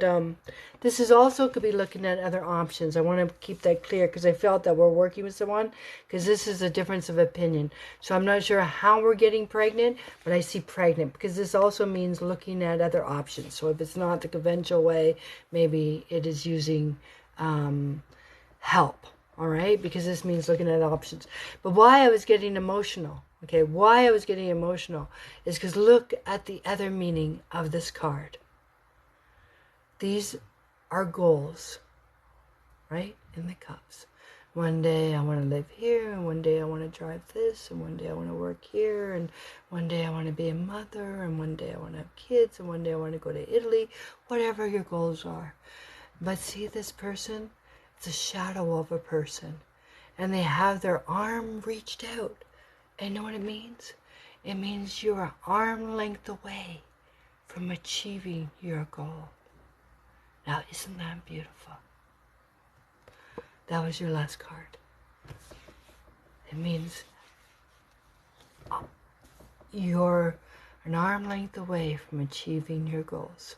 Speaker 1: this is also could be looking at other options. I want to keep that clear because I felt that we're working with someone, because this is a difference of opinion. So I'm not sure how we're getting pregnant, but I see pregnant because this also means looking at other options. So if it's not the conventional way, maybe it is using help, all right, because this means looking at options. But why I was getting emotional, okay, why I was getting emotional is because look at the other meaning of this card. These are goals, right, in the cups. One day I want to live here, and one day I want to drive this, and one day I want to work here, and one day I want to be a mother, and one day I want to have kids, and one day I want to go to Italy, whatever your goals are. But see this person? It's a shadow of a person, and they have their arm reached out. And you know what it means? It means you're an arm length away from achieving your goal. Now, isn't that beautiful? That was your last card. It means you're an arm length away from achieving your goals.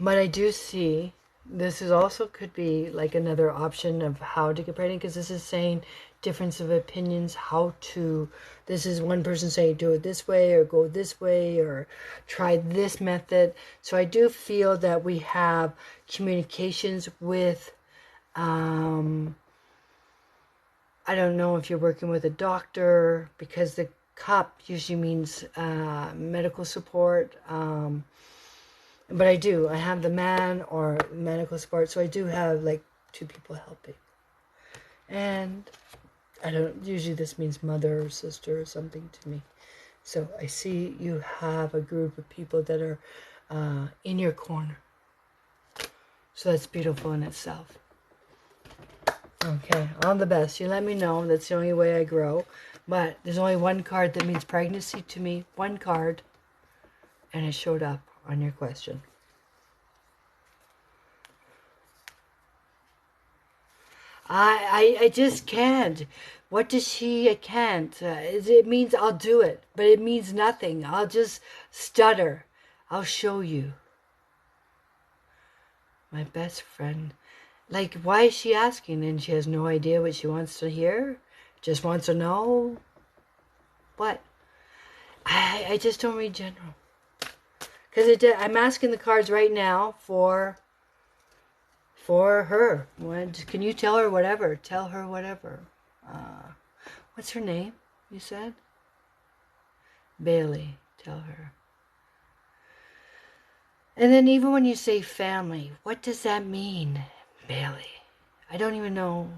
Speaker 1: But I do see this is also could be like another option of how to get pregnant, because this is saying difference of opinions, how to, this is one person saying do it this way or go this way or try this method. So I do feel that we have communications with, I don't know if you're working with a doctor, because the cup usually means medical support. But I have the man or medical support. So I do have like two people helping. And I don't, usually this means mother or sister or something to me. So I see you have a group of people that are in your corner. So that's beautiful in itself. Okay, all the best. You let me know. That's the only way I grow. But there's only one card that means pregnancy to me. One card. And it showed up on your question. I just can't. What does she? I can't. It means I'll do it. But it means nothing. I'll just stutter. I'll show you. My best friend. Like, why is she asking? And she has no idea what she wants to hear? Just wants to know? What? I just don't read general. Because I'm asking the cards right now for her. Can you tell her whatever? Tell her whatever. What's her name, you said? Bailey. Tell her. And then even when you say family, what does that mean, Bailey? I don't even know.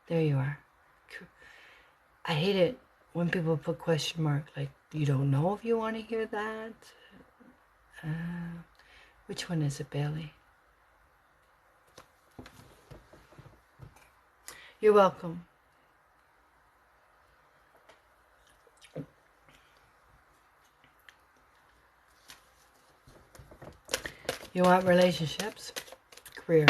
Speaker 1: There you are. I hate it when people put question mark, like, you don't know if you want to hear that. Which one is it, Bailey? You're welcome. You want relationships? Career.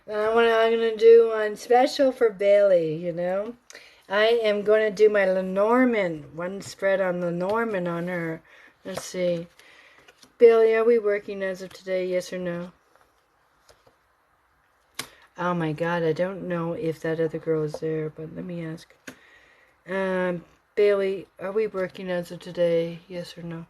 Speaker 1: What I'm going to do on special for Bailey, you know. I am going to do my Lenormand. One spread on Lenormand on her. Let's see. Bailey, are we working as of today? Yes or no? Oh my God, I don't know if that other girl is there, but let me ask. Bailey, are we working as of today? Yes or no?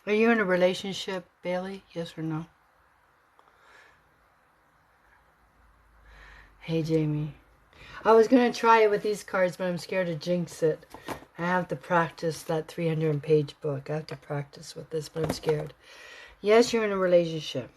Speaker 1: Are you in a relationship, Bailey? Yes or no? Hey, Jamie. I was going to try it with these cards, but I'm scared to jinx it. I have to practice that 300-page book. I have to practice with this, but I'm scared. Yes, you're in a relationship.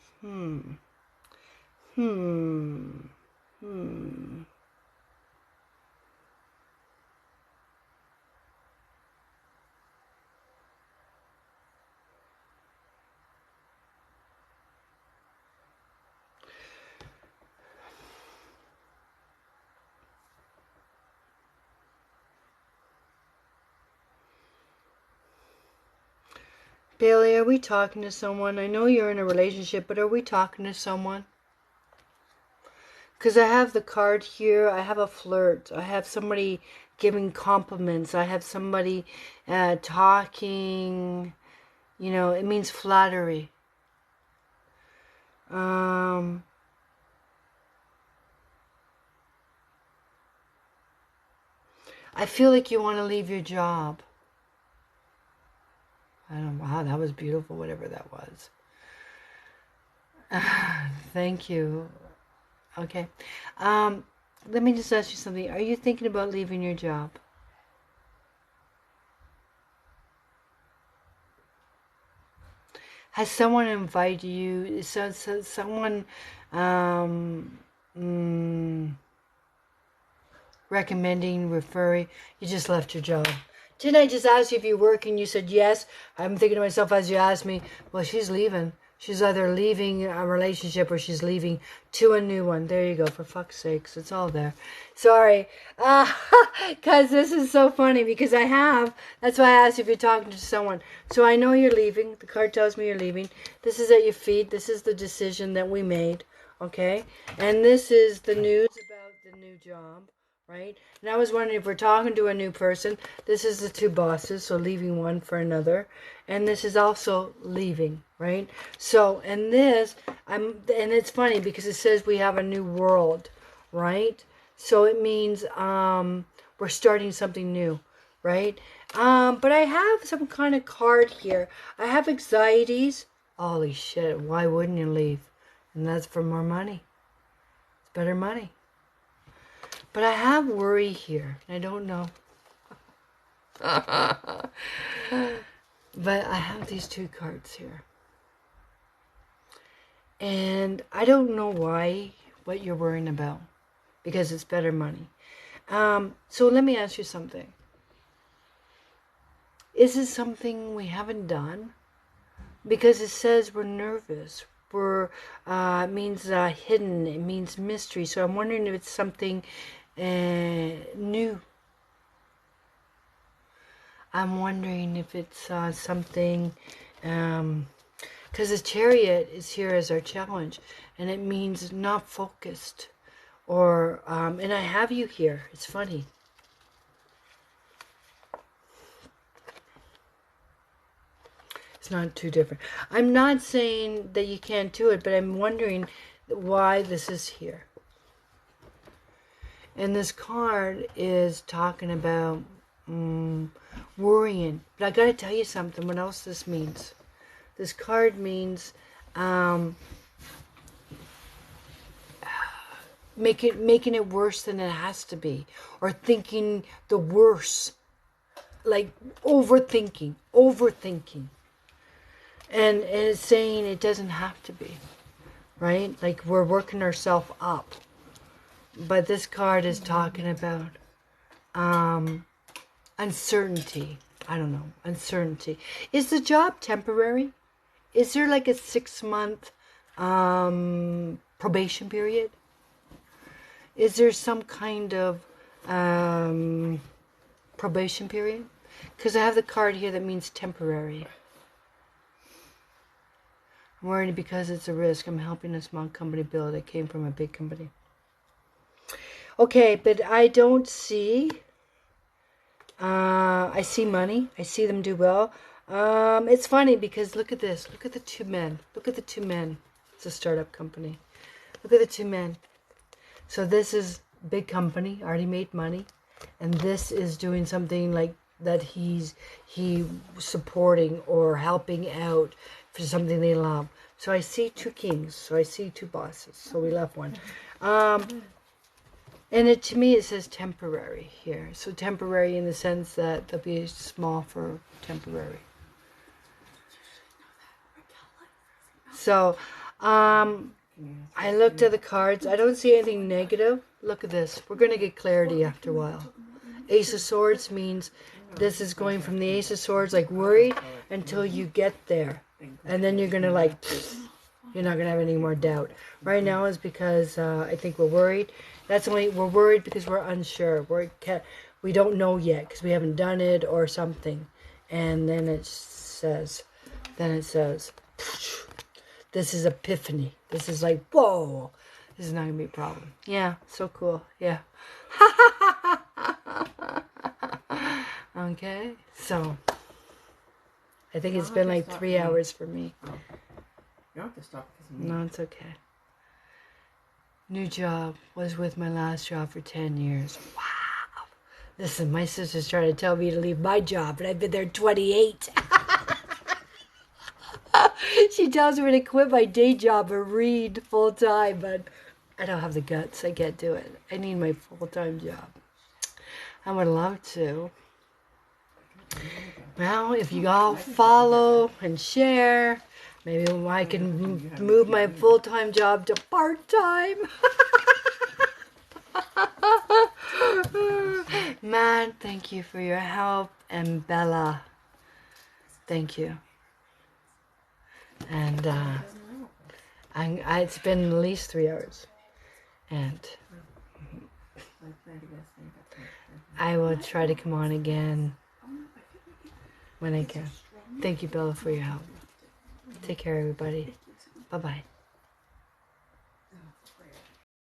Speaker 1: Bailey, are we talking to someone? I know you're in a relationship, but are we talking to someone? Because I have the card here. I have a flirt. I have somebody giving compliments. I have somebody talking. You know, it means flattery. I feel like you want to leave your job. I don't know. Wow, that was beautiful, whatever that was. Thank you. Okay. Let me just ask you something. Are you thinking about leaving your job? Has someone invited you? Someone recommending, referring? You just left your job. Didn't I just ask you if you work and you said yes? I'm thinking to myself as you asked me, well, she's leaving. She's either leaving a relationship or she's leaving to a new one. There you go. For fuck's sakes. It's all there. Sorry. Because this is so funny because that's why I asked if you're talking to someone. So I know you're leaving. The card tells me you're leaving. This is at your feet. This is the decision that we made. Okay? And this is the news about the new job. Right? And I was wondering if we're talking to a new person. This is the two bosses, so leaving one for another. And this is also leaving, right? So, and it's funny because it says we have a new world, right? So it means we're starting something new, right? But I have some kind of card here. I have anxieties. Holy shit, why wouldn't you leave? And that's for more money. It's better money. But I have worry here. I don't know. But I have these two cards here. And I don't know what you're worrying about. Because it's better money. So let me ask you something. Is it something we haven't done? Because it says we're nervous. It means hidden. It means mystery. So I'm wondering if it's something new. I'm wondering if it's something, because the Chariot is here as our challenge, and it means not focused, or and I have you here. It's funny. It's not too different. I'm not saying that you can't do it, but I'm wondering why this is here. And this card is talking about worrying. But I got to tell you something. What else this means? This card means making it worse than it has to be, or thinking the worst, like overthinking, and it's saying it doesn't have to be, right? Like we're working ourselves up. But this card is talking about uncertainty. I don't know. Uncertainty. Is the job temporary? Is there like a 6-month probation period? Is there some kind of probation period? Because I have the card here that means temporary. I'm worried because it's a risk. I'm helping a small company build. It came from a big company. Okay, but I don't see... I see money. I see them do well. It's funny because look at this. Look at the two men. Look at the two men. It's a startup company. Look at the two men. So this is big company, already made money. And this is doing something like that he supporting or helping out for something they love. So I see two kings. So I see two bosses. So we left one. And to me, it says temporary here. So temporary in the sense that they'll be small for temporary. So, I looked at the cards. I don't see anything negative. Look at this. We're going to get clarity after a while. Ace of Swords means this is going from the Ace of Swords, like worried, until you get there. And then you're going to like, you're not going to have any more doubt. Right now is because I think we're worried. We're worried because we're unsure. We don't know yet because we haven't done it or something. And then it says, this is epiphany. This is like, whoa, this is not going to be a problem. Yeah, so cool. Yeah. Okay, so I think it's been like 3 hours for me.
Speaker 2: You don't have to stop because of me.
Speaker 1: No, it's okay. New job. Was with my last job for 10 years. Wow. Listen, my sister's trying to tell me to leave my job, and I've been there 28. She tells me to quit my day job and read full time, but I don't have the guts. I can't do it. I need my full-time job. I would love to. Well, if you all follow and share, maybe I can move my full-time job to part-time. Matt, thank you for your help. And Bella, thank you. And it's been at least 3 hours. And I will try to come on again when I can. Thank you, Bella, for your help. Take care, everybody. Bye-bye.